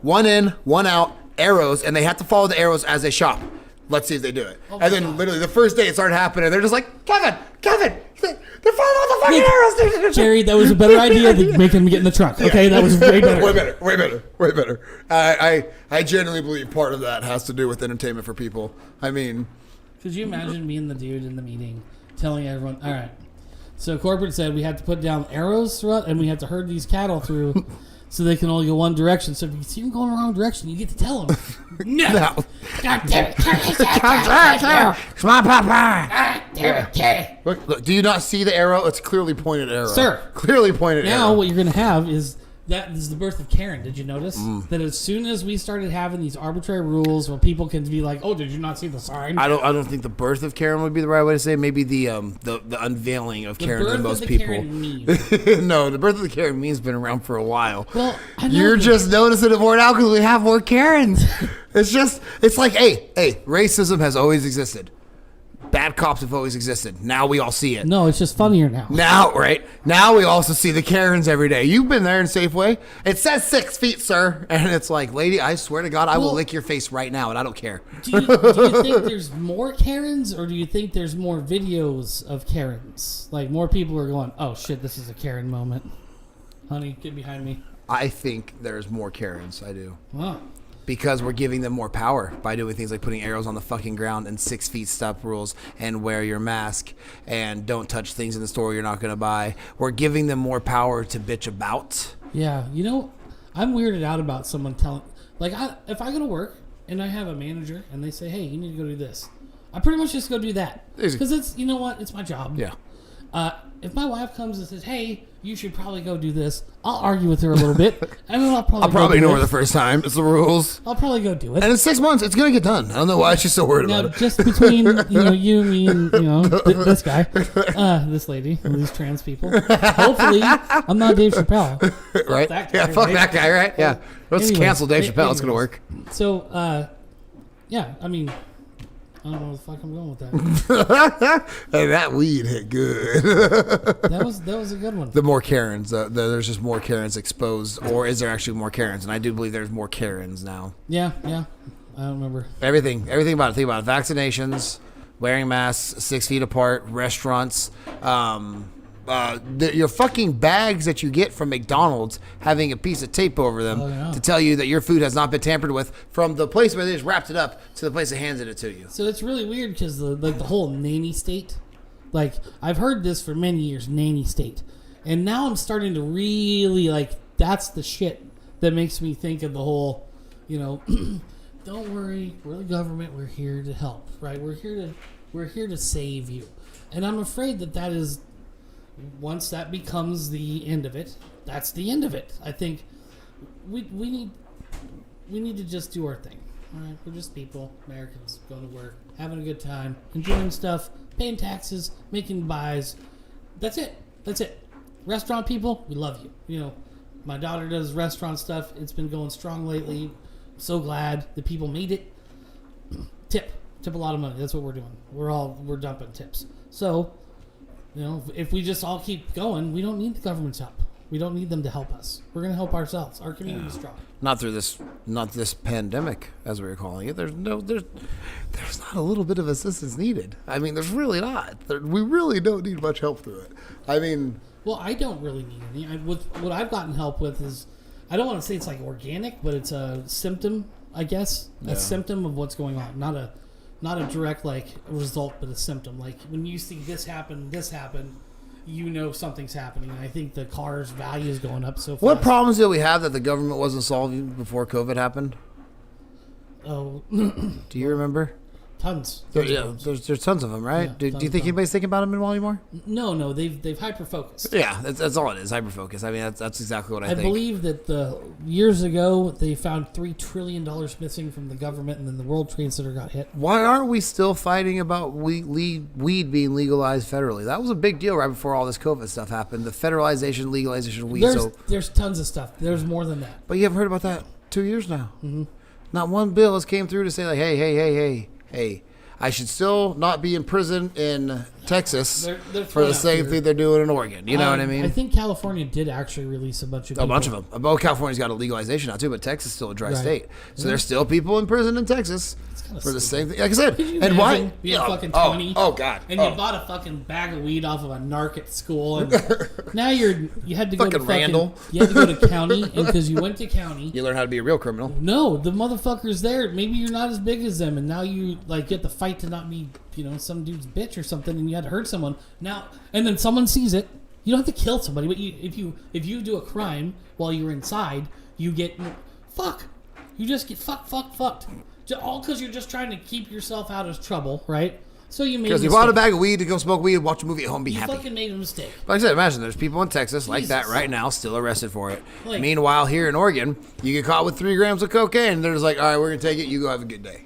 one in, one out, arrows, and they have to follow the arrows as they shop. Let's see if they do it. And then literally the first day it started happening, they're just like, Kevin, they're following all the fucking arrows. Jerry, that was a better idea than making him get in the truck. Okay, that was way better. way better. I genuinely believe part of that has to do with entertainment for people. I mean... Could you imagine being the dude in the meeting telling everyone, all right, so corporate said we have to put down arrows throughout and we have to herd these cattle through so they can only go one direction. So if you see them going the wrong direction, you get to tell them. No. God damn it. Come on, Papa. Look, do you not see the arrow? It's clearly pointed arrow. Sir. Clearly pointed arrow. Now what you're going to have is... That is the birth of Karen. Did you notice that as soon as we started having these arbitrary rules where people can be like, "Oh, did you not see the sign?" I don't think the birth of Karen would be the right way to say it. Maybe the unveiling of Karen to most people. Karen meme. No, the birth of the Karen meme's been around for a while. Well, I know you're just noticing it more now because we have more Karens. It's like, hey, racism has always existed. Bad cops have always existed. Now we all see it. No, it's just funnier now. Now we also see the Karens every day. You've been there in Safeway. It says 6 feet, sir. And it's like, lady, I swear to God, I will lick your face right now, and I don't care. Do you think there's more Karens, or do you think there's more videos of Karens? Like, more people are going, oh, shit, this is a Karen moment. Honey, get behind me. I think there's more Karens. I do. Wow. Because we're giving them more power by doing things like putting arrows on the fucking ground and 6 feet stop rules and wear your mask and don't touch things in the store you're not going to buy. We're giving them more power to bitch about. Yeah, you know, I'm weirded out about someone telling, like, if I go to work and I have a manager and they say, hey, you need to go do this, I pretty much just go do that. Because it's, you know what, it's my job. Yeah. If my wife comes and says, hey, you should probably go do this, I'll argue with her a little bit, and then I'll probably ignore her the first time. It's the rules. I'll probably go do it. And in 6 months, it's going to get done. I don't know why she's so worried about it. Just between you, me, and this guy, this lady, and these trans people. Hopefully, I'm not Dave Chappelle. Right? Fuck that guy, right? Yeah. Let's cancel Dave Chappelle. It's going to work. So, yeah, I mean... I don't know where the fuck I'm going with that. Hey, that weed hit good. that was a good one. The more Karens, there's just more Karens exposed, or is there actually more Karens? And I do believe there's more Karens now. Yeah. I don't remember. Everything about it. Think about it. Vaccinations, wearing masks 6 feet apart, restaurants, your fucking bags that you get from McDonald's having a piece of tape over them to tell you that your food has not been tampered with, from the place where they just wrapped it up to the place that handed it to you. So it's really weird because the whole nanny state, like, I've heard this for many years, nanny state, and now I'm starting to really, like, that's the shit that makes me think of the whole, don't worry, we're the government, we're here to help, right? We're here to save you, and I'm afraid that is. Once that becomes the end of it, that's the end of it. I think we need to just do our thing. All right, we're just people, Americans, going to work, having a good time, enjoying stuff, paying taxes, making buys. That's it. Restaurant people, we love you. My daughter does restaurant stuff. It's been going strong lately. I'm so glad the people made it. Tip a lot of money. That's what we're doing. We're dumping tips. So. If we just all keep going, we don't need the government's help. We don't need them to help us. We're going to help ourselves. Our community's strong. Not this pandemic, as we were calling it. There's not a little bit of assistance needed. I mean, there's really not. We really don't need much help through it. I mean, well, I don't really need any. What I've gotten help with is, I don't want to say it's like organic, but it's a symptom, I guess. A symptom of what's going on, not a direct result, but a symptom. Like when you see this happen, something's happening. And I think the car's value is going up so fast. What problems did we have that the government wasn't solving before COVID happened? Oh, do you remember? tons. There's tons of them, right? Yeah, do you tons think of them. anybody's thinking about them anymore? No, they've hyper focused. Yeah, that's all it is. Hyper focus. I mean, that's exactly what I think. I believe that years ago they found $3 trillion missing from the government, and then the World Trade Center got hit. Why aren't we still fighting about weed being legalized federally? That was a big deal right before all this COVID stuff happened. The federalization, legalization of weed. There's tons of stuff. There's more than that. But you haven't heard about that 2 years now. Mm-hmm. Not one bill has came through to say like, hey, I should still not be in prison in Texas They're for the same here. thing they're doing in Oregon. You know what I mean? I think California did actually release a bunch of people. them. Well, California's got a legalization now too, but Texas is still a dry Right. state. So there's still people in prison in Texas for the same thing. Like I said, Could you and imagine why? being fucking 20? Oh God! And you bought a fucking bag of weed off of a narc at school, and now you had to go to Fucking Randall. You had to go to county, and because you went to county, You learn how to be a real criminal. no, the motherfucker's there. Maybe you're not as big as them, and now you like get the fight to not be, some dude's bitch or something, and you had to hurt someone. Now, and then someone sees it. You don't have to kill somebody, but if you do a crime while you're inside, you get fuck. You just get fucked. All because you're just trying to keep yourself out of trouble, right? So you made Because you bought a bag of weed to go smoke weed, watch a movie at home, be You happy. fucking made a mistake. Like I said, imagine there's people in Texas like that Jesus. right now still arrested for it. Like- Meanwhile, here in Oregon, you get caught with 3 grams of cocaine, and they're just like, all right, we're going to take it. You go have a good day.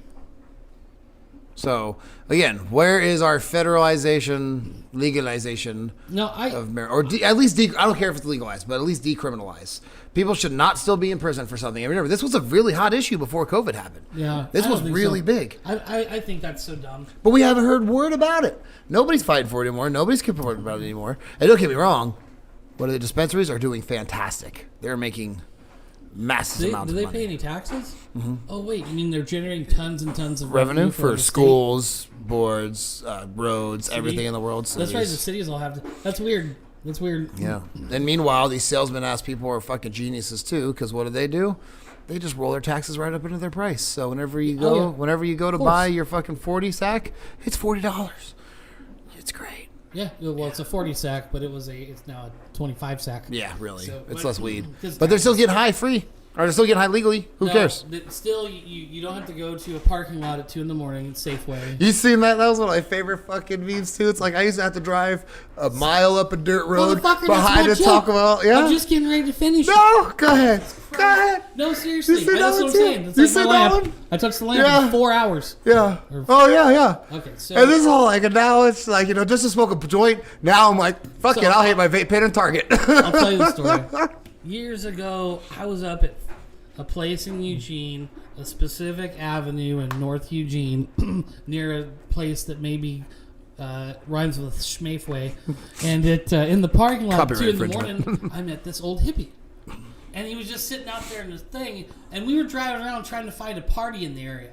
So, again, where is our federalization, legalization No, of marijuana? Or at least, I don't care if it's legalized, but at least decriminalize. People should not still be in prison for something. I remember, this was a really hot issue before COVID happened. yeah, This I don't was think really so. big. I think that's so dumb. But we haven't heard word about it. Nobody's fighting for it anymore. Nobody's complaining about it anymore. And don't get me wrong, what the dispensaries are doing fantastic. They're making massive amounts Do of they money. pay any taxes? Mm-hmm. Oh wait, you mean they're generating tons and tons of Revenue for the state? schools, boards, roads, everything in the world. That's right. The cities. cities all have to. That's weird. That's weird. Yeah. And meanwhile, these salesman ass people are fucking geniuses too, because what do? They just roll their taxes right up into their price. So whenever you go, to course. buy your fucking 40 sack, it's $40. It's great. Yeah. Well, it's a 40 sack, but it's now a 25 sack. Yeah, really. So, it's but- less weed. 'cause But they're still getting high free. Or they're still getting high legally. Who cares? Still, you don't have to go to a parking lot at 2 a.m. at Safeway. You seen that? That was one of my favorite fucking memes too. It's like I used to have to drive a mile up a dirt road Motherfucker, behind a that's my Taco joke. Bell. Yeah. I'm just getting ready to finish. No, go ahead. Go ahead. No, seriously. You see that That's what one I'm too? saying. That's You like see my that lamp. one? I touched the lamp Yeah. for 4 hours. Yeah. Oh yeah. Okay, so And this whole like, and now it's like, just to smoke a joint. Now I'm like, fuck So- it. I'll hit my vape pen and Target. I'll tell you the story. Years ago, I was up at a place in Eugene, a specific avenue in North Eugene, near a place that maybe rhymes with Schmafeway, and in the parking lot at 2 in the morning, I met this old hippie. And he was just sitting out there in this thing, and we were driving around trying to find a party in the area.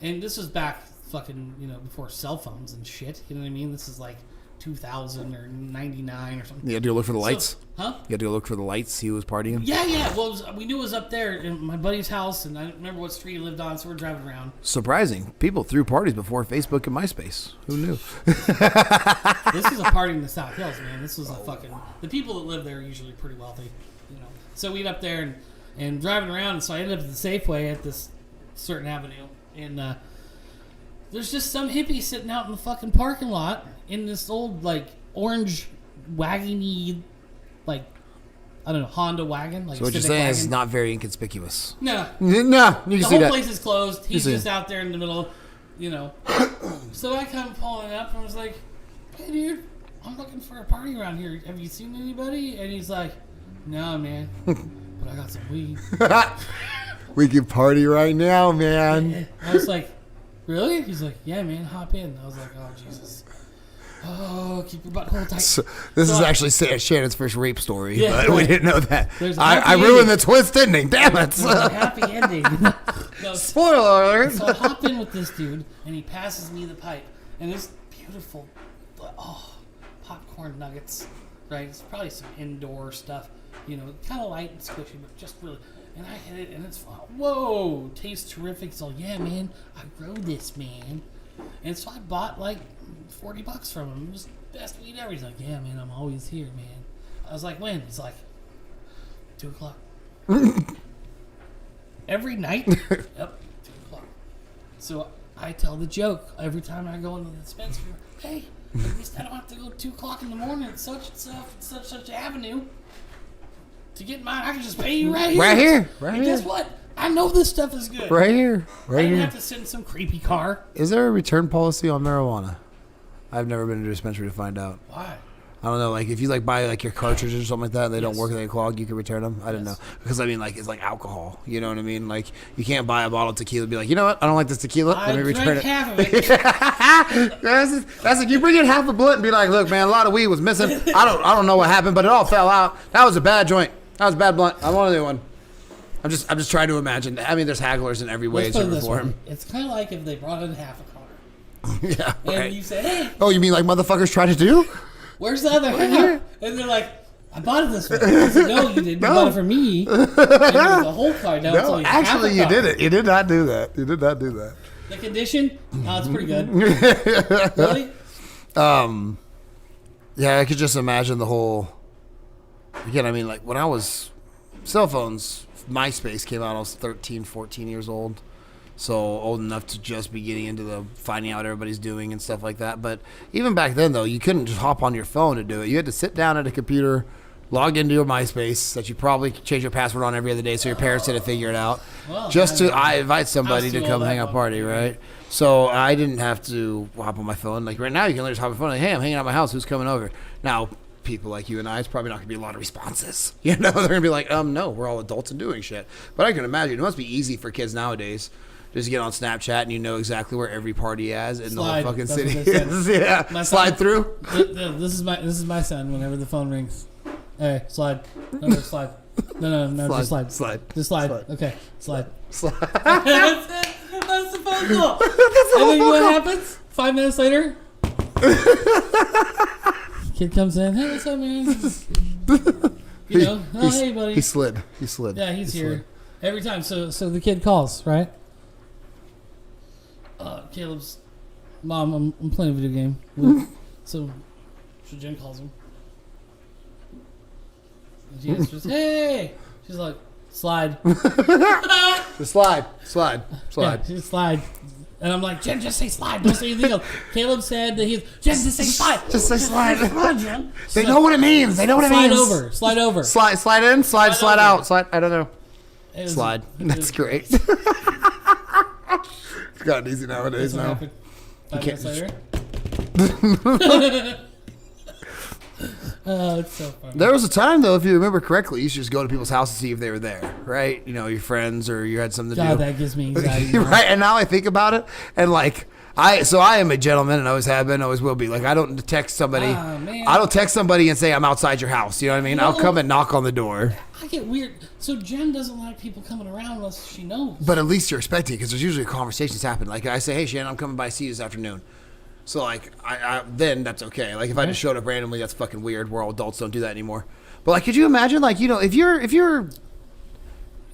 And this was back fucking, before cell phones and shit. You know what I mean? This is like 2000 or 99 or something. You had to go look for the lights. Huh? You had to go look for the lights. He was partying. Yeah. Well, we knew it was up there in my buddy's house, and I don't remember what street he lived on, so we're driving around. Surprising. People threw parties before Facebook and MySpace. Who knew? This is a party in the South Hills, man. This was a fucking... The people that live there are usually pretty wealthy, So we'd up there and driving around, and so I ended up at the Safeway at this certain avenue, and there's just some hippie sitting out in the fucking parking lot in this old, like, orange wagony, like, I don't know, Honda wagon. Like So what you're saying is it's not very inconspicuous. No. No, you can The see whole that. place is closed. He's see just it. out there in the middle, So I come pulling up and I was like, hey, dude, I'm looking for a party around here. Have you seen anybody? And he's like, no, man, but I got some weed. We can party right now, man. I was like, really? He's like, yeah, man, hop in. I was like, oh, Jesus. Oh, keep your butthole tight. So, this So is I- actually Shannon's first rape story, Yeah, but we right. didn't know that. There's a I happy ruined ending. the twist ending. Damn it. There's a happy ending. No, Spoiler alert. so I hop in with this dude, and he passes me the pipe, and it's beautiful, popcorn nuggets, right? It's probably some indoor stuff, kind of light and squishy, but just really. And I hit it, and it's whoa, tastes terrific. So yeah, man, I grow this, man. And so I bought like $40 from him. It was the best weed ever. He's like, yeah, man, I'm always here, man. I was like, when? He's like, 2 o'clock. Every night? Yep, 2 o'clock. So I tell the joke every time I go into the dispensary. Hey, at least I don't have to go 2 o'clock in the morning at such and such avenue to get mine. I can just pay you right here. Right here. Right and here. guess what? I know this stuff is good. Right here. I Right didn't here. have to send some creepy car. Is there a return policy on marijuana? I've never been to a dispensary to find out. Why? I don't know, like if you like buy like your cartridges or something like that and they don't Yes. work and they clog, you can return them. I didn't know, because I mean, like it's like alcohol. You know what I mean? Like you can't buy a bottle of tequila and be like, you know what? I don't like this tequila. I Let me return drank it. half of it. That's like you bring in half a blunt and be like, look, man, a lot of weed was missing. I don't know what happened, but it all fell out. That was a bad joint. That was a bad blunt. I want a new one. I'm just trying to imagine. I mean, there's hagglers in every way, Let's put shape, it or this way. form. It's kind of like if they brought in half a car. Yeah, And right. you say, hey, Oh, you mean like motherfuckers try to do? where's the other half? And they're like, I bought it this way. I said, no, you didn't. You bought it for me. And it was the whole car. Now it's No, only half actually, a you car. did it. You did not do that. You did not do that. The condition? Oh, it's pretty good. Really? Yeah, I could just imagine the whole. Again, I mean, like when I was cell phones, MySpace came out. I was 13, 14 years old, so old enough to just be getting into the finding out what everybody's doing and stuff like that. But even back then, though, you couldn't just hop on your phone to do it. You had to sit down at a computer, log into your MySpace that you probably change your password on every other day, so your parents didn't figure it out. Well, Just to invite somebody I was to too come old hang that out one. party, right? So I didn't have to hop on my phone. Like right now, you can just hop on my phone. Like, hey, I'm hanging out at my house. Who's coming over? Now, people like you and I, it's probably not going to be a lot of responses. You know, they're going to be like, no, we're all adults and doing shit. But I can imagine it must be easy for kids nowadays. Just get on Snapchat and you know exactly where every party is in the Slide. whole fucking That's city what they said. is. Yeah, My slide son- through. This is my son. Whenever the phone rings, hey, slide. No, slide. No, just slide. Slide. Just slide. Slide. Okay, slide. Slide. That's it. That's the phone call. That's the And whole then phone what call. happens? 5 minutes later, kid comes in. Hey, what's up, man? You know, oh hey, buddy. He slid. He slid. Yeah, he's He here slid. every time. So the kid calls, right? Caleb's mom. I'm playing a video game. So Jen calls him. And she answers, hey. She's like, slide. Just slide. Yeah, just slide. And I'm like, Jen, just say slide. Don't say anything else. Caleb said that Jen, just say slide. Just say slide. Slide, Jen. They know what it means. They know what it Slide means. over. Slide over. Slide in. Slide Slide over. out. Slide. I don't know. It was- Slide. it That's was- great. It's gotten easy nowadays That's what now. happened. 5 minutes can't- later. Oh, it's so funny. There was a time though, if you remember correctly, you used to just go to people's house to see if they were there, right? You know, your friends or you had something to God, do. that gives me anxiety. now. Right, and now I think about it, and like I am a gentleman, and always have been, always will be. Like I don't text somebody. Ah, man. I don't text somebody and say I'm outside your house. You know what I mean? I'll No. come and knock on the door, I get weird. So Jen doesn't like people coming around unless she knows. but at least you're expecting because there's usually conversations happen. Like I say, hey Shannon, I'm coming by to see you this afternoon. So like I then that's okay. Like if I just showed up randomly, that's fucking weird. We're all adults, don't do that anymore. But like, could you imagine like if you're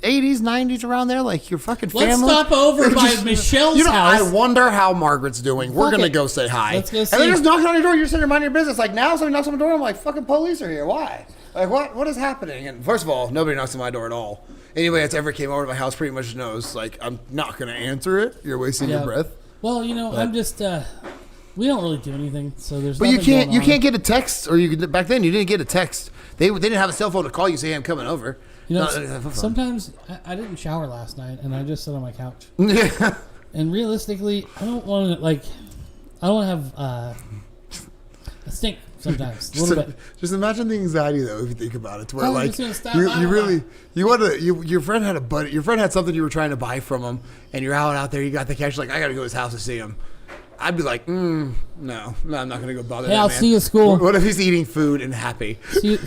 80s, 90s around there, like your fucking family. Let's stop over by Michelle's house. I wonder how Margaret's doing. We're Fuck gonna it. go say hi. Let's go And see. they're just knocking on your door. You're sitting there minding your business. Like now, somebody knocks on the door. I'm like, fucking police are here. Why? Like what is happening? And first of all, nobody knocks on my door at all. Anybody that's ever came over to my house pretty much knows. Like I'm not gonna answer it. You're wasting your breath. Well, I'm just. We don't really do anything, so there's. But you nothing can't going on. get a text, or you could, back then you didn't get a text. They didn't have a cell phone to call you, say, hey, I'm coming over. Sometimes I didn't shower last night, and I just sat on my couch. Yeah. And realistically, I don't want to I don't have a stink sometimes. A little bit. Just imagine the anxiety though, if you think about it. To where I'm like just gonna stop you by really you want to your friend had a buddy, your friend had something you were trying to buy from him, and you're out there, you got the cash, like I got to go to his house to see him. I'd be like, no, I'm not gonna go bother. Hey, that I'll man. see you at school. What if he's eating food and happy? See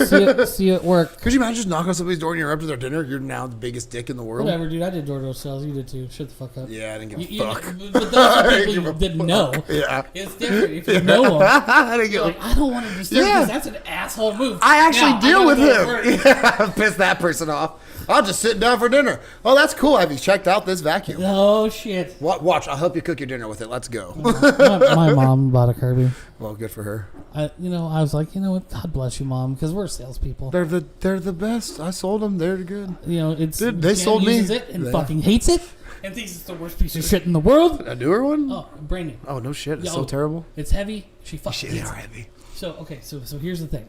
you at work. Could you imagine just knocking on somebody's door and you're up to their dinner? You're now the biggest dick in the world. Whatever, dude. I did DoorDash sales. You did too. Shut the fuck up. Yeah, I didn't give You- a fuck. But those are people Give you a didn't fuck. know. Yeah. It's different if you know them. I didn't give You're a like, I don't want to disturb Yeah. because that's an asshole move. I actually Now, deal with gotta go to him. work. Yeah, piss that person off. I'll just sit down for dinner. Oh, that's cool. Have you checked out this vacuum? Oh shit. Watch, I'll help you cook your dinner with it. Let's go. my mom bought a Kirby. Well, good for her. I was like, what? God bless you, mom, because we're salespeople. They're the best. I sold them. They're good. It's Dude, they Jen sold me. uses it and Yeah. fucking hates it. and thinks it's the worst piece of shit in the world. A newer one? Oh, brand new. Oh, no shit. It's Yeah, so terrible. It's heavy. She fucking Shit, they hates are it. heavy. So, okay, so here's the thing.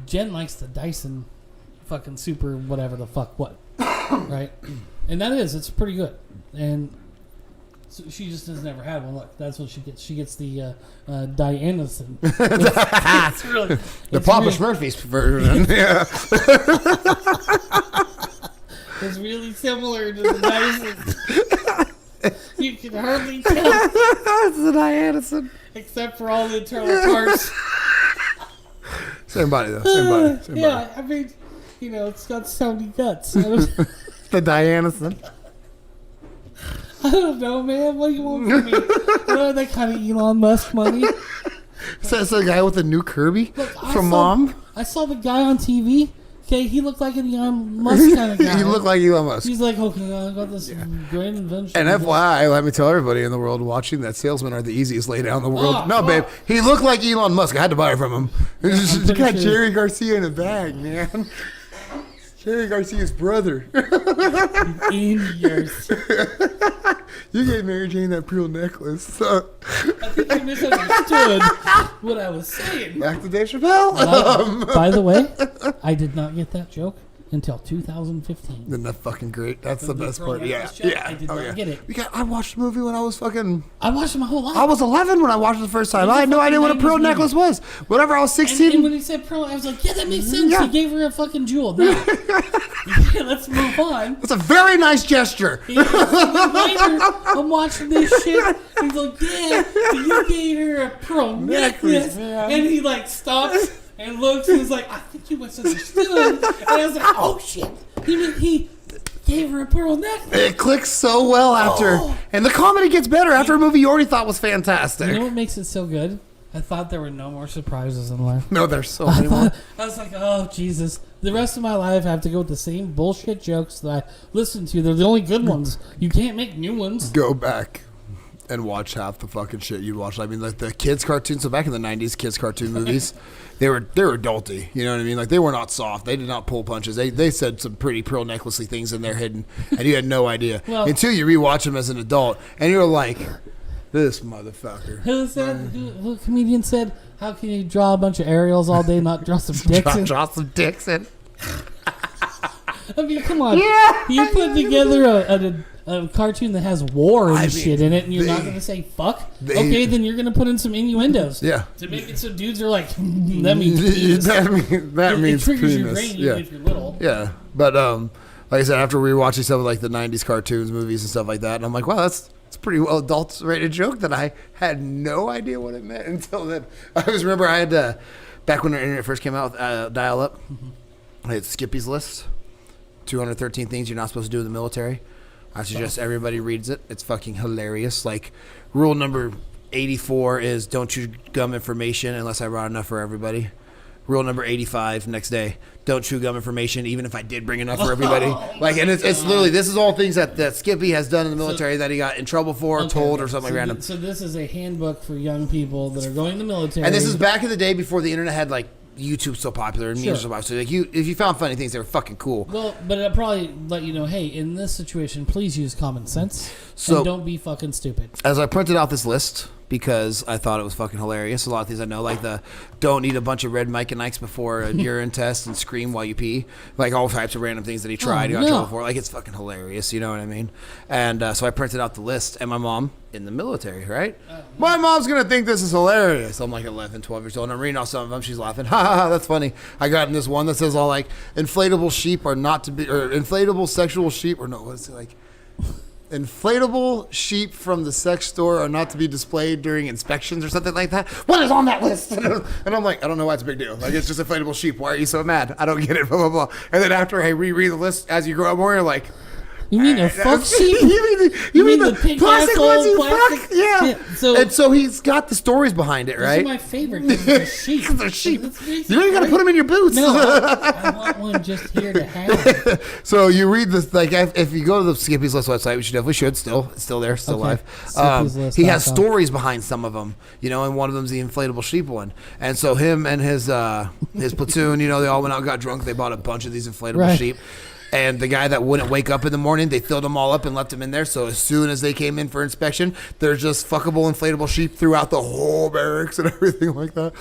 Jen likes the Dyson fucking super whatever the fuck what. Right? And it's pretty good. And so she just has never had one. Look, that's what she gets. She gets the Dianison. It's really... The Papa Smurfy's version. Yeah. It's really similar to the Dyson. You can hardly tell. It's the Dianison. Except for all the internal parts. Same body, though. Same body. Same Yeah, body. I mean, it's got soundy guts. The Dianison. I don't know, man. What do you want from me? That kind of Elon Musk money. So that's the guy with the new Kirby from Mom? I saw the guy on TV. Okay, he looked like an Elon Musk kind of guy. He looked like Elon Musk. He's like, okay, I got this grand invention. And FYI, let me tell everybody in the world watching that salesmen are the easiest lay down in the world. Oh, no, babe. He looked like Elon Musk. I had to buy it from him. He's got sure. Jerry Garcia in a bag, man. Jerry Garcia's brother. In years. You gave Mary Jane that pearl necklace. I think you misunderstood what I was saying. Back to Dave Chappelle. By the way, I did not get that joke until 2015. Isn't that fucking great? That's the best part. Yeah. Joke, Yeah. I did not get it. I watched the movie when I was fucking... I watched it my whole life. I was 11 when I watched it the first time. I had no idea what a pearl necklace was. Whenever I was 16... And when he said pearl, I was like, yeah, that makes sense. Yeah. He gave her a fucking jewel. Now, let's move on. It's a very nice gesture. Later, I'm watching this shit. He's like, yeah, you gave her a pearl necklace. man. And he like stops and looks and is like, I think you misunderstood. And I was like, oh shit. He gave her a pearl necklace. It clicks so well after. And the comedy gets better after a movie you already thought was fantastic. You know what makes it so good? I thought there were no more surprises in life. No, there's so many more. I was like, oh, Jesus. The rest of my life, I have to go with the same bullshit jokes that I listen to. They're the only good ones. You can't make new ones. Go back and watch half the fucking shit you'd watch. I mean, like the kids' cartoons. So back in the 90s, kids' cartoon movies, they were adulty. You know what I mean? Like, they were not soft. They did not pull punches. They said some pretty pearl necklacey things in there hidden, and you had no idea. Well, until you rewatch them as an adult, and you're like, this motherfucker. Who said? Who comedian said? How can you draw a bunch of aerials all day, and not draw some dicks in? Draw some dicks in. I mean, come on. Yeah. You put together a cartoon that has war and shit in it, and you're not going to say fuck? Okay, then you're going to put in some innuendos. Yeah. To make it so dudes are like, that means penis. that means it triggers your penis. brain Yeah. even if you're little. Yeah. But like I said, after rewatching some of like the 90s cartoons, movies and stuff like that, and I'm like, wow, that's a pretty well adult-rated joke that I had no idea what it meant until then. I always remember I had, back when the internet first came out with dial-up, I had Skippy's List, 213 things you're not supposed to do in the military. I suggest everybody reads it. It's fucking hilarious. Like, rule number 84 is don't chew gum information unless I brought enough for everybody. Rule number 85, next day, don't chew gum information even if I did bring enough for everybody. Like, and it's literally, this is all things that Skippy has done in the military that he got in trouble for, told, or something random. So this is a handbook for young people that are going to the military. And this is back in the day before the internet had, like, YouTube so popular and memes so popular. So, like, if you found funny things, they were fucking cool. Well, but it'll probably let you know, hey, in this situation, please use common sense and don't be fucking stupid. As I printed out this list, because I thought it was fucking hilarious, a lot of things I know, like the don't eat a bunch of red Mike and Ikes before a urine test and scream while you pee. Like, all types of random things that he tried, he got in trouble for. Like, it's fucking hilarious, you know what I mean? And so I printed out the list, and my mom, in the military, right? My mom's going to think this is hilarious. I'm like 11, 12 years old, and I'm reading off some of them. She's laughing. Ha ha ha, that's funny. I got in this one that says all like, inflatable sheep are not to be, or inflatable sexual sheep, or no, what is it like? Inflatable sheep from the sex store are not to be displayed during inspections or something like that. What is on that list? And I'm like, I don't know why it's a big deal. Like, it's just inflatable sheep. Why are you so mad? I don't get it. Blah, blah, blah. And then after I reread the list, as you grow up more, you're like, you mean a fuck sheep? you mean the pink plastic asshole ones you plastic? fuck? Yeah. And so he's got the stories behind it, Those right? are my favorite because they're sheep. They're sheep. That's You ain't got to put them in your boots. No, I want one just here to have. So you read this, like, if you go to the Skippy's List website, which you definitely should, it's still there, still live. He has stories behind some of them, you know, and one of them's the inflatable sheep one. And so him and his platoon, you know, they all went out and got drunk. They bought a bunch of these inflatable sheep. And the guy that wouldn't wake up in the morning, they filled them all up and left them in there. So as soon as they came in for inspection, there's just fuckable inflatable sheep throughout the whole barracks and everything like that.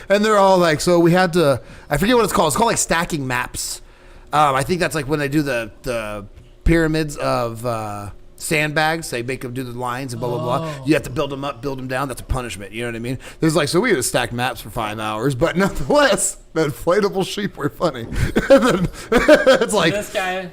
And they're all like, so we had to, I forget what it's called. It's called like stacking maps. I think that's like when they do the pyramids of sandbags. They make them do the lines and blah, blah, blah. You have to build them up, build them down. That's a punishment. You know what I mean? There's like, so we had to stack maps for 5 hours, but nonetheless, the inflatable sheep were funny. And then it's like, this guy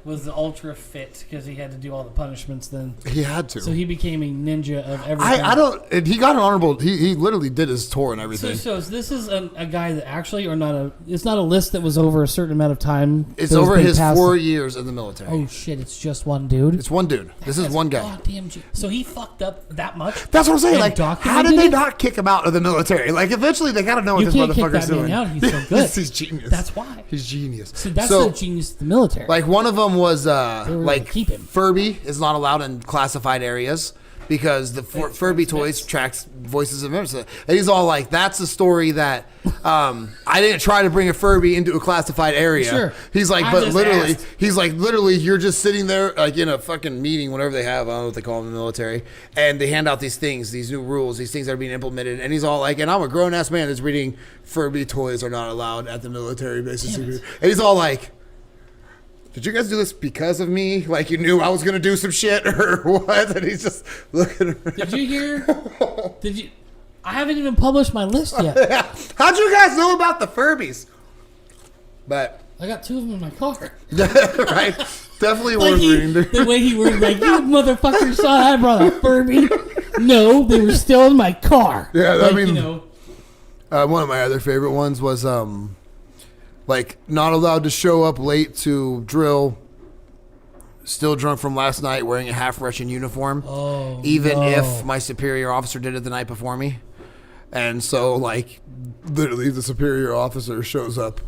was the ultra fit because he had to do all the punishments then. he had to. So he became a ninja of everything. I don't, and he got an honorable, he literally did his tour and everything. So this is a guy that actually, or not a, it's not a list that was over a certain amount of time. It's that was over being his passed. 4 years in the military. Oh shit, it's just one dude? It's one dude. This is one guy. Goddamn. So he fucked up that much? That's what I'm saying. And Like, how documented did they it? not kick him out of the military? Like, eventually they gotta know what You this can't kick motherfucker's that man doing. out. He's so good. He's genius. That's why. He's genius. See, that's so, the genius of the military. like, one of them was were like gonna keep him. Furby is not allowed in classified areas because the Furby toys tracks voices of members. And he's all like, that's a story that I didn't try to bring a Furby into a classified area. Sure. He's like, I but just literally, asked. he's like, literally, you're just sitting there like in a fucking meeting, whatever they have. I don't know what they call them in the military. And they hand out these things, these new rules, these things that are being implemented. And he's all like, and I'm a grown ass man that's reading Furby toys are not allowed at the military bases. And he's all like, did you guys do this because of me? Like you knew I was gonna do some shit or what? And he's just looking around. Did you hear? Did you? I haven't even published my list yet. How'd you guys know about the Furbies? But I got 2 of them in my car. right, definitely worth reading. The way he worded, like, you motherfucker saw I brought a Furby. No, they were still in my car. Yeah, like, I mean, you know. One of my other favorite ones was like not allowed to show up late to drill. Still drunk from last night, wearing a half Russian uniform. Oh, even no. if my superior officer did it the night before me. And so, like, literally, the superior officer shows up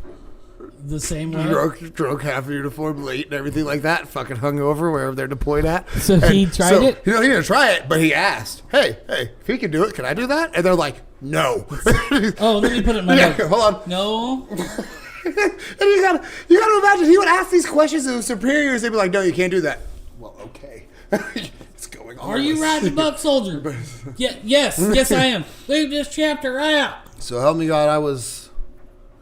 The same way. drunk half uniform, late, and everything like that. Fucking hungover wherever they're deployed at. So And he tried it? You know, he didn't try it, but he asked, "Hey, if he can do it, can I do that?" And they're like, "No." Oh, let me put it in my Yeah, notes. hold on. No. And you gotta imagine he would ask these questions to his superiors. They'd be like, "No, you can't do that." Well, okay. It's going on. Are you riding the buck soldier? Yes, I am. Leave this chapter out. So help me God, I was,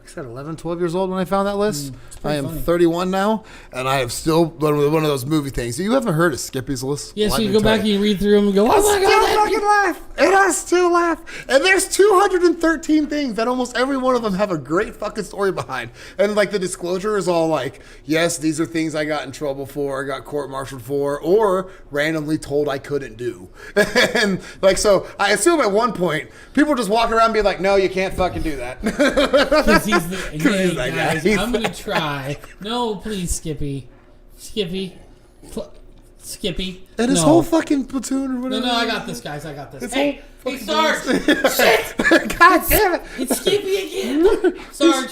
like I said, 11, 12 years old when I found that list. I am funny. 31 now, and I have still one of those movie things. You haven't heard of Skippy's list? Yeah, so Let you me go tell back and you read through them and go, oh my still God. fucking laugh. And I still laugh. And there's 213 things that almost every one of them have a great fucking story behind. And like the disclosure is all like, yes, these are things I got in trouble for, I got court-martialed for, or randomly told I couldn't do. And like, so I assume at one point, people just walk around being like, no, you can't fucking do that. Because he's the, he's that guy. guys, I'm going to try. No, please, Skippy. Skippy. And his No. whole fucking platoon or whatever. No, I got this, guys. I got this. His Hey, whole hey, fucking Sarge. Shit. God damn it. It's Skippy again. Sarge.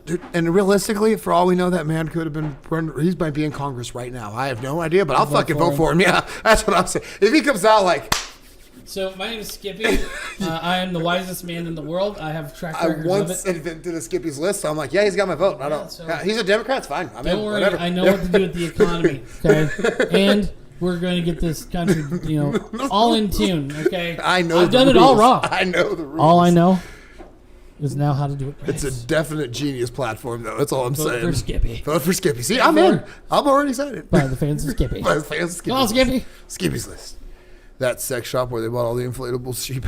Dude, and realistically, for all we know, that man could have been he might be in Congress right now. I have no idea, but I'll fucking vote for him. Yeah, that's what I'm saying. If he comes out like, So my name is Skippy. I am the wisest man in the world. I have track I records of once it. did a Skippy's list, so I'm like, yeah, he's got my vote. I don't. so- Yeah, he's a Democrat. It's fine. I'm Don't in. worry, Whatever. I know what to do with the economy. Okay, and we're going to get this country, all in tune. Okay, I know. I've the done it all rules. wrong. I know the rules. All I know is now how to do it right. It's a definite genius platform, though. That's all I'm Vote saying. for Skippy. Vote for Skippy. See, I'm in. I'm already excited. By the fans of Skippy. By the fans of Come on, Skippy. Skippy's list. That sex shop where they bought all the inflatable sheep.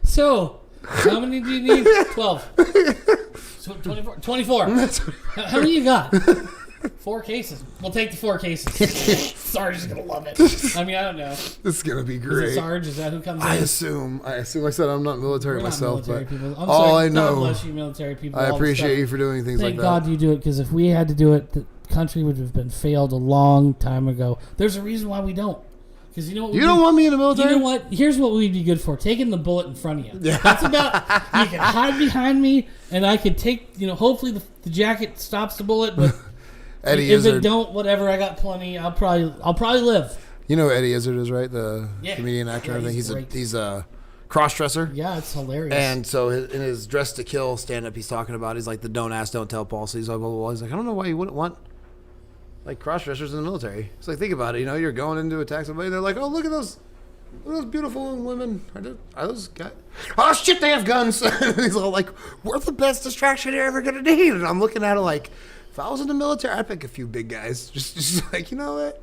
So, how many do you need? 12. So 24. 24. How many you got? 4 cases. We'll take the 4 cases. Sarge is going to love it. I mean, I don't know. This is gonna be Is it great. Sarge? Is that who comes in? I assume. I said I'm not military We're not myself, military but people. I'm all sorry. I know, God bless you, military people. I all the appreciate stuff. you for doing things Thank like God that. you do it, because if we had to do it, the country would have been failed a long time ago. There's a reason why we don't. Because you know what? You don't want me in the military? You know what? Here's what we'd be good for: taking the bullet in front of you. Yeah. That's about. You can hide behind me, and I could take. Hopefully the jacket stops the bullet, but Eddie if Izzard. it don't, whatever. I got plenty. I'll probably live. You know who Eddie Izzard is, right? The Yeah. comedian actor. Yeah, I think he's he's great. cross-dresser. Yeah, it's hilarious. And so in his Dress to Kill stand-up, he's talking about, he's like the don't ask, don't tell policy. He's like, blah, blah, blah. He's like, I don't know why you wouldn't want like cross-dressers in the military. It's like, think about it. You know, you're going in to attack somebody. They're like, oh, look at those beautiful women. Are those guys? Oh, shit, they have guns. And he's all like, we're the best distraction you're ever going to need. And I'm looking at it like, if I was in the military, I'd pick a few big guys. Just like, you know what?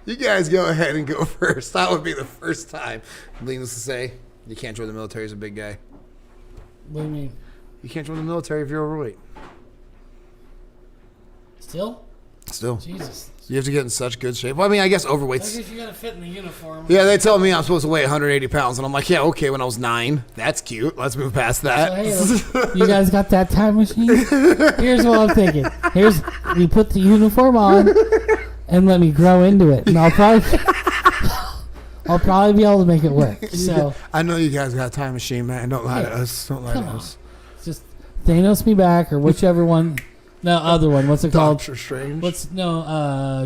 You guys go ahead and go first. That would be the first time. Needless to say, you can't join the military as a big guy. What do you mean? You can't join the military if you're overweight. Still? Jesus. You have to get in such good shape. Well, I mean, I guess I overweight's... guess you gotta fit in the uniform. Yeah, they tell me I'm supposed to weigh 180 pounds, and I'm like, yeah, okay, when I was 9. That's cute. Let's move past that. So, hey, you guys got that time machine? Here's what I'm thinking. We put the uniform on and let me grow into it. And I'll probably be able to make it work. So I know you guys got a time machine, man. Don't lie to us. Don't lie to us. Just Thanos me back or whichever one. No, other one. What's it called? Doctor Strange.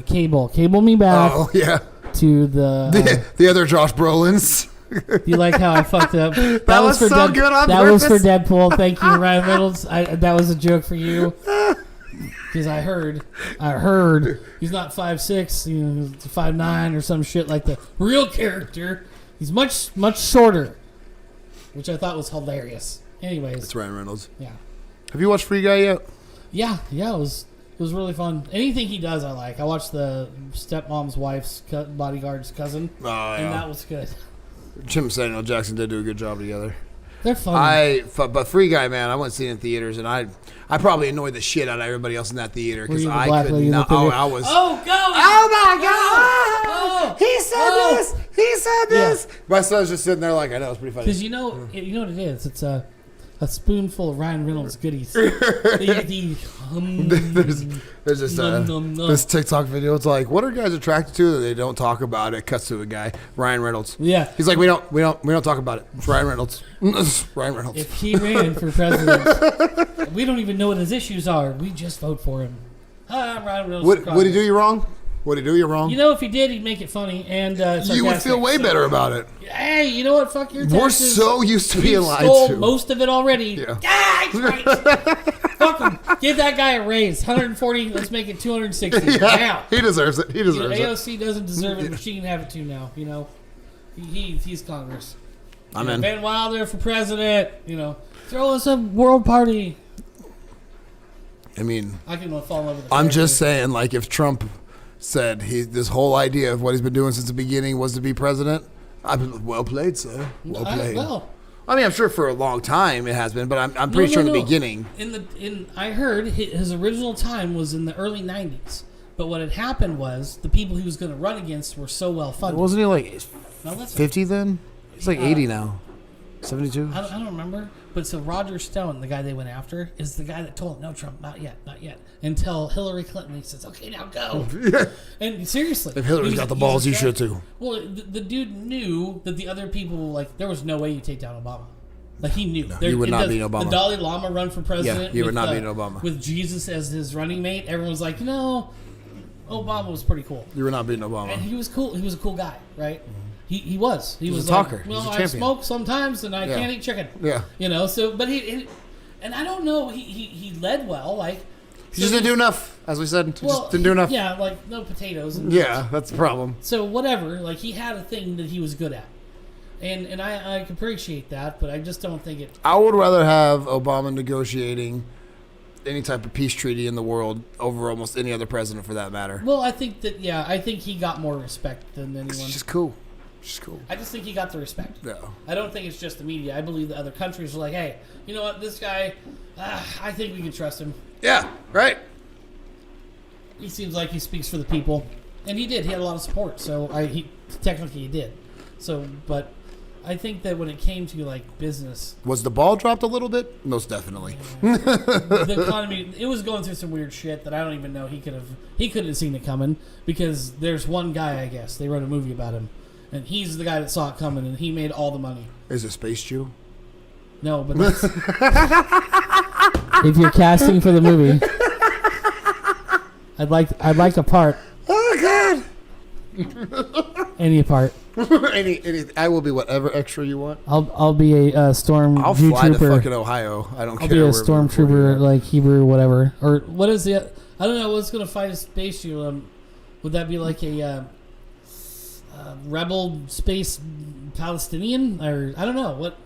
Cable. Cable me back. Oh, yeah. To the other Josh Brolin's. You like how I fucked up? That was so good on That purpose. was for Deadpool. Thank you, Ryan Reynolds. That was a joke for you. Because I heard he's not 5'6", you know, he's 5'9" or some shit like the real character. He's much shorter, which I thought was hilarious. Anyways, It's Ryan Reynolds. yeah. Have you watched Free Guy yet? Yeah, it was really fun. Anything he does, I like. I watched the stepmom's wife's bodyguard's cousin, and that was good. Jim and Samuel Jackson did do a good job together. They're fun. But Free Guy, man, I went to see it in theaters, and I probably annoyed the shit out of everybody else in that theater because I could not. Oh, I was. Oh, go! Oh my God! Oh, he said this. He said this. My son's just sitting there like, I know, it's pretty funny. Because you know what it is. It's a spoonful of Ryan Reynolds goodies. There's this TikTok video. It's like, what are guys attracted to that they don't talk about? It cuts to a guy, Ryan Reynolds. Yeah, he's like, we don't talk about it. It's Ryan Reynolds. Ryan Reynolds. If he ran for president, we don't even know what his issues are. We just vote for him. Hi, I'm Ryan Reynolds. Would he do you wrong? Would he do you wrong? You know, if he did, he'd make it funny and you would feel way better about it. Hey, you know what? Fuck your taxes. We're so used to being lied stole to. Most of it already. Yeah. Fuck him. Give that guy a raise. 140. Let's make it 260. Yeah, now. he deserves it. He deserves it. AOC doesn't deserve it, but she can have it too now. You know, he's Congress. I'm in. Ben Wilder for president. You know, throw us a world party. I mean, I can fall in love with. I'm just saying, like, if Trump said this whole idea of what he's been doing since the beginning was to be president, I've been well played, sir. Well played. I mean, I'm sure for a long time it has been, but I'm pretty sure in the beginning. I heard his original time was in the early 90s. But what had happened was the people he was going to run against were so well funded. Wasn't he like 50 then? He's like 80 now. 72? I don't remember. But so Roger Stone, the guy they went after, is the guy that told no, Trump, not yet. Until Hillary Clinton, he says, okay, now go. Yeah. And seriously. If Hillary's got the balls, you should too. Well, the dude knew that the other people, like, there was no way you take down Obama. Like, he knew. No, you would not beat Obama. The Dalai Lama run for president. Yeah, you would not beat Obama. With Jesus as his running mate, everyone's like, no, Obama was pretty cool. You were not beating Obama. And he was cool. He was a cool guy, right? He was. He was a talker. Like, well, He's a I champion. smoke sometimes, and I can't eat chicken. Yeah. You know. So, but he and I don't know. He led well. Like he just didn't do enough, as we said. He just didn't do enough. Yeah, like no potatoes. And yeah, that's the problem. So whatever. Like he had a thing that he was good at, and I can appreciate that, but I just don't think it. I would rather have Obama negotiating any type of peace treaty in the world over almost any other president, for that matter. Well, I think that I think he got more respect than anyone. It's just cool. Just cool. I just think he got the respect. Yeah. I don't think it's just the media. I believe the other countries are like, hey, you know what, this guy, I think we can trust him. Yeah, right. He seems like he speaks for the people, and he did. He had a lot of support, so technically he did. So, but I think that when it came to like business, was the ball dropped a little bit? Most definitely. The economy, it was going through some weird shit that I don't even know he couldn't have seen it coming, because there's one guy, I guess they wrote a movie about him. And he's the guy that saw it coming, and he made all the money. Is it Space Jew? No, but that's... If you're casting for the movie, I'd like a part. Oh God! Any part. I will be whatever extra you want. I'll be a storm. I'll fly to trooper. fucking Ohio. I don't I'll care. be a wherever stormtrooper, like Hebrew, whatever. Or what is the? I don't know. What's gonna fight a space ship? Would that be like a rebel space Palestinian, or I don't know what?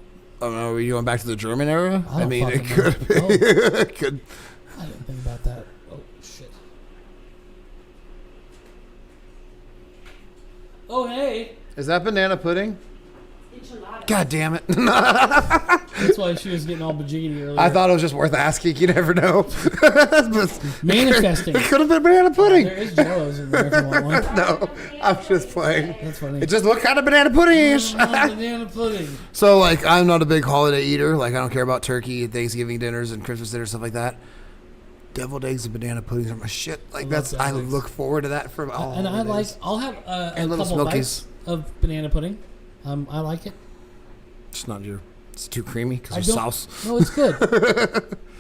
Oh no, are you going back to the German era? I don't it fucking could be. know. It could. I didn't think about that. Oh shit. Oh hey. Is that banana pudding? Enchilada. God damn it. That's why she was getting all bajiggity earlier. I thought it was just worth asking. You never know. Manifesting. It could have been banana pudding. There is Jellos in there if you want one. No, I'm just playing. That's funny. It just what kind of banana pudding is. Banana pudding. So, like, I'm not a big holiday eater. Like, I don't care about turkey, Thanksgiving dinners, and Christmas dinners, stuff like that. Deviled eggs and banana puddings are my shit. Like, I look forward to that for all. And I'll have a little couple Smokies. bites of banana pudding. I like it. It's not your. It's too creamy because I of don't- sauce. No, it's good.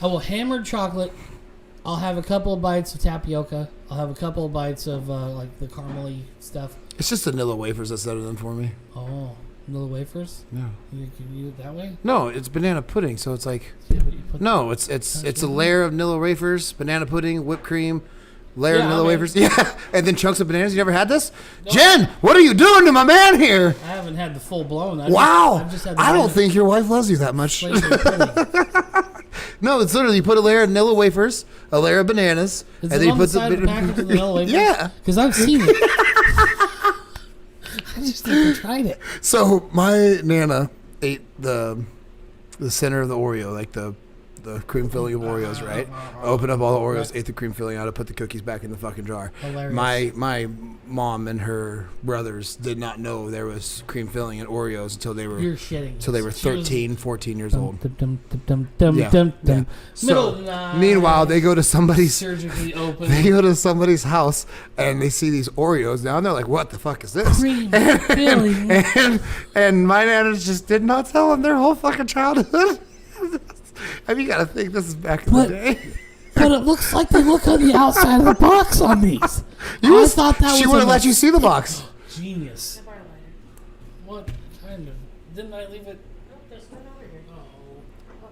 I will hammer chocolate. I'll have a couple of bites of tapioca. I'll have a couple of bites of like the caramely stuff. It's just vanilla wafers that's better than for me. Oh, little wafers. No. You can eat it that way. No, it's banana pudding, so it's like Yeah, but you put no, it's a layer of vanilla wafers, banana pudding, whipped cream, layer of Yeah, vanilla I mean- wafers, yeah, and then chunks of bananas. You never had this, No. Jen? What are you doing to my man here? I haven't had the full blown. Wow, I've just had the I don't banana think your wife loves you that much. flavor pudding. No, it's literally you put a layer of vanilla wafers, a layer of bananas, Is and it then you on put the side of the package of the vanilla wafers? Yeah. Because I've seen it. I just never tried it. So my nana ate the center of the Oreo, like the cream filling of Oreos, right? Opened up all the Oreos, ate the cream filling out, put the cookies back in the fucking jar. Hilarious. My mom and her brothers did not know there was cream filling in Oreos until they were You're shitting. until they were She was- 13, 14 years old. Yeah. Yeah. Middle So of the night, meanwhile, they go to somebody's surgically open. they go to somebody's house and they see these Oreos now and they're like, "What the fuck is this?" Cream filling. And my nana just did not tell them their whole fucking childhood. I mean, you gotta think this is back in But- the day. But it looks like they look on the outside of the box on these. I thought that was She would have a let you see the box. genius. I borrow a lighter. What kind of? Didn't I leave it? Nope, there's one over here. Oh.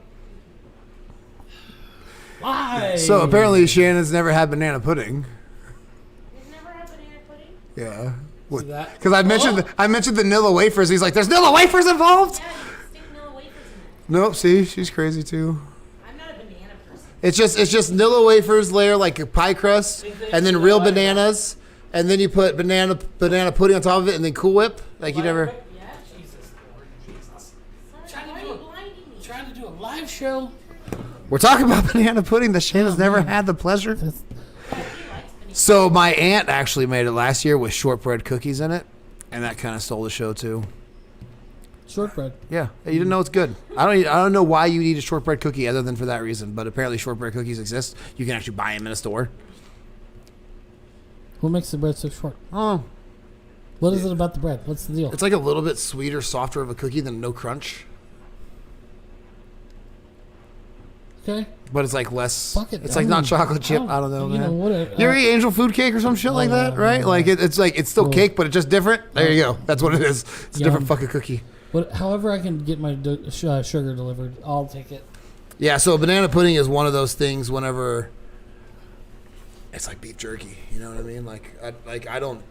Why? So apparently Shannon's never had banana pudding. You've never had banana pudding? Yeah. See that? Because I mentioned the Nilla wafers. He's like, "There's Nilla wafers involved." Yeah, you stick vanilla wafers in it. Nope. See, she's crazy too. I'm not a banana person. It's just Nilla wafers layer like a pie crust, and then real bananas, and then you put banana pudding on top of it, and then Cool Whip. Like you never. Yeah? Jesus Lord, Jesus. Son, why are you blinding me? Trying to do a live show. We're talking about banana pudding that Shannon's never had the pleasure. He likes banana. So my aunt actually made it last year with shortbread cookies in it, and that kind of stole the show too. Shortbread. Yeah, you didn't know it's good. I don't know why you need a shortbread cookie other than for that reason, but apparently shortbread cookies exist. You can actually buy them in a store. What makes the bread so short? Oh, What is it about the bread? What's the deal? it's like a little bit sweeter, softer of a cookie than no crunch, Okay. but it's like less. Fuck it. It's like not chocolate chip. I don't know, You know man. what? You ever eat angel food cake or some shit like that, right? Like it's like it's still Cool. cake, but it's just different. There you go. That's what it is. It's a different Yum. fucking cookie. However I can get my sugar delivered, I'll take it. Yeah, so banana pudding is one of those things whenever it's like beef jerky, you know what I mean? Like I don't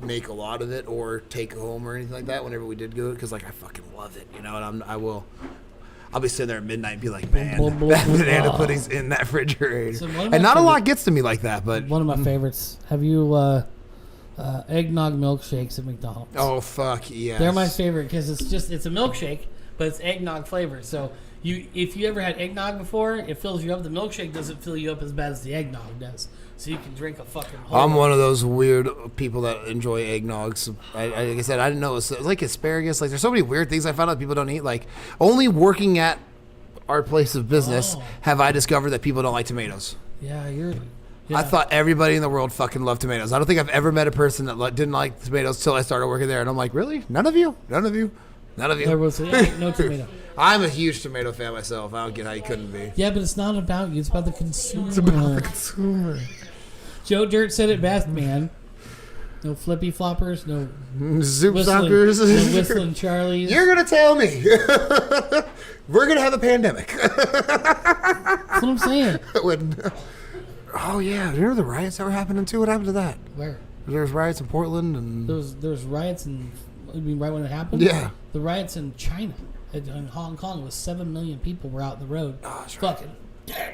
make a lot of it or take home or anything like that whenever we did do it because like I fucking love it, you know, and I'll be sitting there at midnight and be like, man, Blah, blah, that blah, banana blah. pudding's in that refrigerator. So one of my And not a lot favorite- gets to me like that, but One of my favorites. Have you eggnog milkshakes at McDonald's? oh fuck yes. They're my favorite because it's a milkshake, but it's eggnog flavored. So if you ever had eggnog before, it fills you up. The milkshake doesn't fill you up as bad as the eggnog does. So you can drink a fucking whole. I'm one of those weird people that enjoy eggnog. So like I said, I didn't know it was like asparagus. Like there's so many weird things I found out people don't eat. Like only working at our place of business Oh. have I discovered that people don't like tomatoes. Yeah, you're. I Yeah. thought everybody in the world fucking loved tomatoes. I don't think I've ever met a person that didn't like tomatoes till I started working there. And I'm like, really? None of you? None of you? None of you? Everyone said, "Yeah, no tomato." I'm a huge tomato fan myself. I don't get how you couldn't be. Yeah, but it's not about you. It's about the consumer. Joe Dirt said it best, man. No flippy floppers. No Zoop whistling, suckers. no whistling Charlies. You're gonna tell me we're gonna have a pandemic. That's what I'm saying. Oh yeah, remember the riots that were happening too? What happened to that? Where? There was riots in Portland and There was riots in. You mean right when it happened? Yeah. The riots in China, in Hong Kong, was 7 million people were out in the road, fucking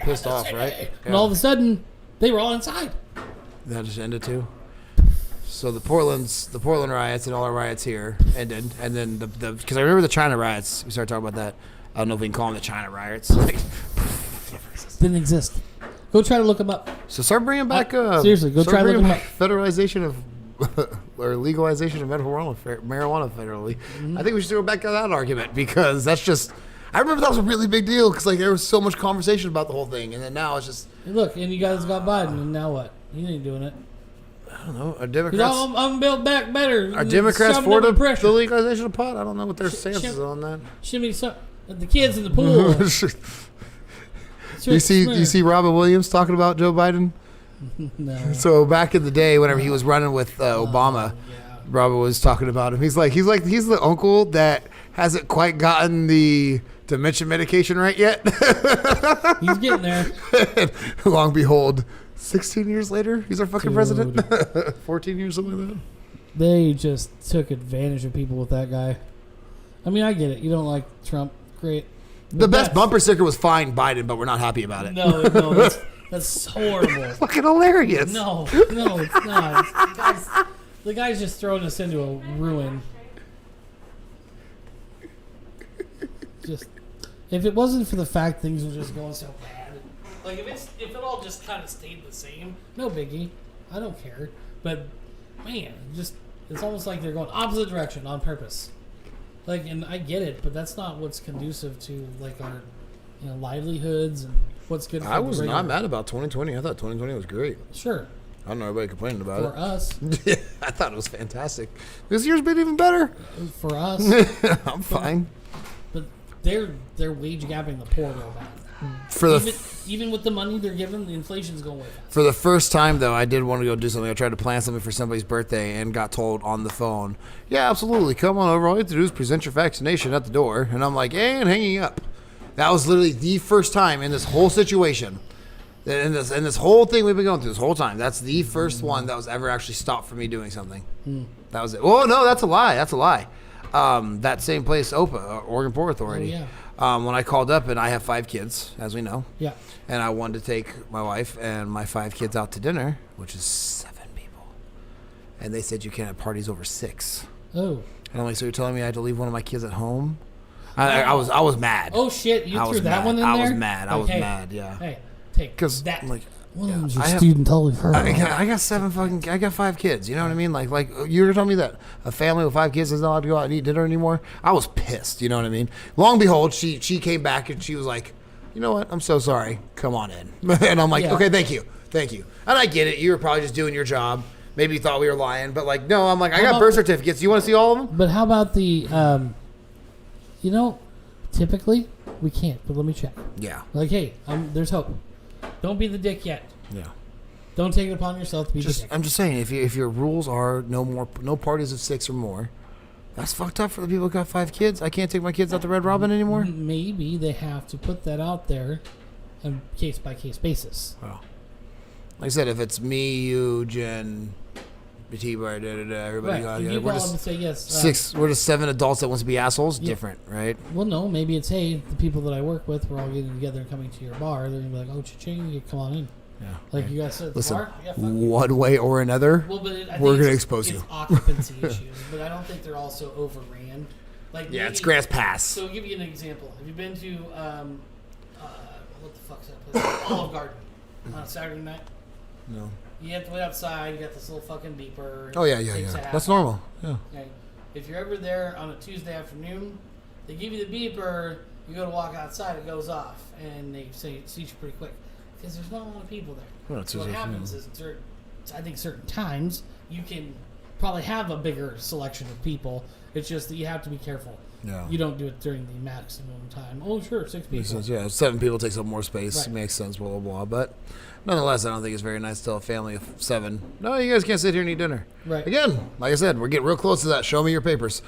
pissed off, right? And all of a sudden, they were all inside. That just ended too. So the Portland riots and all our riots here ended, and then the because I remember the China riots. We started talking about that. I don't know if we can call them the China riots. Like, Didn't exist. Go try to look them up. so start bringing back. Seriously, go try to look them up. Federalization of or legalization of marijuana federally. I think we should go back to that argument because that's just. I remember that was a really big deal because like there was so much conversation about the whole thing, and then now it's just. Look, and you guys got Biden, and now what? He ain't doing it. I don't know. Are Democrats? I'm built back better. Are Democrats Shoving for up the pressure. legalization of pot? I don't know what their stance is on that. Shimmy the kids in the pool. You see Robin Williams talking about Joe Biden? No. So back in the day, whenever he was running with Obama, Yeah. Robin was talking about him. He's the uncle that hasn't quite gotten the dementia medication right yet. He's getting there. Long behold, 16 years later, he's our fucking president. 14 years, something like that. They just took advantage of people with that guy. I mean, I get it. You don't like Trump. Great. The best bumper sticker was "Find Biden," but we're not happy about it. No, that's horrible. Fucking hilarious. No, it's not. The guy's just throwing us into a ruin. Just if it wasn't for the fact things were just going so bad, like if it all just kind of stayed the same, no biggie. I don't care. But man, it's almost like they're going opposite direction on purpose. Like, and I get it, but that's not what's conducive to like our, livelihoods and what's good. For I was the not mad about 2020. I thought 2020 was great. Sure. I don't know everybody complaining about For us. it. I thought it was fantastic. This year's been even better. For us. I'm fine. But they're wage gapping the poor real bad. For the Even with the money they're given, the inflation's going way fast. for the first time though, I did want to go do something. I tried to plan something for somebody's birthday and got told on the phone, "Yeah, absolutely, come on over. All you have to do is present your vaccination at the door." And I'm like, and hanging up. That was literally the first time in this whole situation, in this whole thing we've been going through this whole time. That's the first one that was ever actually stopped for me doing something. That was it. Oh no, that's a lie. That's a lie. That same place, OPA, Oregon Port Authority. Oh, yeah. When I called up, and I have 5 kids, as we know. Yeah. And I wanted to take my wife and my 5 kids out to dinner, which is 7 people. And they said you can't have parties over 6. Oh. And I'm like, so you're telling me I had to leave one of my kids at home? I was mad. Oh shit! You I threw was that mad. one in I there. was mad. I was mad. Yeah. Hey, take Because that. like, One of them's I your have- student totally hurt. I got 5 kids. You know what I mean? Like you're telling me that a family with 5 kids is not allowed to go out and eat dinner anymore? I was pissed. You know what I mean? Long behold, she came back and she was like, "You know what? I'm so sorry. Come on in." And I'm like, Yeah. "Okay, thank you." And I get it. You were probably just doing your job. Maybe you thought we were lying, but like, no. I'm like, I got about birth certificates. You want to see all of them? But how about the, typically we can't. But let me check. Yeah. Like, hey, there's hope. Don't be the dick yet. Yeah. Don't take it upon yourself to be the dick. I'm just saying, if your rules are no parties of 6 or more, that's fucked up for the people who got 5 kids. I can't take my kids out to Red Robin anymore. Maybe they have to put that out there on case by case basis. Well, like I said, if it's me, you, Jen, T-Bar, everybody got If together. you We're call just them and say yes. 6. We're just 7 adults that wants to be assholes. Yeah. Different, right? Well, no, maybe it's, hey, the people that I work with, we're all getting together and coming to your bar. They're gonna be like, oh, cha-ching, you come on in. Yeah. Like you guys said, at the Listen, bar. Yeah, fuck. one way or another, Well, but I think we're gonna it's- expose you. It's occupancy issues, but I don't think they're also overran. Like Yeah, maybe- it's Grants Pass. So I'll give you an example. Have you been to what the fuck's that place? Olive Garden on a Saturday night. No. You have to wait outside. You got this little fucking beeper. Oh yeah. Takes a half That's hour. normal. Yeah. Okay. If you're ever there on a Tuesday afternoon, they give you the beeper. You go to walk outside, it goes off, and they say it seats you pretty quick because there's not a lot of people there. Well, it's So what Tuesday happens is, I think certain times you can probably have a bigger selection of people. It's just that you have to be careful. Yeah. You don't do it during the maximum time. Oh, sure, 6 people. Makes sense, yeah. 7 people takes up more space. Right. Makes sense, blah, blah, blah. But nonetheless, I don't think it's very nice to tell a family of 7, no, you guys can't sit here and eat dinner. Right. Again, like I said, we're getting real close to that. Show me your papers.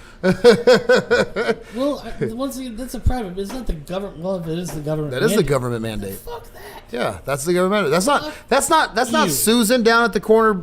Well, once again, that's a private. It's not the government. Well, if it is the government, That is the government mandate. Fuck that. Yeah, that's the government. That's not you. Susan down at the corner,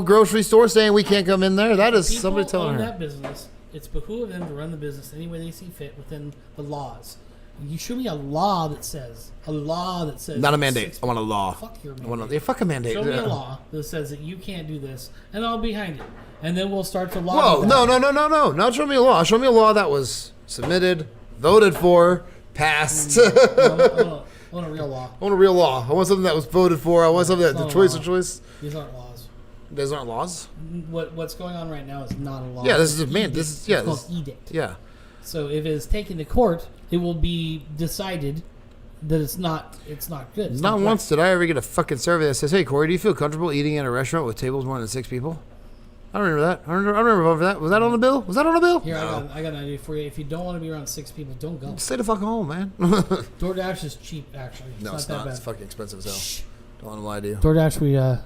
grocery store saying we can't come in there. That is People somebody telling own her. that business. It's behoove them to run the business any way they see fit within the laws. You show me a law that says Not a mandate. I want a law. Fuck your I want mandate. fuck a mandate. Show me Yeah. a law that says that you can't do this, and I'll be behind it. And then we'll start to law. Whoa, no. Not show me a law. Show me a law that was submitted, voted for, passed. I want a real law. I want a real law. I want something that was voted for. I want something that the It's not a choice law. of choice. These aren't laws. These aren't laws. What's going on right now is not a law. Yeah, this is a It's man. edict. This is yeah. It's called This, edict. yeah. So if it is taken to court, it will be decided that it's not good. It's Not right. once did I ever get a fucking survey that says, "Hey, Corey, do you feel comfortable eating at a restaurant with tables more than 6 people?" I don't remember that. I don't remember voting for that. Was that on the bill? Was that on the bill? Here, I got an idea for you. If you don't want to be around 6 people, don't go. Stay the fuck home, man. DoorDash is cheap, actually. No, it's that not. bad. It's fucking expensive as hell. Don't want to lie to you. DoorDash, we No,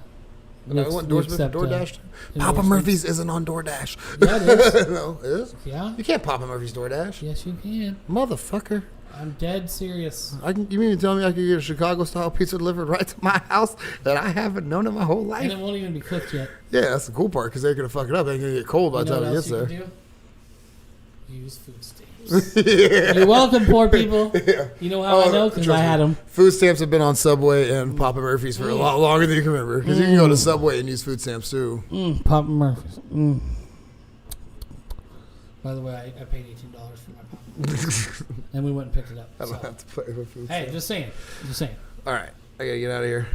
we want endorsement for DoorDash. Papa endorsements. Murphy's isn't on DoorDash. Yeah, it is. No, it is. Yeah? You can't Papa Murphy's DoorDash. Yes, you can. Motherfucker. I'm dead serious. You mean to tell me I could get a Chicago-style pizza delivered right to my house that I haven't known in my whole And life? it won't even be cooked yet. Yeah, that's the cool part because they're going to fuck it up. They're going to get cold by You the know time what it else gets you there. can do? Use food stamps. You're welcome, poor people. You know how I know? Because I had them. Food stamps have been on Subway and Papa Murphy's for a lot longer than you can remember. Because you can go to Subway and use food stamps too. Papa Murphy's. By the way, I paid $18 for my Papa Murphy's. And we went and picked it up. I don't So. have to play with food Hey, stamps. just saying. Just saying. All right, I gotta get out of here.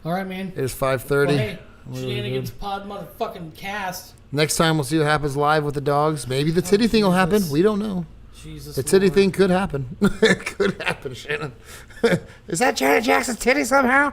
All right, man. It is 5:30. Well, hey, Shenanigans pod motherfucking cast. Next time we'll see what happens live with the dogs. Maybe the titty thing will happen. Jesus. We don't know. Jesus The titty Lord. thing could happen. It could happen, Shannon. Is that Janet Jackson's titty somehow?